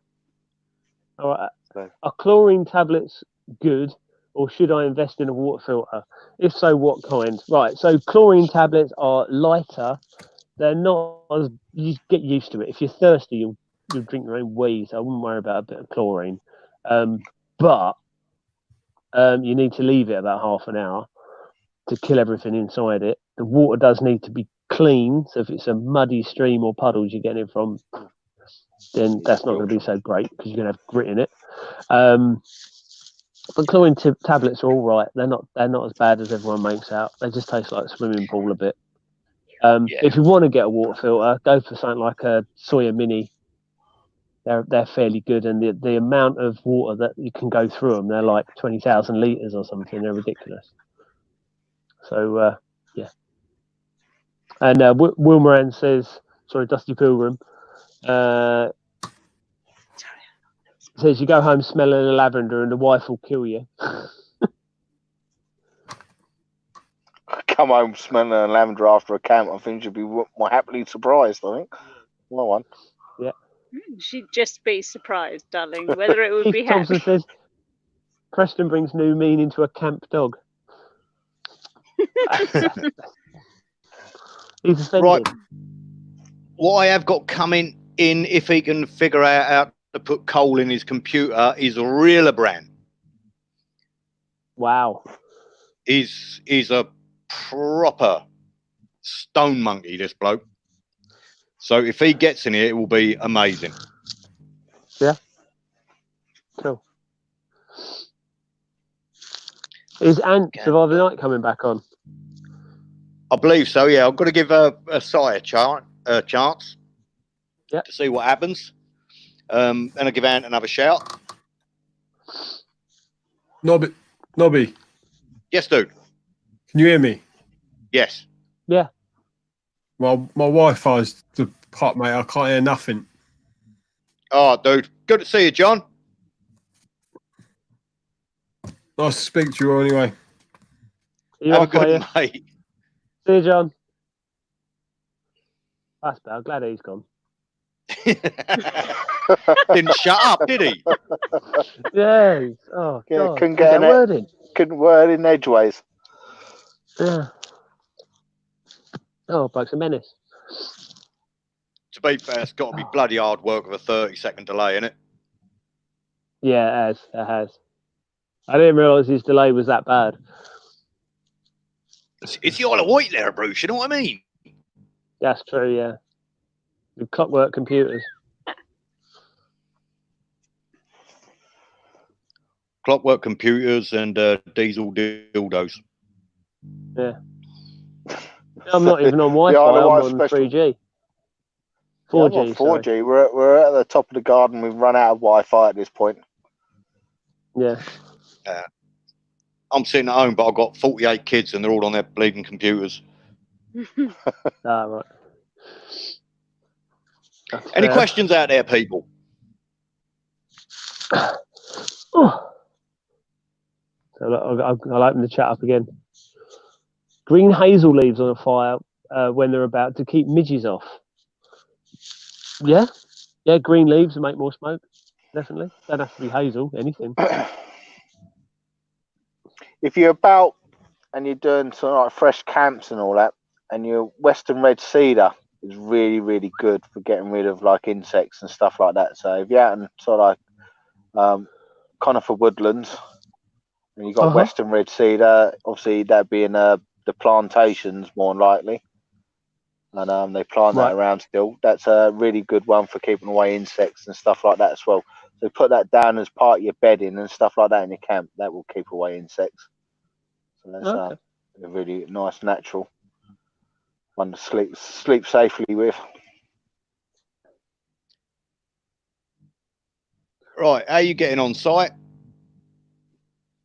All right. Are chlorine tablets good, or should I invest in a water filter? If so, what kind? Right. So chlorine tablets are lighter. They're not as, you get used to it. If you're thirsty, you'll drink your own wee. So I wouldn't worry about a bit of chlorine. But you need to leave it about half an hour to kill everything inside it. The water does need to be clean. So if it's a muddy stream or puddles you're getting it from, then that's not going to be so great because you're going to have grit in it. But chlorine tablets are all right. They're not as bad as everyone makes out. They just taste like a swimming pool a bit. If you want to get a water filter, go for something like a Sawyer Mini. They're fairly good, and the amount of water that you can go through them, they're like 20,000 litres or something. They're ridiculous. So yeah. And Wilmoran says, sorry, Dusty Pilgrim. Says you go home smelling of lavender and the wife will kill you. Come home smelling of lavender after a camp. I think you'd be more happily surprised. I think. No one. Yeah. She'd just be surprised, darling. Whether it would be Thompson happy. says Preston brings new meaning to a camp dog. He's offended. Right. What I have got coming in, if he can figure out how to put coal in his computer, is Reelabrand. Wow. He's a proper stone monkey, this bloke. So if he gets in here, it will be amazing. Yeah. Cool. Is Ant Survive the Night coming back on? I believe so, yeah. I've got to give a chance to see what happens. And I'll give Ant another shout. Nobby. Yes, dude. Can you hear me? Yes. Yeah. Well, my Wi-Fi's the part, mate. I can't hear nothing. Oh, dude. Good to see you, John. Nice to speak to you anyway. Have a good mate. See you, John. That's bad. I'm glad he's gone. Didn't shut up, did he? Yeah. Oh, God. Couldn't get a word in. Couldn't word in edgeways. Yeah. Oh, bloke's a menace. To be fair, it's got to be bloody hard work with a 30-second delay, innit? Yeah, it has. I didn't realise his delay was that bad. It's the Isle of Wight there, Bruce, you know what I mean? That's true, yeah. The clockwork computers. Clockwork computers and diesel dildos. Yeah. I'm not even on Wi-Fi, I'm on 3G. 4G, on 4G. Sorry. We're at the top of the garden. We've run out of Wi-Fi at this point. Yeah. I'm sitting at home, but I've got 48 kids and they're all on their bleeding computers. Right. Any questions out there, people? Oh. So I'll open the chat up again. Green hazel leaves on a fire when they're about to keep midges off. Yeah, green leaves make more smoke. Definitely. Don't have to be hazel, anything. If you're about and you're doing sort of like fresh camps and all that, and your Western red cedar is really, really good for getting rid of like insects and stuff like that. So if you're out in sort of like conifer woodlands, And you've got Western Red Cedar. Obviously, that'd be in the plantations more than likely. And they plant that around still. That's a really good one for keeping away insects and stuff like that as well. So put that down as part of your bedding and stuff like that in your camp. That will keep away insects. So that's a really nice natural one to sleep safely with. Right, how are you getting on site?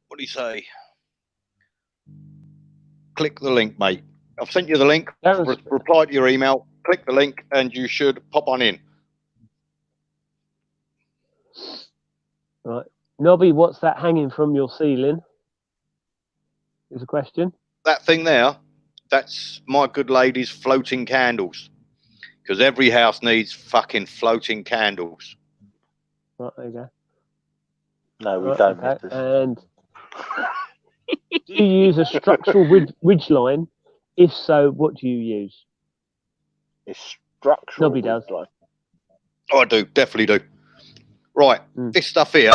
What do you say? Click the link, mate. I've sent you the link. Reply to your email. Click the link, and you should pop on in. Right, Nobby, what's that hanging from your ceiling? Is a question. That thing there, that's my good lady's floating candles. Because every house needs fucking floating candles. Right, there you go. No, we don't. Okay. And do you use a structural ridge line? If so, what do you use? It's structural. Nobody does. Line. Oh, I do, definitely do. Right, this stuff here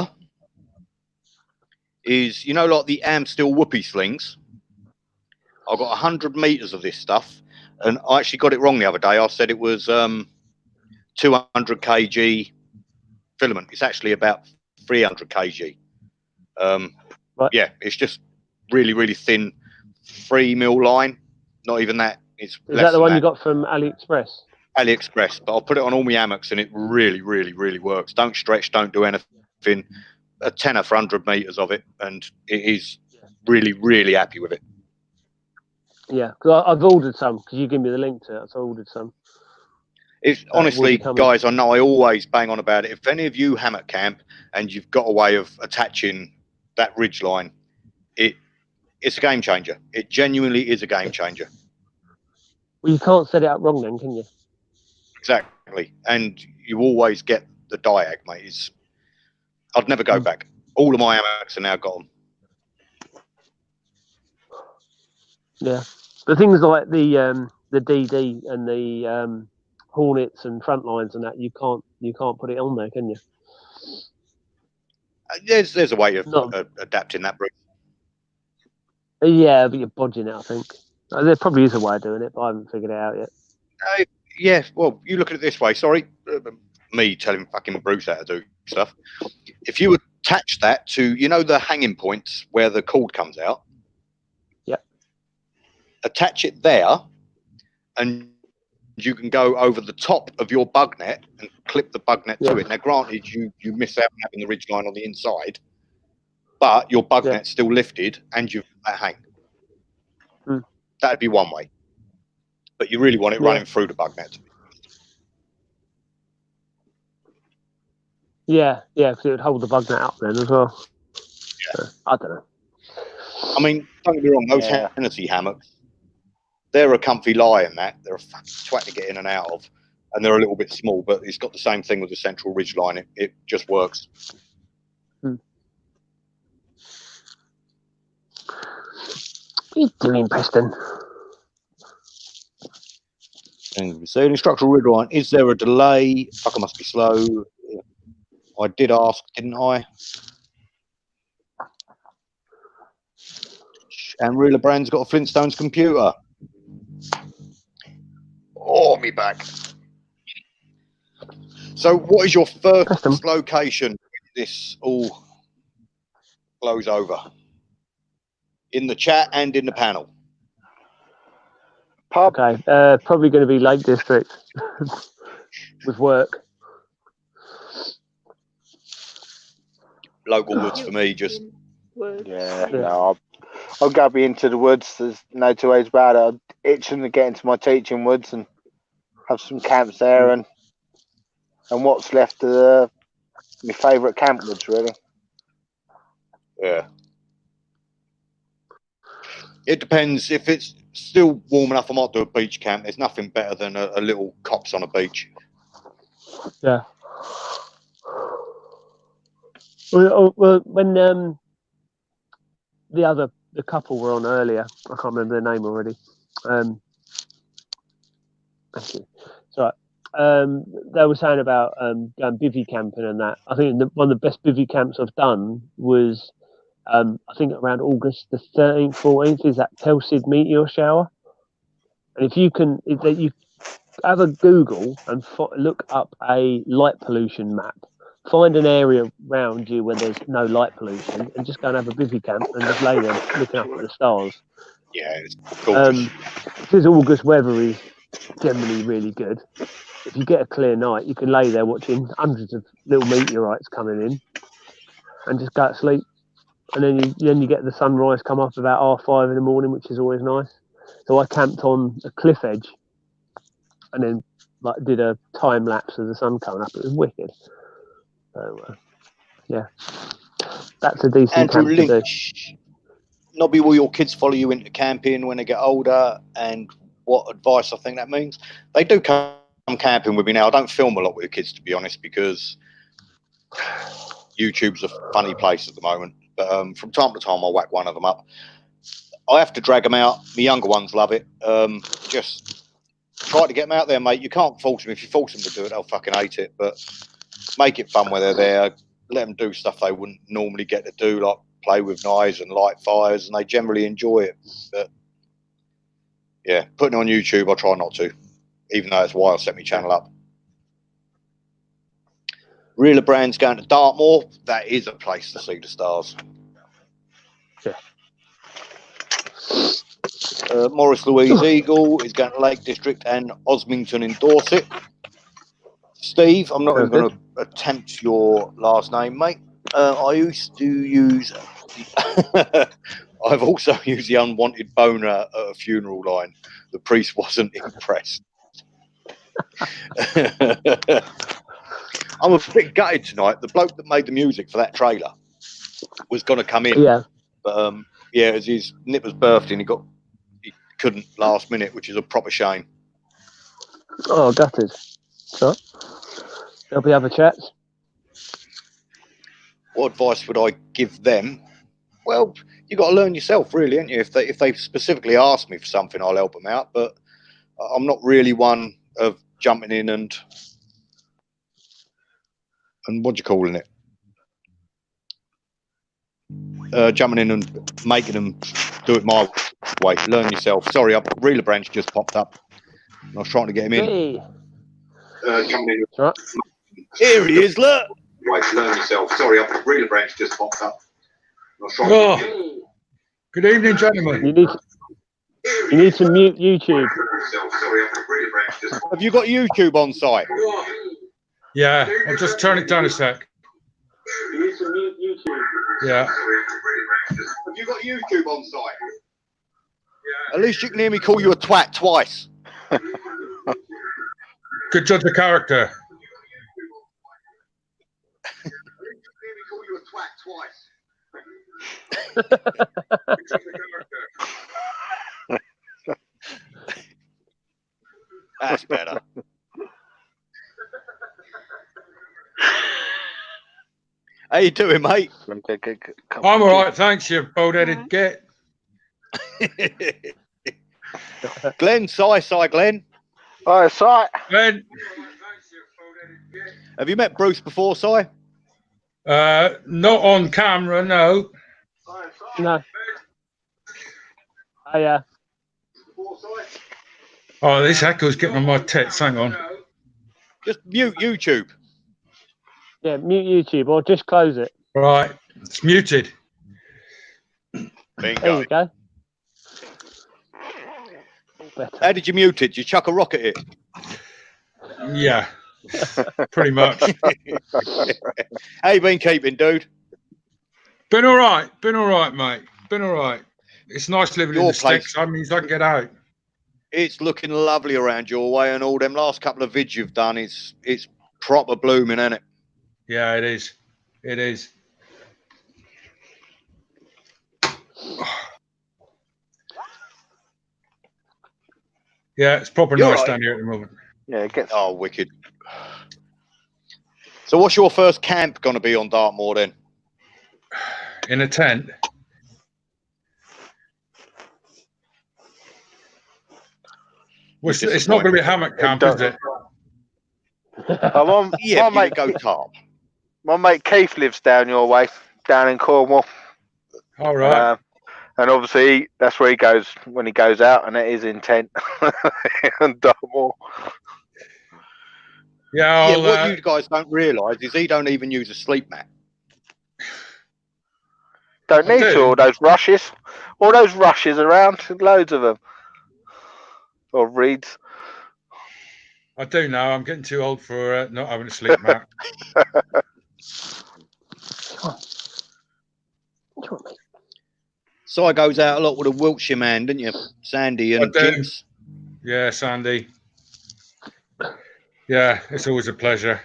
is, you know, like the Amstel whoopee slings. I've got 100 meters of this stuff, and I actually got it wrong the other day. I said it was 200 kg filament. It's actually about 300 kg. Yeah, it's just really, really thin 3 mil line. Not even that. Is that the one you got from AliExpress? AliExpress, but I'll put it on all my hammocks, and it really, really, really works. Don't stretch, don't do anything. A tenner for 100 meters of it, and it is really, really happy with it. Yeah, because I've ordered some, because you give me the link to it, so I ordered some. It's honestly, guys, I know I always bang on about it. If any of you hammock camp and you've got a way of attaching that ridge line, it's a game changer. It genuinely is a game changer. Well, you can't set it up wrong then, can you? Exactly. And you always get the diag, mate. I'd never go back. All of my hammocks are now got them. Yeah. The things like the DD and the Hornets and Frontlines and that, you can't put it on there, can you? There's a way of adapting that, Bruce. Yeah, but you're bodging it, I think. There probably is a way of doing it, but I haven't figured it out yet. Yeah, well, you look at it this way. Sorry, me telling fucking Bruce how to do stuff. If you attach that to, you know, the hanging points where the cord comes out. Yep. Attach it there, and you can go over the top of your bug net and clip the bug net to it. Now, granted, you miss out on having the ridge line on the inside, but your bug net's still lifted and you've got that hang. That'd be one way. But you really want it running through the bug net. Yeah, because it would hold the bug net up then as well. Yeah. I don't know. I mean, don't get me wrong, those Hennessy hammocks, they're a comfy lie in that. They're a fucking twat to get in and out of. And they're a little bit small, but it's got the same thing with the central ridge line. It just works. What are you doing, Preston? So in structural ridge line, is there a delay? Fuck, I must be slow. I did ask, didn't I? And Ruler Brand's got a Flintstones computer. Oh, me back. So what is your first location when this all blows over? In the chat and in the panel. Okay, probably going to be Lake District with work. Local woods for me, just. Yeah, no, I'll go be into the woods. There's no two ways about it. I'm itching to get into my teaching woods and have some camps there, and what's left of my favourite camp woods, really. Yeah. It depends. If it's still warm enough, I might do a beach camp. There's nothing better than a little copse on a beach. Yeah. Well, when the couple were on earlier, I can't remember their name already. Actually, it's all right. They were saying about going bivvy camping and that. I think one of the best bivvy camps I've done was I think around August the 13th, 14th is that Telsid meteor shower. And if you can, you have a Google and look up a light pollution map. Find an area around you where there's no light pollution, and just go and have a bivvy camp and just lay there looking up at the stars. Yeah, it's gorgeous. Because August weather is generally really good. If you get a clear night, you can lay there watching hundreds of little meteorites coming in, and just go to sleep. And then you get the sunrise come up about 5:30 in the morning, which is always nice. So I camped on a cliff edge, and then did a time lapse of the sun coming up. It was wicked. So yeah, that's a decent Andrew camp Lynch, to do. Nobby, will your kids follow you into camping when they get older? And what advice I think that means? They do come camping with me now. I don't film a lot with the kids, to be honest, because YouTube's a funny place at the moment. But from time to time, I'll whack one of them up. I have to drag them out. The younger ones love it. Just try to get them out there, mate. You can't force them. If you force them to do it, they'll fucking hate it. But make it fun when they're there. Let them do stuff they wouldn't normally get to do, like play with knives and light fires, and they generally enjoy it. But yeah, putting it on YouTube, I try not to, even though that's why I set my channel up. Reeler Brand's going to Dartmoor. That is a place to see the stars. Yeah. Morris Louise Eagle is going to Lake District and Osmington in Dorset. Steve, I'm not even going to attempt your last name, mate. I used to use... I've also used the unwanted boner at a funeral line. The priest wasn't impressed. I'm a bit gutted tonight. The bloke that made the music for that trailer was going to come in. Yeah. But yeah, it was his nipper's birthday and he couldn't last minute, which is a proper shame. Oh, gutted. So, there'll be other chats. What advice would I give them? Well, you got to learn yourself, really, ain't you? If they specifically ask me for something, I'll help them out. But I'm not really one of jumping in and what do you calling it? Jumping in and making them do it my way. Learn yourself. Sorry, Reeler Branch just popped up. I was trying to get him in. Hey. Jumping in. Right. Here he is, look. Right, learn yourself. Sorry, Reeler Branch just popped up. Good evening, gentlemen. You need to mute YouTube. Have you got YouTube on site? Yeah, I'll just turn it down a sec. Yeah. Have you got YouTube on site? At least you can hear me call you a twat twice. Good judge of character. That's better. How you doing, mate? I'm all right, thanks, you bold-headed git. Glenn, Si, Glenn. Hi, Si. Glenn. Have you met Bruce before, Si? Not on camera, no. No. Yeah. Oh, this echo's getting on my tits. Hang on. Just mute YouTube. Yeah, mute YouTube or just close it. Right, it's muted. Bingo. There you go. Better. How did you mute it? Did you chuck a rock at it? Yeah, pretty much. How you been keeping, dude? Been all right, mate. Been all right. It's nice living in the sticks. That means I can get out. It's looking lovely around your way, and all them last couple of vids you've done, it's proper blooming, isn't it? Yeah, it is. It is. Yeah, it's proper nice down here at the moment. Yeah, it gets. Oh, wicked. So, what's your first camp going to be on Dartmoor then? In a tent. Well, it's not going to be a hammock camp, is it? Yeah, my mate, go tarp. My mate Keith lives down your way, down in Cornwall. All right. And obviously, that's where he goes when he goes out, and it is intent and double. Yeah, what you guys don't realise is he don't even use a sleep mat. Don't need to. All those rushes around, loads of them. Or reeds. I do know. I'm getting too old for not having a sleep mat. So I goes out a lot with a Wiltshire man, didn't you, Sandy and Jinx? Yeah, Sandy. Yeah, it's always a pleasure.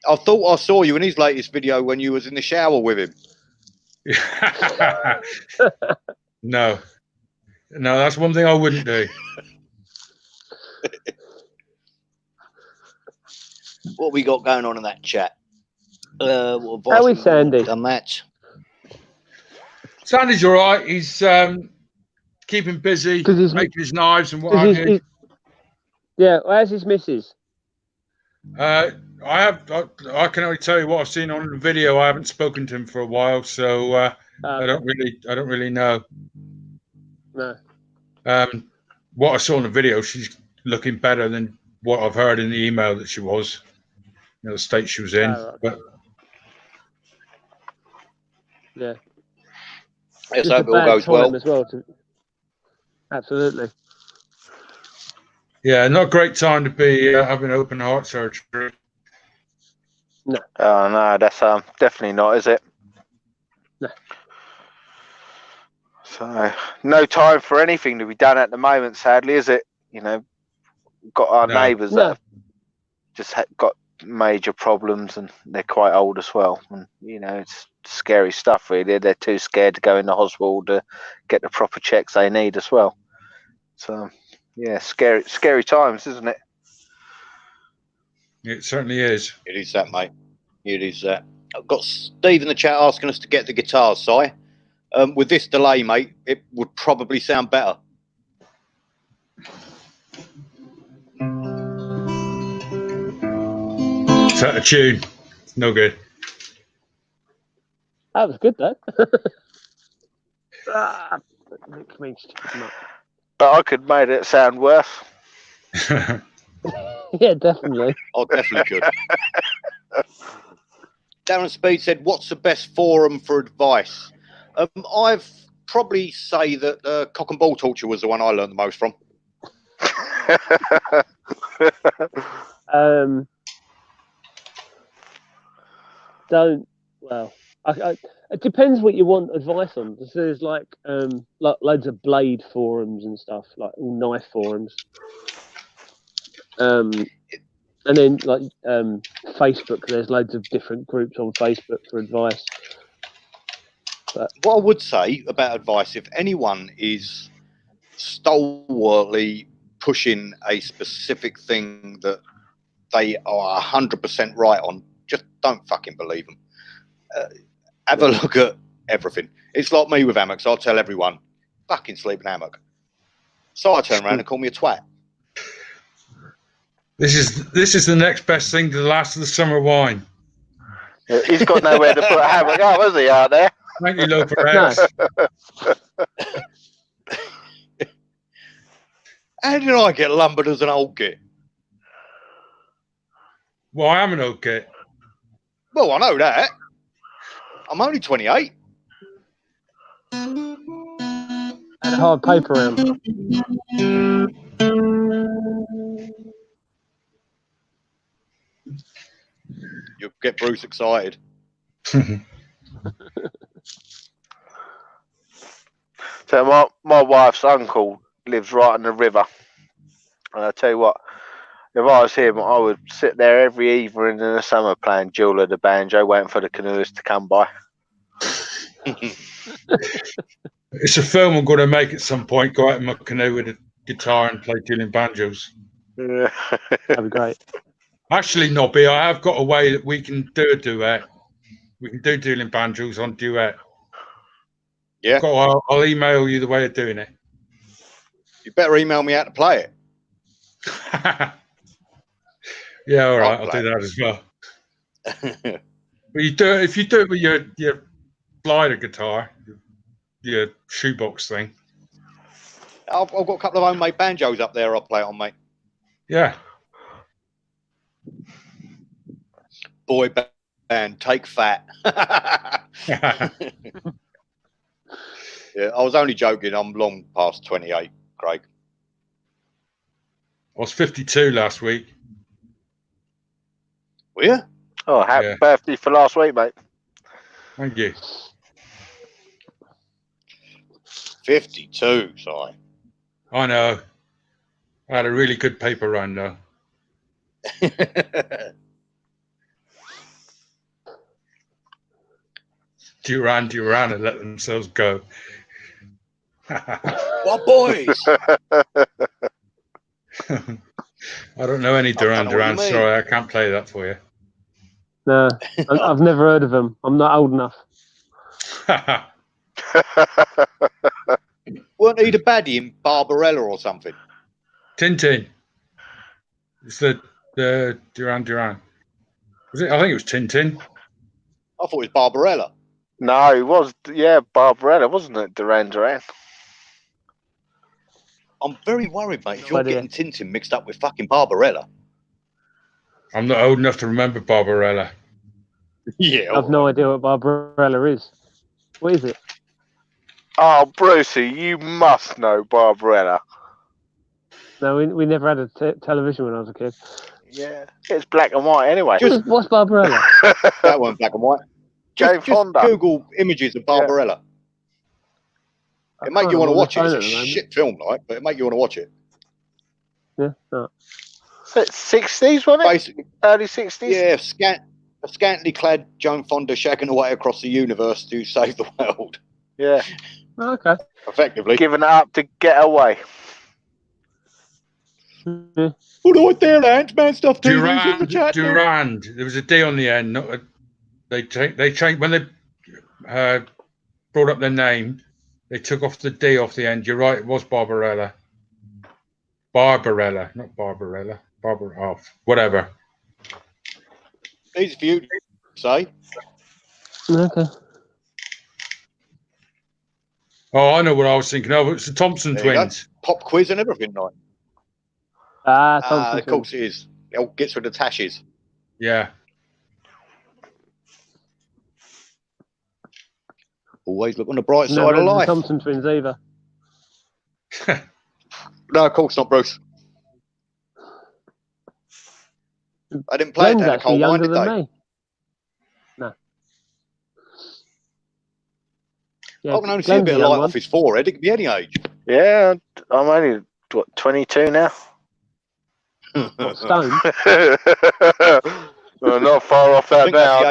I thought I saw you in his latest video when you was in the shower with him. No, that's one thing I wouldn't do. What we got going on in that chat? How is Sandy? Done that. Sandy's all right. He's keeping busy, making his knives and what have you. Yeah, how's his missus? I can only tell you what I've seen on the video. I haven't spoken to him for a while, so I don't really know. No. What I saw in the video, she's looking better than what I've heard in the email that she was. The state she was in. But yeah. Let's hope it all goes well. As well absolutely. Yeah, not a great time to be having open heart surgery. No. Oh no, that's definitely not, is it? No. So no time for anything to be done at the moment, sadly, is it? Got our neighbours that have just got major problems, and they're quite old as well. And it's scary stuff, really. They're too scared to go in the hospital to get the proper checks they need as well. So yeah, scary times, isn't it? It certainly is. It is that, mate. It is that. I've got Steve in the chat asking us to get the guitars, Si. With this delay, mate, it would probably sound better. It's out of tune. It's no good. That was good, though. But I could make it sound worse. Yeah, definitely. I definitely could. Darren Speed said, "What's the best forum for advice?" I've probably say that Cock and Ball Torture was the one I learned the most from. It depends what you want advice on. There's like loads of blade forums and stuff, like all knife forums. And then like Facebook, there's loads of different groups on Facebook for advice. But what I would say about advice, if anyone is stalwartly pushing a specific thing that they are 100% right on, just don't fucking believe them. Have a look at everything. It's like me with hammocks. I'll tell everyone, fucking sleep in a hammock. So I turn around and call me a twat. This is the next best thing to the last of the summer wine. He's got nowhere to put a hammock up, has he, out there? Thank you, Loper X. How did I get lumbered as an old git? Well, I am an old git. Well, I know that. I'm only 28. And a hard paper round. You'll get Bruce excited. So my wife's uncle lives right on the river. And I tell you what, if I was him, I would sit there every evening in the summer playing Jewel of the Banjo, waiting for the canoeists to come by. It's a film I'm going to make at some point. Go out in my canoe with a guitar and play dueling banjos. Yeah. That'd be great. Actually, Nobby, I have got a way that we can do a duet. We can do dueling banjos on duet. Yeah. I'll email you the way of doing it. You better email me how to play it. Yeah, all right. I'll do that as well. But you do it if you do it with your glider guitar, your shoebox thing. I've got a couple of homemade banjos up there. I'll play it on, mate. Yeah. Boy band, take fat. Yeah, I was only joking. I'm long past 28, Craig. I was 52 last week. Were you? Oh, happy birthday for last week, mate. Thank you. 52, sorry. I know. I had a really good paper run, though. Duran and let themselves go. What boys? I don't know any Duran. Sorry, I can't play that for you. No, I've never heard of them. I'm not old enough. Weren't he the baddie in Barbarella or something? Tintin. It's the Duran. Was it? I think it was Tintin. I thought it was Barbarella. No, it was, Barbarella, wasn't it? Duran. I'm very worried, mate. If you're getting Tintin mixed up with fucking Barbarella. I'm not old enough to remember Barbarella. Yeah. I've no idea what Barbarella is. What is it? Oh, Brucey, you must know Barbarella. No, we never had a television when I was a kid. Yeah, it's black and white anyway. What's Barbarella? That one, black and white. Just Google images of Barbarella. Yeah. It make you want to watch it. It's a shit film, like, but it make you want to watch it. Yeah. No. It's 60s, wasn't it? Basically, early 60s. Yeah, a scantily clad Joan Fonda shagging away across the universe to save the world. Yeah. Okay. Effectively. Giving it up to get away. Yeah. All right there, lads. Man stuff too. Durand. There was a D on the end. Not a, they changed when they brought up their name. They took off the D off the end. You're right. It was Barbarella. Barbarella, not Barbarella. Whatever. Easy for you to say. Okay. Oh, I know what I was thinking of. It's the Thompson twins. Pop quiz and everything, like. Of course it is. It all gets rid of tashes. Yeah. Always look on the bright side of life. Thompson twins either. No, of course not, Bruce. I didn't play Glenn's it down the coal mine, did they? Me. No. Yeah, I can only see a bit of light off his forehead. It could be any age. Yeah, I'm only 22 now. Stone. Well, not far off that now.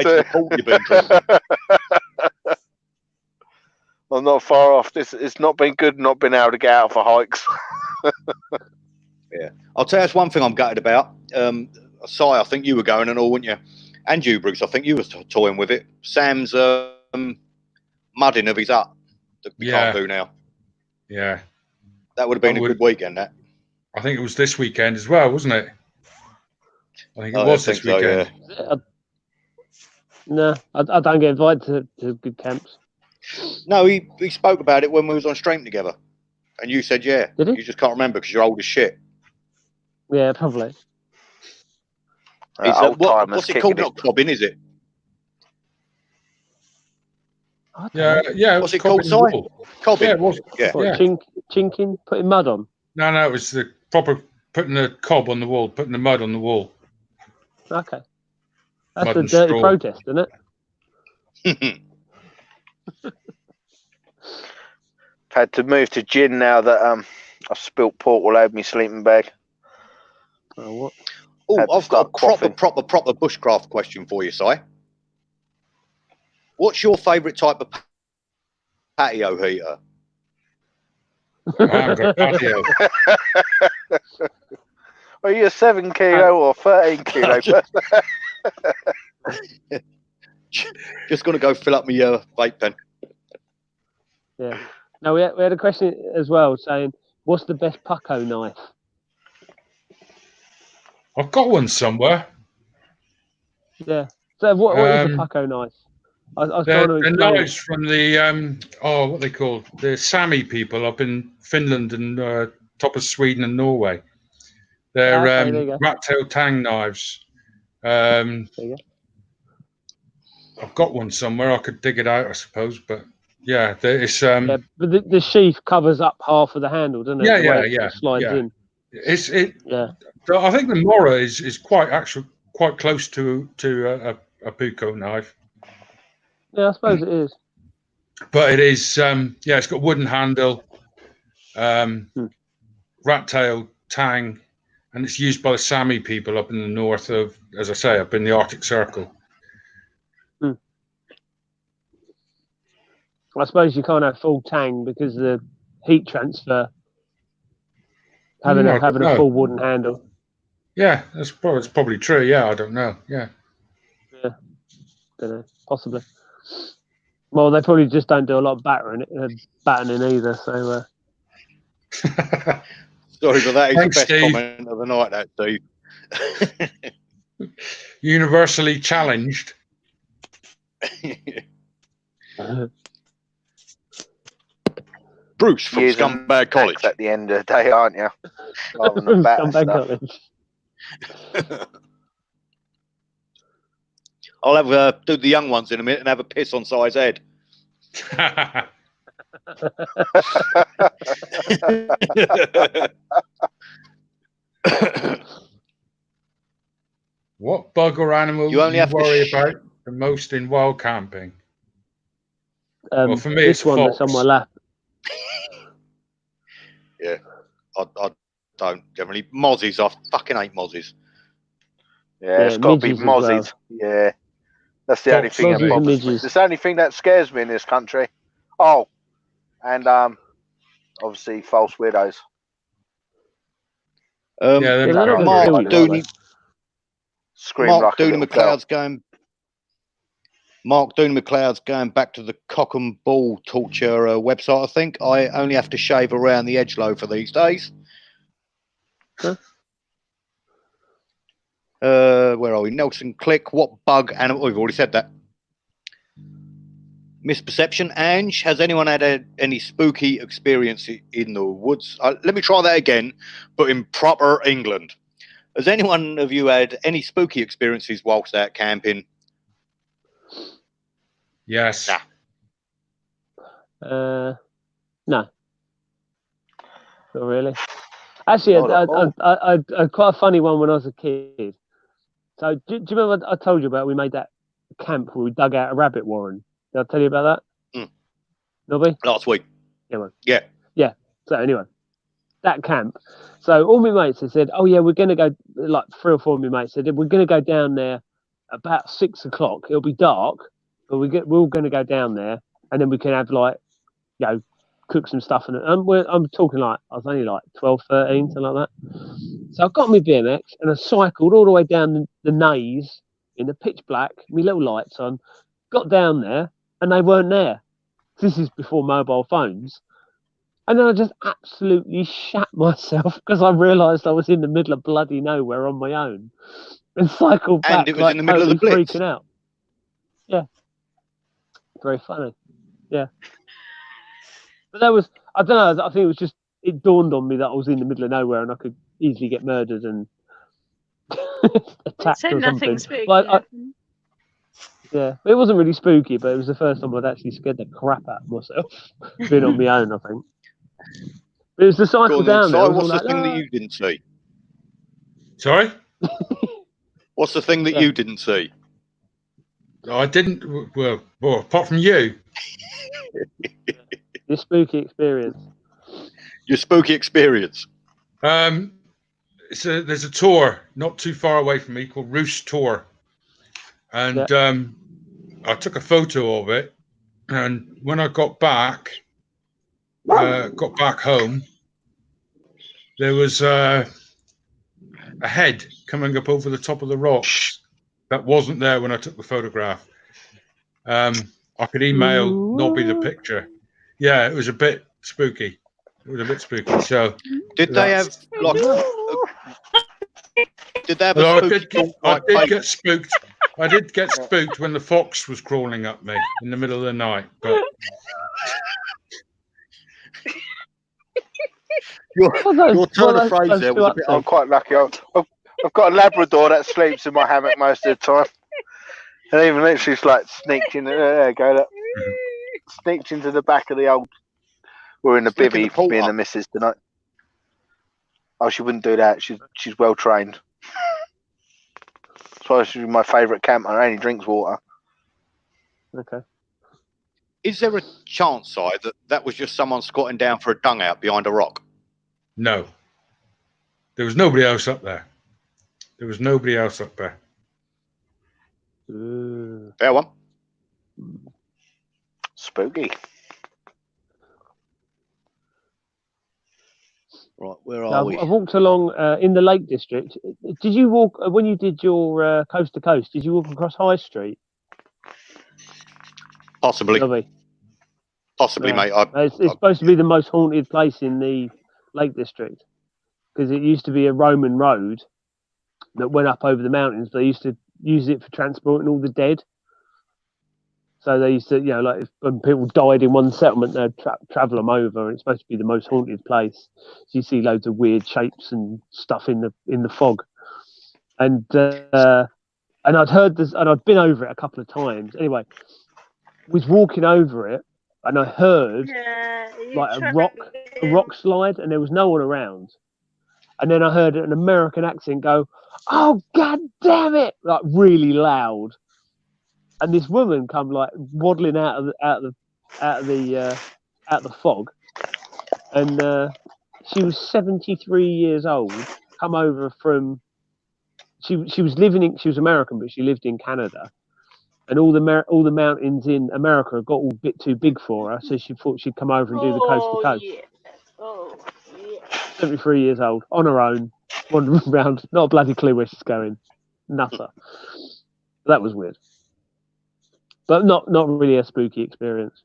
I'm not far off. It's not been good not being able to get out for hikes. Yeah, I'll tell you that's one thing I'm gutted about. Si, I think you were going and all, weren't you? And you, Bruce, I think you were toying with it. Sam's mudding of his up that we can't do now. Yeah. That would have been a good weekend, that. I think it was this weekend as well, wasn't it? I think it was this weekend. Yeah. No, I don't get invited to good camps. No, he spoke about it when we was on stream together. And you said, yeah. Did he? You just can't remember because you're old as shit. Yeah, probably. What's it called? Not cobbing, is it? Yeah. What's it called, Si? Cobbing. Yeah, it was. Yeah. Chinking, putting mud on. No, it was the proper putting the cob on the wall, putting the mud on the wall. Okay. That's the dirty protest, isn't it? Had to move to gin now that I've spilt port all over my sleeping bag. Oh, what? Oh, I've got a proper bushcraft question for you, Si. What's your favourite type of patio heater? I've got patio. Are you a 7 kilo or 13 kilo? Just going to go fill up my vape pen. Yeah. Now we had a question as well saying, "What's the best pucko knife?" I've got one somewhere. Yeah. So what is a pucko knife? I was trying to explain. The knives from the what they call the Sami people up in Finland and top of Sweden and Norway. They're rat-tail tang knives. There you go. I've got one somewhere. I could dig it out, I suppose. But yeah, it's yeah, but the sheath covers up half of the handle, doesn't it? Yeah, it slides in. Yeah. So I think the Mora is quite close to a puko knife. Yeah, I suppose it is. But it is it's got wooden handle, rat tail tang, and it's used by the Sami people up in the north of, as I say, up in the Arctic Circle. I suppose you can't have full tang because of the heat transfer. Having a full wooden handle. Yeah, that's probably true. Yeah, I don't know. Yeah. Yeah, don't know. Possibly. Well, they probably just don't do a lot of battening either. So. Sorry for that. It's the best Steve. Comment of the night, that Steve. Universally challenged. Bruce from Scumbag College. At the end of the day, aren't you? Rather than Scumbag College. I'll have do the young ones in a minute and have a piss on Si's head. What bug or animal do you worry about the most in wild camping? Well, for me, this one that's on my lap. Yeah, I don't generally. Mozzies, I fucking hate mozzies. Yeah, it's got to be mozzies. Well. Yeah, that's the only thing that bothers me. It's the only thing that scares me in this country. Oh, and obviously false widows. Mark Dooney. Mark Dooney McLeod's going. Mark Dooney McLeod's going back to the cock and ball torture website. I think I only have to shave around the edge low for these days. Huh? Where are we? Nelson Click. What bug animal? We've already said that. Misperception. Ange, has anyone had any spooky experience in the woods? Let me try that again, but in proper England. Has anyone of you had any spooky experiences whilst out camping? Yes. No. Not really. Actually, I quite a funny one when I was a kid. So, do you remember I told you about we made that camp where we dug out a rabbit warren? Did I tell you about that? Nobby? Last week. Yeah, man. Yeah. Yeah. So anyway, that camp. So all my mates had said, "Oh yeah, we're going to go." Like 3 or 4 of my mates said, "We're going to go down there about 6 o'clock. It'll be dark, but we're all going to go down there, and then we can have cook some stuff." And I'm talking like I was only like 12, 13, something like that. So I got my BMX and I cycled all the way down the Naze in the pitch black, my little lights on. Got down there and they weren't there. This is before mobile phones. And then I just absolutely shat myself because I realised I was in the middle of bloody nowhere on my own and cycled back. And it was in the middle of the blitz. Freaking out. Yeah. Very funny. Yeah. But that was, I don't know, I think it was just, it dawned on me that I was in the middle of nowhere and I could easily get murdered and attacked or something. Spooky, yeah, it wasn't really spooky, but it was the first time I'd actually scared the crap out of myself being on my own, I think. But it was the cycle down there. What's the thing that you didn't see? Sorry? What's the thing that you didn't see? I didn't, well apart from you. Your spooky experience. Your spooky experience. There's a tour not too far away from me called Roost Tour. And I took a photo of it. And when I got back home, there was a head coming up over the top of the rocks that wasn't there when I took the photograph. I could email Nobby the picture. Yeah, it was a bit spooky. It was a bit spooky. So, did they have like? Did they have I did get spooked. I did get spooked when the fox was crawling up me in the middle of the night, but your turn of phrase there was a bit. I'm quite lucky. I've got a Labrador that sleeps in my hammock most of the time, and even literally like sneaked in. There you go. Look. Sneaked into the back of the old. We're in the bivvy, me and the missus tonight. Oh, she wouldn't do that. She's well trained. That's why she's my favourite camper. Only drinks water. Okay. Is there a chance, Si, that was just someone squatting down for a dung out behind a rock? no. There was nobody else up there. There was nobody else up there. Fair one. Spooky. Right, where are we? I walked along in the Lake District. Did you walk when you did your coast to coast? Did you walk across High Street? Possibly. Possibly, mate. It's supposed to be the most haunted place in the Lake District because it used to be a Roman road that went up over the mountains. They used to use it for transporting all the dead. So they used to, like when people died in one settlement, they'd travel them over, and it's supposed to be the most haunted place. So you see loads of weird shapes and stuff in the fog. And I'd heard this, and I'd been over it a couple of times. Anyway, was walking over it, and I heard like a rock slide, and there was no one around. And then I heard an American accent go, "Oh, God damn it!" like really loud. And this woman come like waddling out of the fog, and she was 73 years old. Come over from she was American, but she lived in Canada, and all the mountains in America got all a bit too big for her, so she thought she'd come over and do the coast to coast. Yeah. Oh, yeah. 73 years old, on her own, wandering around, not a bloody clue where she's going. Nutter. That was weird. But not really a spooky experience.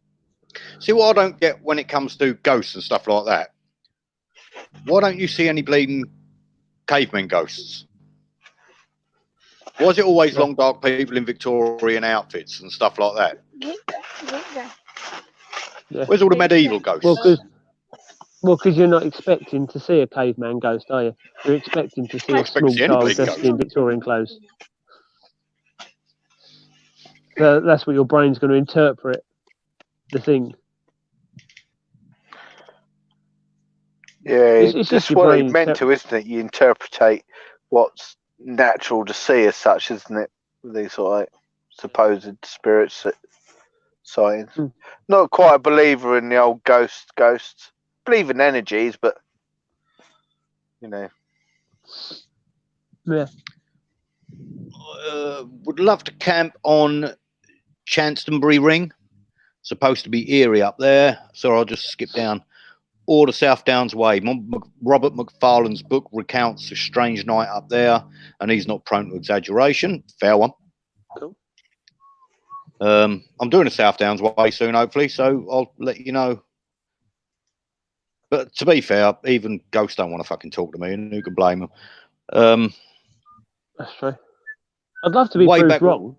See, what I don't get when it comes to ghosts and stuff like that, why don't you see any bleeding caveman ghosts? Why is it always long, dark people in Victorian outfits and stuff like that? Yeah. Where's all the medieval ghosts? Well, because you're not expecting to see a caveman ghost, are you? You're expecting to see a small child dressed in Victorian clothes. So that's what your brain's going to interpret the thing. Yeah, it's just what it's meant to, isn't it? You interpretate what's natural to see as such, isn't it? With these sort of like supposed spirits sightings. Not quite a believer in the old ghosts. Believe in energies, but Yeah. Would love to camp on Chanctonbury Ring. Supposed to be eerie up there, so I'll just skip down. Or the South Downs Way. Robert McFarlane's book recounts a strange night up there, and he's not prone to exaggeration. Fair one. Cool. I'm doing a South Downs Way soon, hopefully, so I'll let you know. But to be fair, even ghosts don't want to fucking talk to me, and who can blame them? That's true. I'd love to be proved wrong.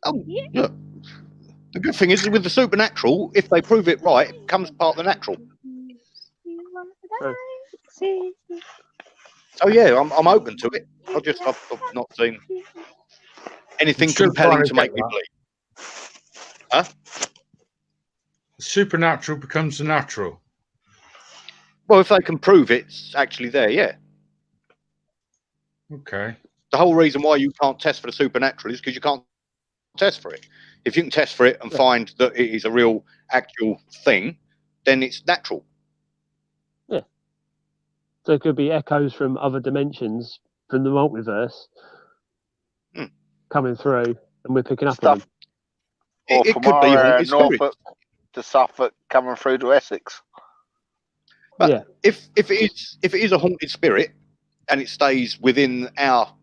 The good thing is with the supernatural, if they prove it right, it becomes part of the natural. So yeah, I'm open to it. I've not seen anything compelling to make me believe. Huh? The supernatural becomes the natural. Well, if they can prove it's actually there, yeah. Okay. The whole reason why you can't test for the supernatural is because you can't test for it. If you can test for it and find that it is a real, actual thing, then it's natural. Yeah. So it could be echoes from other dimensions, from the multiverse, coming through, and we're picking up on them. Or from our Norfolk to Suffolk, coming through to Essex. But if it is a haunted spirit and it stays within our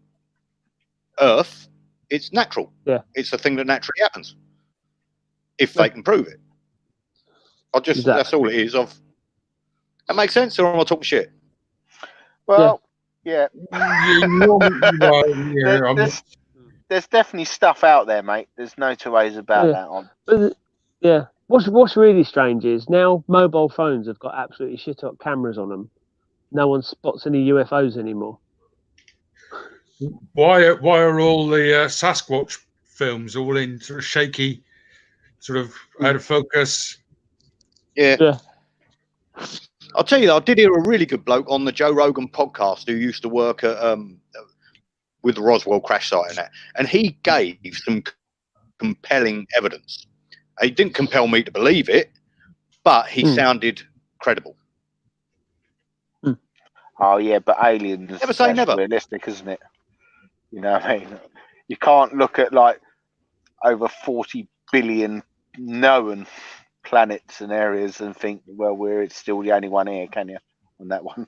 Earth, it's natural. Yeah. It's a thing that naturally happens. If they can prove it. That's all it is. That makes sense, or am I talking shit? Well, yeah. there's definitely stuff out there, mate. There's no two ways about that. But, yeah. What's really strange is now mobile phones have got absolutely shit hot cameras on them. No one spots any UFOs anymore. Why are all the Sasquatch films all in sort of shaky, sort of out of focus? Yeah. I'll tell you, I did hear a really good bloke on the Joe Rogan podcast who used to work at with the Roswell crash site and that, and he gave some compelling evidence. He didn't compel me to believe it, but he sounded credible. Oh yeah, but aliens. Never say never. Realistic, isn't it? You know what I mean? You can't look at like over 40 billion known planets and areas and think, well, we're still the only one here, can you? On that one.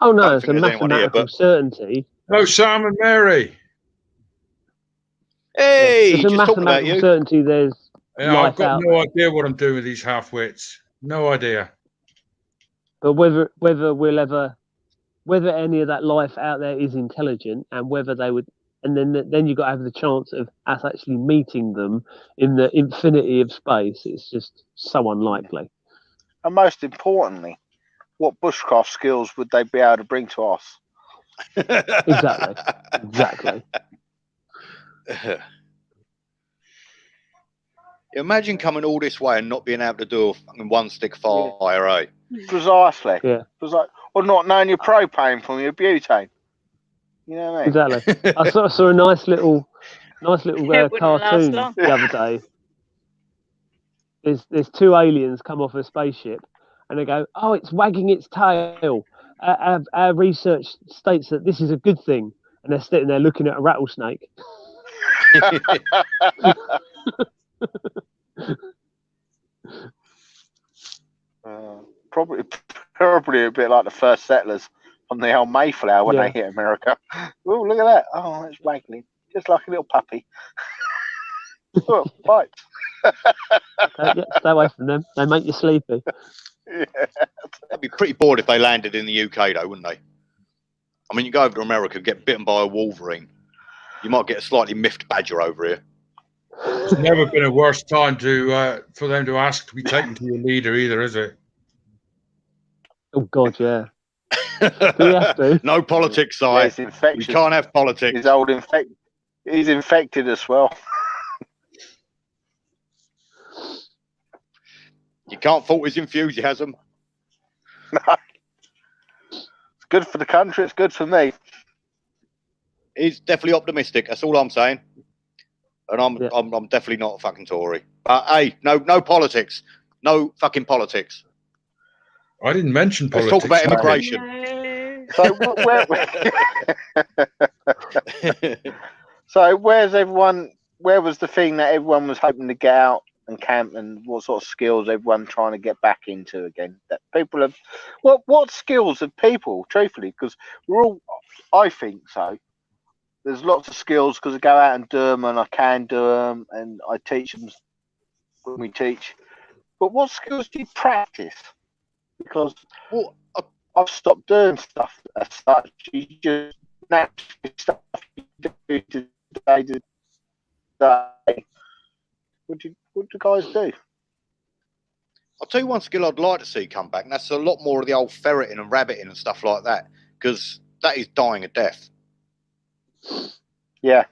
Oh no, it's a mathematical certainty. Oh, Sam and Mary. Hey, it's a mathematical certainty. There's I've got no idea what I'm doing with these half-wits. No idea. But whether any of that life out there is intelligent, and whether they would, and then you've got to have the chance of us actually meeting them in the infinity of space. It's just so unlikely. And most importantly, what bushcraft skills would they be able to bring to us? Exactly. Imagine coming all this way and not being able to do a fucking one-stick fire, eh? Precisely. Yeah. Or not knowing your propane from your butane. You know what I mean? Exactly. I saw a nice little cartoon the other day. There's two aliens come off a spaceship, and they go, "Oh, it's wagging its tail. Our research states that this is a good thing," and they're sitting there looking at a rattlesnake. Probably a bit like the first settlers on the old Mayflower when they hit America. Oh, look at that! Oh, it's waggling, just like a little puppy. Oh, right. Okay, stay away from them. They make you sleepy. Yeah. That'd be pretty bored if they landed in the UK, though, wouldn't they? I mean, you go over to America, get bitten by a wolverine, you might get a slightly miffed badger over here. It's never been a worse time for them to ask to be taken to your leader either, is it? Oh God, yeah. Do we have to? No politics, Si. Yeah, we can't have politics. He's infected as well. You can't fault his enthusiasm. No. It's good for the country. It's good for me. He's definitely optimistic. That's all I'm saying. And I'm definitely not a fucking Tory. But hey, no politics. No fucking politics. I didn't mention politics. Let's talk about immigration. So, so where's everyone? Where was the thing that everyone was hoping to get out and camp, and what sort of skills everyone trying to get back into again? That people have. What skills have people? Truthfully, because we're all. I think so. There's lots of skills because I go out and do them, and I can do them, and I teach them when we teach. But what skills do you practice? Because I've stopped doing stuff as such. You just naturally stuff you do day to day. What do guys do? I'll tell you one skill I'd like to see come back, and that's a lot more of the old ferreting and rabbiting and stuff like that, because that is dying a death. Yeah.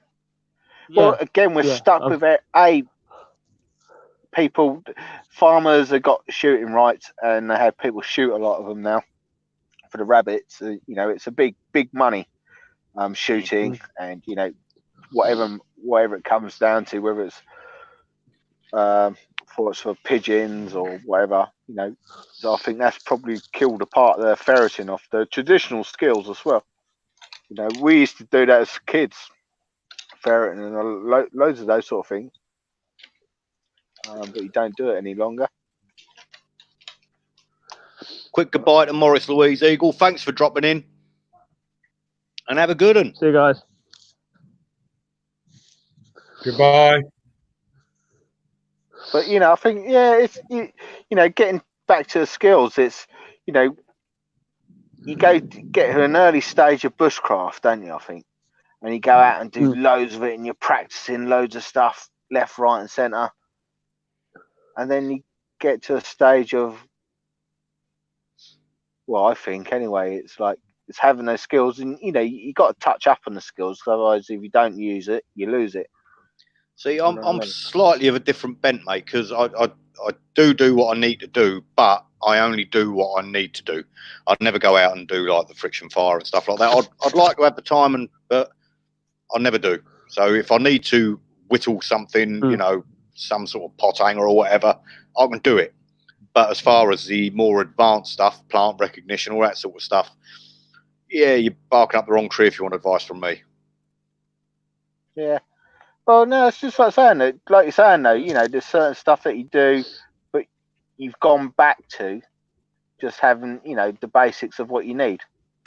Well, again, we're stuck with it. Farmers have got shooting rights, and they have people shoot a lot of them now for the rabbits. You know, it's a big money shooting, and you know, whatever it comes down to, whether it's for pigeons or whatever, you know. So I think that's probably killed a part of the ferreting off the traditional skills as well. You know, we used to do that as kids, ferreting and loads of those sort of things. But you don't do it any longer. Quick goodbye to Morris Louise Eagle. Thanks for dropping in. And have a good one. See you guys. Goodbye. But, you know, I think, it's, you know, getting back to the skills, it's, you know, you get to an early stage of bushcraft, don't you, I think? and you go out and do loads of it, and you're practicing loads of stuff left, right, and centre, and then you get to a stage of, well, I think anyway, it's like it's having those skills, and you got to touch up on the skills, because otherwise, if you don't use it, you lose it. See, I'm slightly of a different bent, mate, because I do what I need to do, but I only do what I need to do. I'd never go out and do like the friction fire and stuff like that. I'd like to have the time, but I never do. So if I need to whittle something, some sort of pot hanger or whatever, I can do it. But as far as the more advanced stuff, plant recognition, all that sort of stuff, yeah, you're barking up the wrong tree if you want advice from me. Yeah. Well, no, it's just like saying that, like you're saying though, there's certain stuff that you do, but you've gone back to just having, the basics of what you need.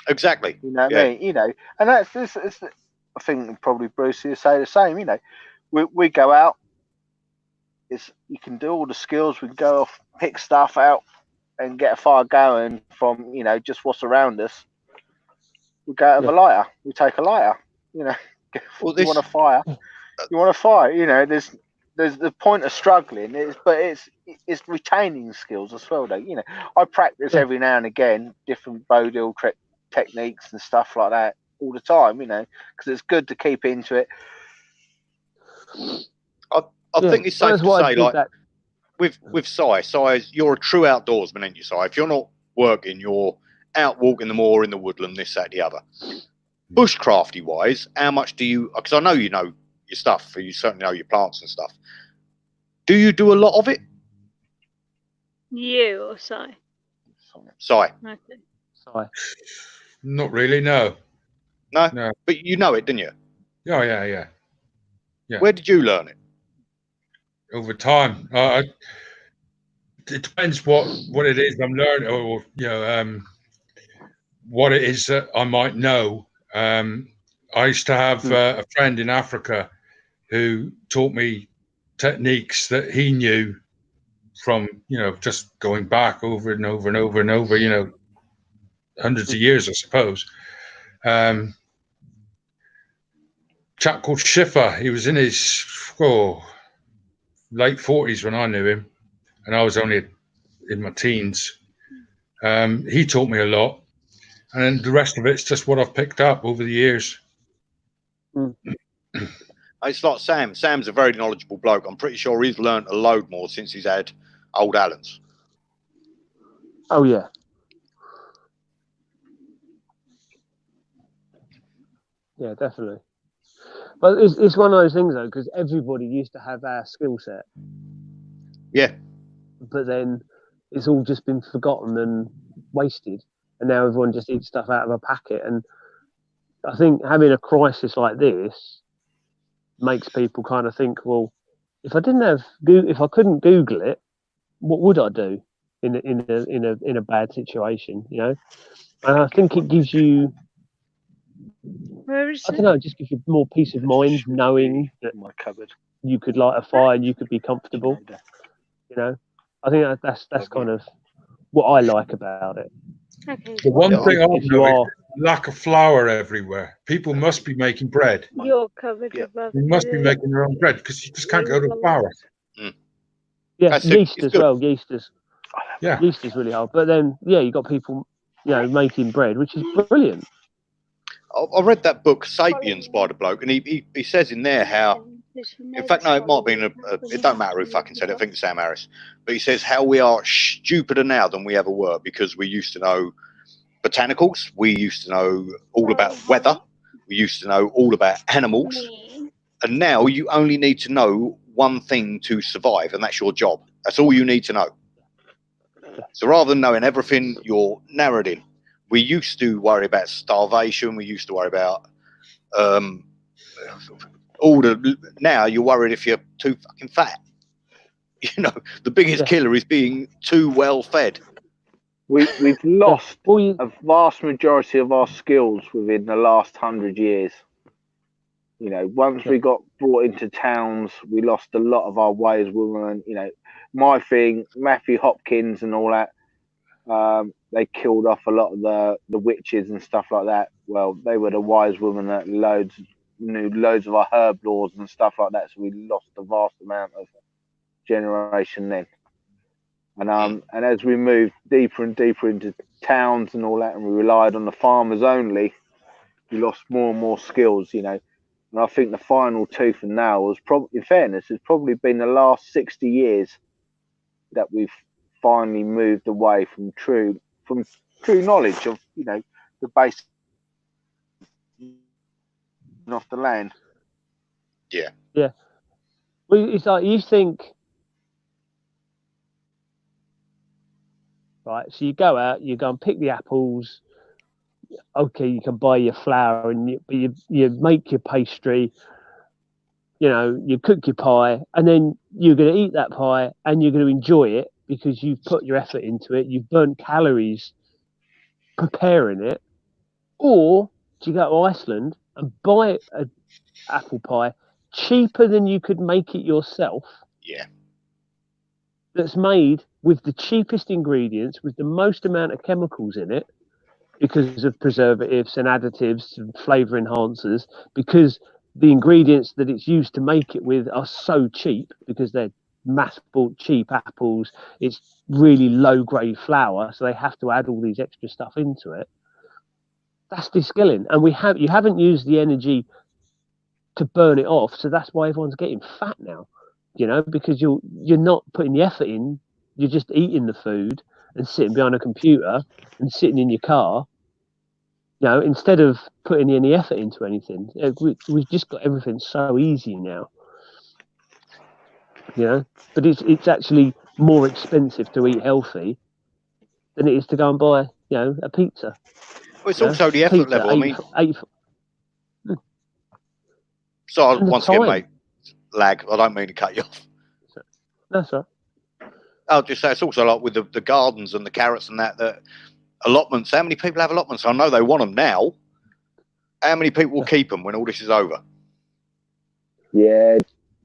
Exactly. You know what I mean? And that's this. I think probably Bruce will say the same. We go out. You can do all the skills. We can go off, pick stuff out, and get a fire going from just what's around us. We go out with a lighter. We take a lighter. Well, you want a fire. You want to fire. There's the point of struggling, but it's retaining skills as well, though. I practice every now and again different bow deal techniques and stuff like that all the time, because it's good to keep into it. I think it's safe to say, like, with Si, you're a true outdoorsman, ain't you, Si? If you're not working, you're out walking the moor, in the woodland, this, that, the other. Bushcrafty wise, how much do you? Because I know you know your stuff, you certainly know your plants and stuff. Do you do a lot of it? You or Si? Si. Okay. Si. Not really, no. No? But you know it, didn't you? Oh, yeah. Where did you learn it? Over time. It depends what it is I'm learning, or what it is that I might know. I used to have a friend in Africa who taught me techniques that he knew from, just going back over and over and over and over, hundreds of years, I suppose. Chap called Schiffer. He was in his late 40s when I knew him, and I was only in my teens. He taught me a lot, and then the rest of it's just what I've picked up over the years. It's like Sam. Sam's a very knowledgeable bloke. I'm pretty sure he's learned a load more since he's had old Allen's. Oh, yeah. Yeah, definitely. But it's one of those things, though, because everybody used to have our skill set. Yeah. But then it's all just been forgotten and wasted. And now everyone just eats stuff out of a packet. And I think having a crisis like this makes people kind of think, well, if I couldn't Google it, what would I do in a bad situation, And I think it gives you, Where is I don't know, it just gives you more peace of mind knowing that you could light a fire and you could be comfortable. I think that's kind of what I like about it. Okay. The one thing I know is lack of flour everywhere. People must be making bread. You're covered above. They must be making their own bread, because you just can't go to flour. Yeah, yeast as well. Yeast is really hard. But then, you got people, making bread, which is brilliant. I read that book, Sapiens, by the bloke, and he says in there how, in fact, no, it might have been, it don't matter who fucking said it, I think it's Sam Harris, but he says how we are stupider now than we ever were, because we used to know botanicals, we used to know all about weather, we used to know all about animals, and now you only need to know one thing to survive, and that's your job. That's all you need to know. So rather than knowing everything, you're narrowed in. We used to worry about starvation. We used to worry about now you're worried if you're too fucking fat. The biggest killer is being too well fed. We've lost a vast majority of our skills within the last 100 years. Once we got brought into towns, we lost a lot of our wise women. My thing, Matthew Hopkins and all that. They killed off a lot of the witches and stuff like that. Well, they were the wise women that loads knew loads of our herb laws and stuff like that. So we lost a vast amount of generation then. And as we moved deeper and deeper into towns and all that, and we relied on the farmers only, we lost more and more skills, you know. And I think the final tooth and nail was probably, in fairness, has probably been the last 60 years that we've finally moved away from true knowledge of, you know, the basics off the land. Yeah. Yeah. Well, it's like you think, right? So you go out, you go and pick the apples. Okay, you can buy your flour and you make your pastry. You know, you cook your pie, and then you're going to eat that pie, and you're going to enjoy it because you've put your effort into it. You've burnt calories preparing it. Or do you go to Iceland and buy an apple pie cheaper than you could make it yourself? Yeah. That's made with the cheapest ingredients, with the most amount of chemicals in it, because of preservatives and additives and flavour enhancers, because the ingredients that it's used to make it with are so cheap because they're mass bought cheap apples. It's really low grade flour, so they have to add all these extra stuff into it. That's de-skilling, and you haven't used the energy to burn it off, so that's why everyone's getting fat now, you know, because you're not putting the effort in. You're just eating the food and sitting behind a computer and sitting in your car. You know, instead of putting any effort into anything, we've just got everything so easy now. You know, but it's actually more expensive to eat healthy than it is to go and buy, you know, a pizza. Well, it's also the effort level. I mean, so once again, mate, lag. I don't mean to cut you off. That's right. I'll just say it's also like with the gardens and the carrots and that allotments. How many people have allotments? I know they want them now. How many people will keep them when all this is over? Yeah,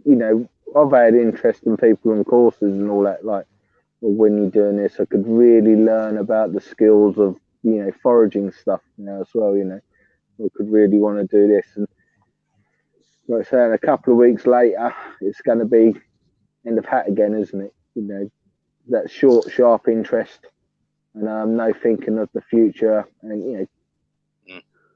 you know, I've had interesting people in courses and all that. Like, well, when you're doing this, I could really learn about the skills of, you know, foraging stuff, you know, as well. You know, I could really want to do this, and like I say, a couple of weeks later, it's going to be end of hat again, isn't it? You know, that short, sharp interest, and no thinking of the future. And you know,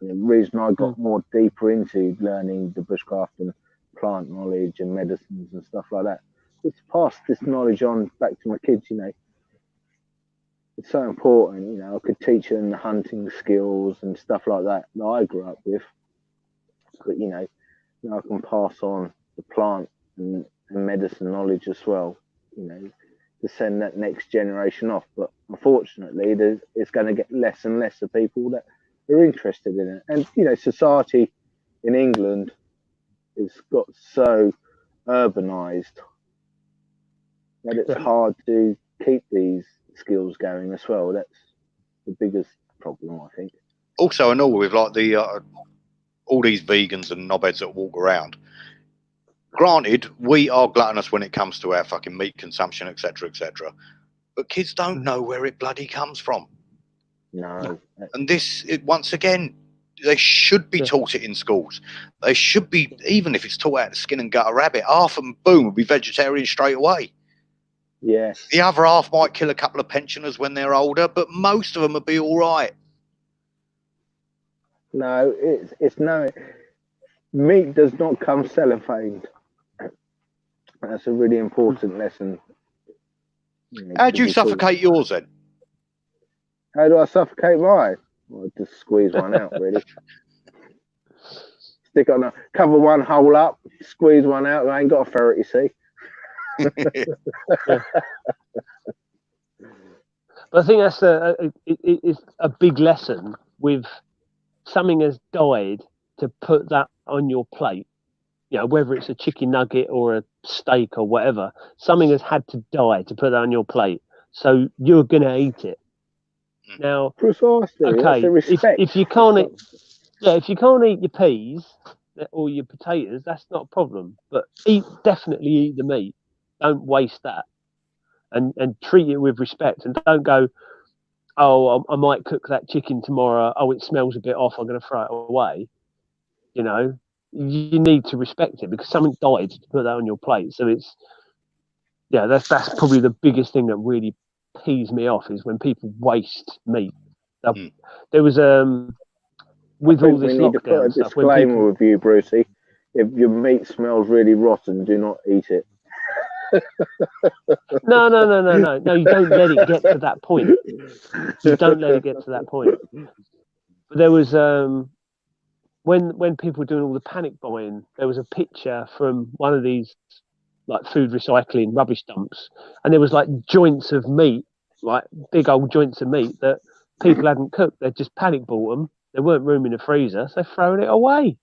the reason I got more deeper into learning the bushcraft and plant knowledge and medicines and stuff like that was to pass this knowledge on back to my kids. You know, it's so important. You know, I could teach them the hunting skills and stuff like that I grew up with, but you know, now I can pass on the plant and medicine knowledge as well, you know, to send that next generation off. But unfortunately, it's going to get less and less of people that are interested in it. And, you know, society in England has got so urbanized that it's hard to keep these skills going as well. That's the biggest problem, I think. Also, I know with like all these vegans and knobheads that walk around. Granted, we are gluttonous when it comes to our fucking meat consumption, etc., etc. But kids don't know where it bloody comes from. No. And once again, they should be taught it in schools. They should be, even if it's taught out of skin and gut a rabbit, half of them, boom, will be vegetarian straight away. Yeah. The other half might kill a couple of pensioners when they're older, but most of them will be all right. No, it's no. Meat does not come cellophaned. That's a really important lesson. You know, how do you suffocate yours then? How do I suffocate mine? Well, I just squeeze one out, really. Stick on cover one hole up, squeeze one out. I ain't got a ferret, you see. But I think that's it's a big lesson with something has died to put that on your plate. You know, whether it's a chicken nugget or a steak or whatever, something has had to die to put that on your plate. So you're gonna eat it. Now, precisely. Okay, if you can't eat, if you can't eat your peas or your potatoes, that's not a problem. But definitely eat the meat. Don't waste that, and treat it with respect. And don't go, oh, I might cook that chicken tomorrow. Oh, it smells a bit off. I'm going to throw it away. You know, you need to respect it because something died to put that on your plate. So it's, yeah, that's probably the biggest thing that really pees me off is when people waste meat. There was with all this we need to put a disclaimer with you, Brucey. If your meat smells really rotten, do not eat it. No. You don't let it get to that point. You don't let it get to that point. But there was when people were doing all the panic buying, there was a picture from one of these like food recycling rubbish dumps, and there was like joints of meat, like big old joints of meat that people hadn't cooked. They just panic bought them. There weren't room in the freezer, so they're throwing it away.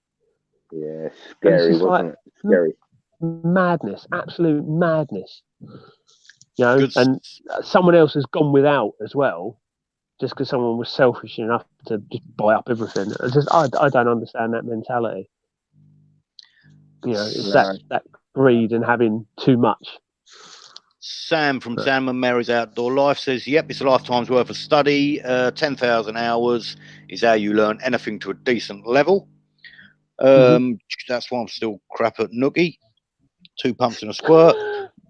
Yeah, scary, wasn't it? Scary. Madness, absolute madness. You know, and someone else has gone without as well, just because someone was selfish enough to just buy up everything. I don't understand that mentality. You know, it's that greed and having too much. Sam from Sam and Mary's Outdoor Life says, yep, it's a lifetime's worth of study. 10,000 hours is how you learn anything to a decent level. That's why I'm still crap at noogie. 2 pumps and a squirt.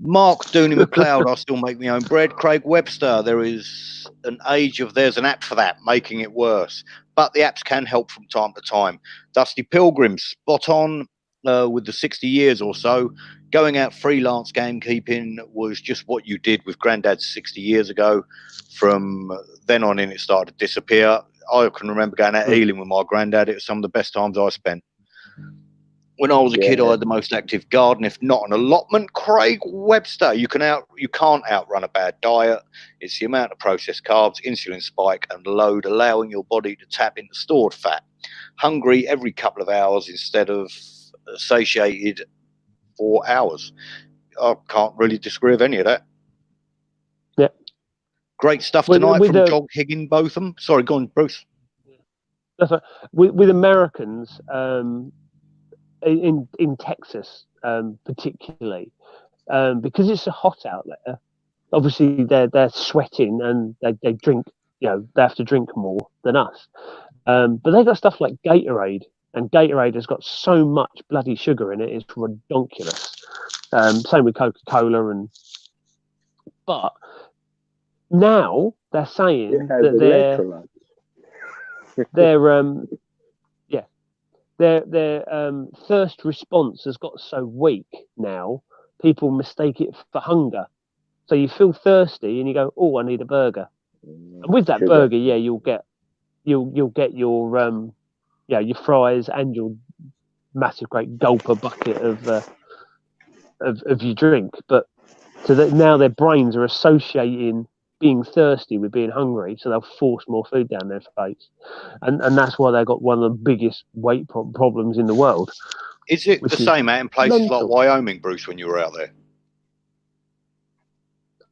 Mark Dooney McLeod, I still make my own bread. Craig Webster, there's an app for that, making it worse. But the apps can help from time to time. Dusty Pilgrim, spot on with the 60 years or so. Going out freelance gamekeeping was just what you did with Grandad's 60 years ago. From then on in, it started to disappear. I can remember going out Ealing with my granddad. It was some of the best times I spent. When I was a kid, I had the most active garden, if not an allotment. Craig Webster, you can't outrun a bad diet. It's the amount of processed carbs, insulin spike, and load, allowing your body to tap into stored fat. Hungry every couple of hours instead of satiated for hours. I can't really disagree with any of that. Yeah. Great stuff tonight from Jog Higginbotham. Sorry, go on, Bruce. That's right. With Americans, in Texas particularly, because it's so hot out there, obviously they're sweating and they drink, you know, they have to drink more than us. But they got stuff like Gatorade, and Gatorade has got so much bloody sugar in it, it's redonkulous. Same with Coca-Cola, but now they're saying that their thirst response has got so weak now, people mistake it for hunger. So you feel thirsty and you go, "Oh, I need a burger." And with that burger, you'll get your your fries and your massive great gulper bucket of your drink. But so that now their brains are associating being thirsty with being hungry, so they'll force more food down their face, and that's why they got one of the biggest weight problems in the world. Is it the same out in places like Wyoming, Bruce, when you were out there?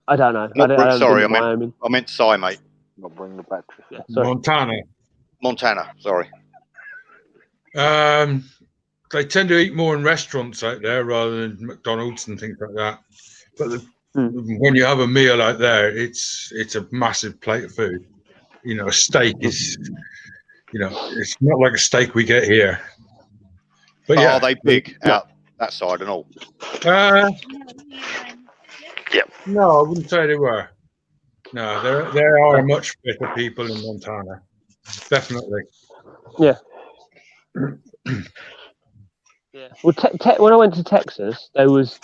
I don't know. I meant Si, mate. Not bring the battery. Yeah, Montana. Sorry. They tend to eat more in restaurants out there rather than McDonald's and things like that. But when you have a meal out there, it's a massive plate of food. You know, a steak is, it's not like a steak we get here. But are they big out that side and all? No, I wouldn't say they were. No, there are much fitter people in Montana. Definitely. Yeah. Yeah. Well, when I went to Texas, there was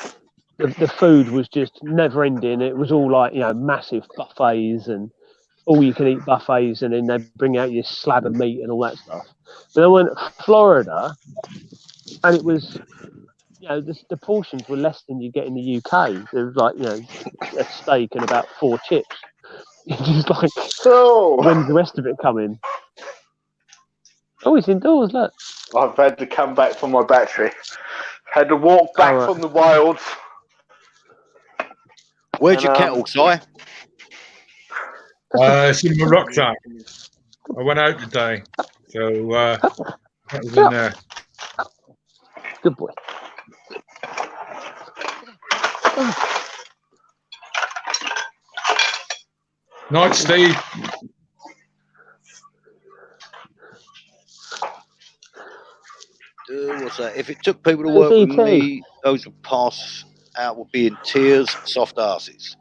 the food was just never ending. It was all like, massive buffets and all you can eat buffets, and then they bring out your slab of meat and all that stuff. But I went to Florida, and it was, the portions were less than you get in the UK. There was like, a steak and about 4 chips. It's just like, when's the rest of it coming? Oh, it's indoors, look. I've had to come back for my battery. Had to walk back from the wilds. Where'd your kettle, Si? It's in my rucksack. I went out today, so that was in there. Good boy. Night, Steve. What's that? If it took people to work with ET. me, those who pass out would be in tears, soft asses.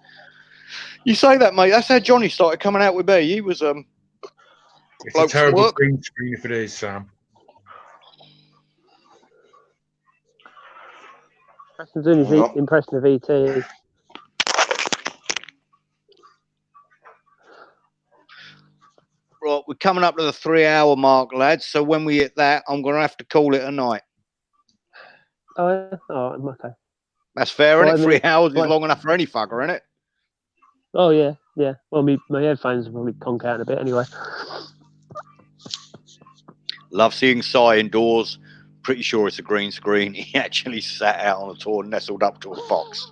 You say that, mate. That's how Johnny started coming out with me. He was It's a terrible green screen if it is, Sam. That's doing his impression of ET. Right, we're coming up to the 3-hour mark, lads. So when we hit that, I'm going to have to call it a night. Oh, yeah? Oh, okay. That's fair, isn't it? 3 hours is long enough for any fucker, isn't it? Oh, yeah, yeah. Well, my headphones will probably conk out in a bit anyway. Love seeing Si indoors. Pretty sure it's a green screen. He actually sat out on a tour, nestled up to a fox.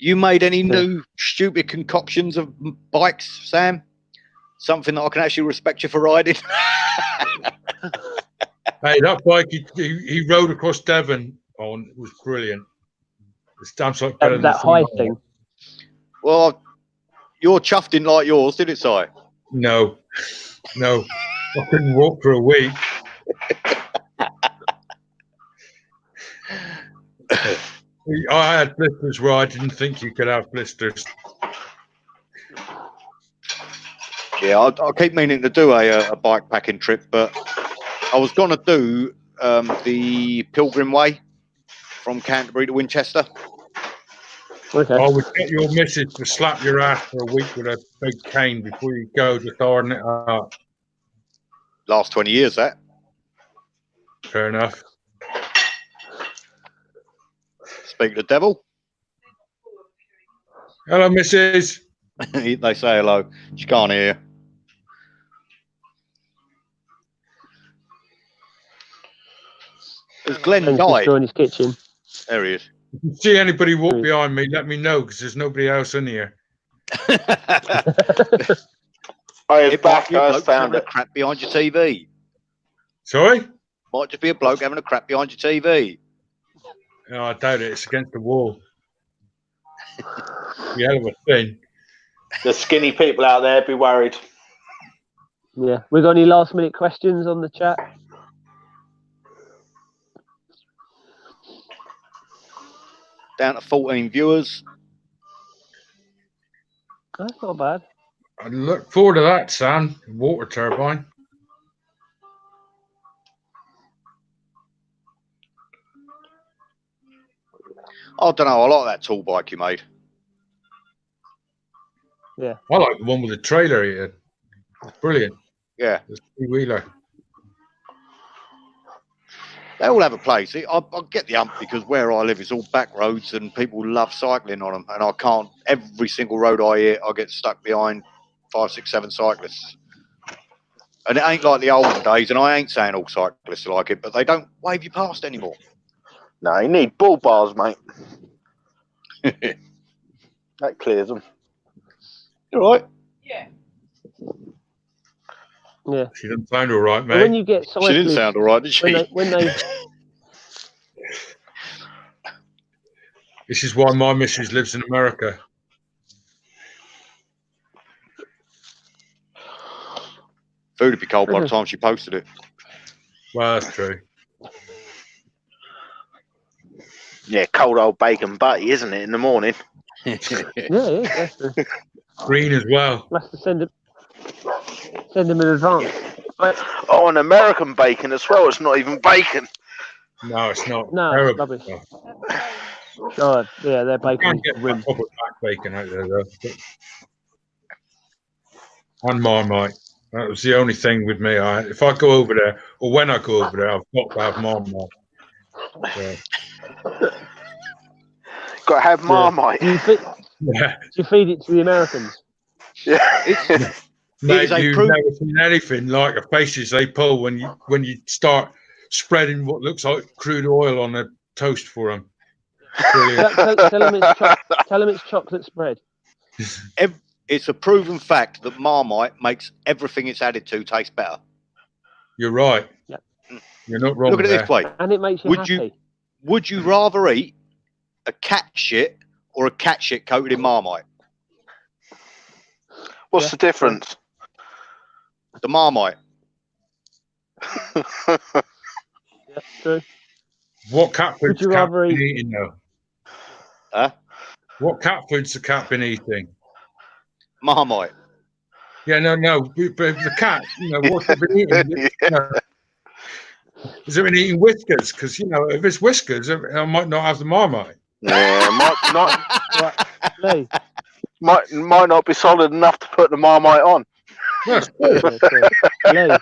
You made any new stupid concoctions of bikes, Sam? Something that I can actually respect you for riding? Hey, that bike he rode across Devon on was brilliant. It's damn sight better than that high thing. Well, your chuff didn't like yours, did it, Si? No. I couldn't walk for a week. I had blisters where I didn't think you could have blisters. Yeah, I keep meaning to do a bike packing trip, but I was going to do the Pilgrim Way from Canterbury to Winchester. Okay. I would get your missus to slap your ass for a week with a big cane before you go, just iron it up. Last 20 years, that. Fair enough. Speak to the devil. Hello, missus. They say hello. She can't hear. Has Glenn died? Destroying his kitchen. There he is. If you see anybody walk behind me, let me know, because there's nobody else in here. I found a crap behind your TV. Sorry? Might just be a bloke having a crap behind your TV. No, I doubt it. It's against the wall. The hell of a thing. The skinny people out there, be worried. Yeah. We got any last minute questions on the chat? Down to 14 viewers. That's not bad. I look forward to that, Sam. Water turbine. I don't know. I like that tall bike you made. Yeah. I like the one with the trailer here. It's brilliant. Yeah. The three-wheeler. They all have a place. I get the ump because where I live is all back roads and people love cycling on them. And I can't, every single road I hit, I get stuck behind 5, 6, 7 cyclists. And it ain't like the olden days, and I ain't saying all cyclists are like it, but they don't wave you past anymore. No, you need bull bars, mate. That clears them. You all right? Yeah. Yeah. She doesn't sound all right, mate. But when you get cyclists, she didn't sound all right, did she? When they This is why my missus lives in America. Food would be cold by the time she posted it. Well, that's true. Yeah, cold old bacon butty, isn't it, in the morning? yeah. Green as well. We'll have to send them in advance. Oh, and American bacon as well. It's not even bacon. No, it's not. No, terrible. rubbish. God, yeah, their You bacon. can't get that proper back bacon out there, though. And Marmite. That was the only thing with me. If I go over there, or when I go over there, I've got to have Marmite. So. Got to have Marmite. Do you feed it to the Americans? Yeah. Mate, you've never seen anything like the faces they pull when you start spreading what looks like crude oil on a toast for them. Tell them it's chocolate spread. It's a proven fact that Marmite makes everything it's added to taste better. You're right. Yep. You're not wrong. Look at it this way. And it makes you happy. Would you rather eat a cat shit or a cat shit coated in Marmite? What's the difference? The Marmite. Yeah, true. What cat Would food's you the cat rather been eat? eating though? Huh? What cat food's the cat been eating? Marmite. Yeah, no. But the cat, what's it been eating? Has it been eating whiskers? Because if it's whiskers, I might not have the Marmite. Yeah, Lee. might not be solid enough to put the Marmite on. That's true. Lee.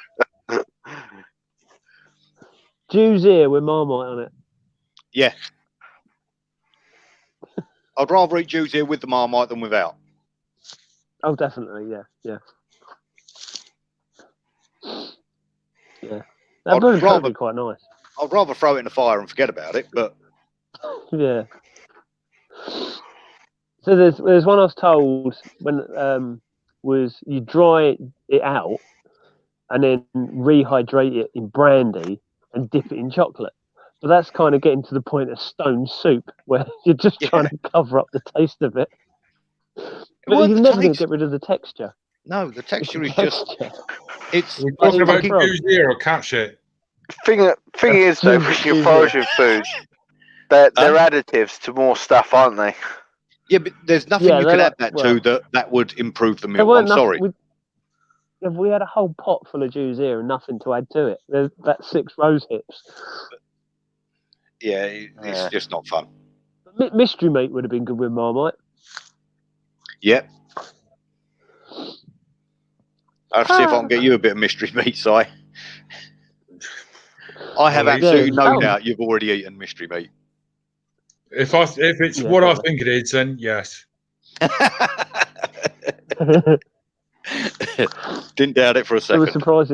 Jew's ear with Marmite on it. Yeah. I'd rather eat Jew's ear with the Marmite than without. Oh, definitely, yeah. That would probably be quite nice. I'd rather throw it in the fire and forget about it, but yeah. So there's one I was told when was you dry it out and then rehydrate it in brandy and dip it in chocolate. But that's kind of getting to the point of stone soup where you're just trying to cover up the taste of it. But you're never going to get rid of the texture. No, the texture is just. It's. We're talking about Jew's ear or cat shit. Thing is though, with your foraging foods, they're additives to more stuff, aren't they? Yeah, but there's nothing you could add to that would improve the meal. I'm sorry. If we had a whole pot full of Jew's ear and nothing to add to it, there's that 6 rose hips. Yeah, it's just not fun. Mystery meat would have been good with Marmite. Yep. I'll have to see if I can get you a bit of mystery meat, Si. I have absolutely no doubt you've already eaten mystery meat. If it's what I think it is, then yes. Didn't doubt it for a second. It was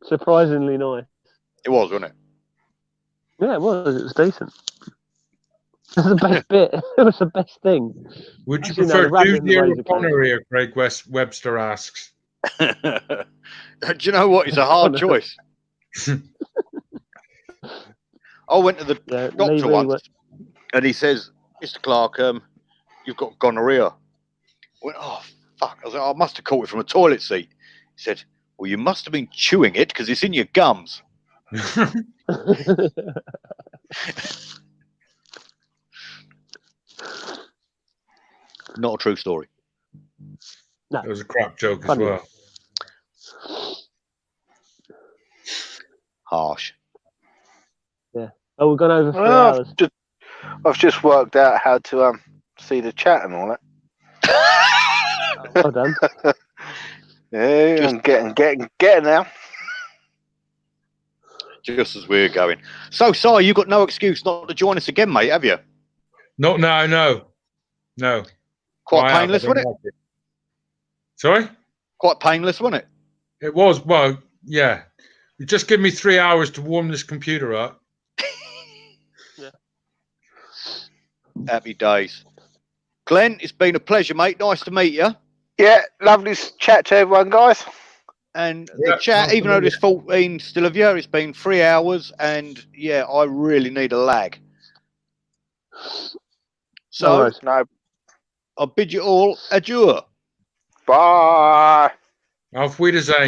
surprisingly nice. It was, wasn't it? Yeah, it was. It was decent. It was the best bit. It was the best thing. Would you prefer Jew's ear or Connor ear? Craig Webster asks. Do you know what? It's a hard choice. I went to the doctor once, and he says, "Mr. Clark, you've got gonorrhea." I went, "Oh fuck!" I was like, "I must have caught it from a toilet seat." He said, "Well, you must have been chewing it because it's in your gums." Not a true story. No. It was a crap joke as well. Harsh. Yeah. Oh, we've gone over 3 hours. I've just worked out how to see the chat and all that. Well done. Yeah, I'm getting now. Just as we're going. So, Si, you got no excuse not to join us again, mate, have you? No. Quite painless, wasn't it? Sorry? Quite painless, wasn't it? It was. Well, yeah. You just give me 3 hours to warm this computer up. Happy days. Glenn, it's been a pleasure, mate. Nice to meet you. Yeah, lovely chat to everyone, guys. And the chat, even though there's 14 still of you, it's been 3 hours, and yeah, I really need a lag. So, I bid you all adieu. Bye. Auf Wiedersehen.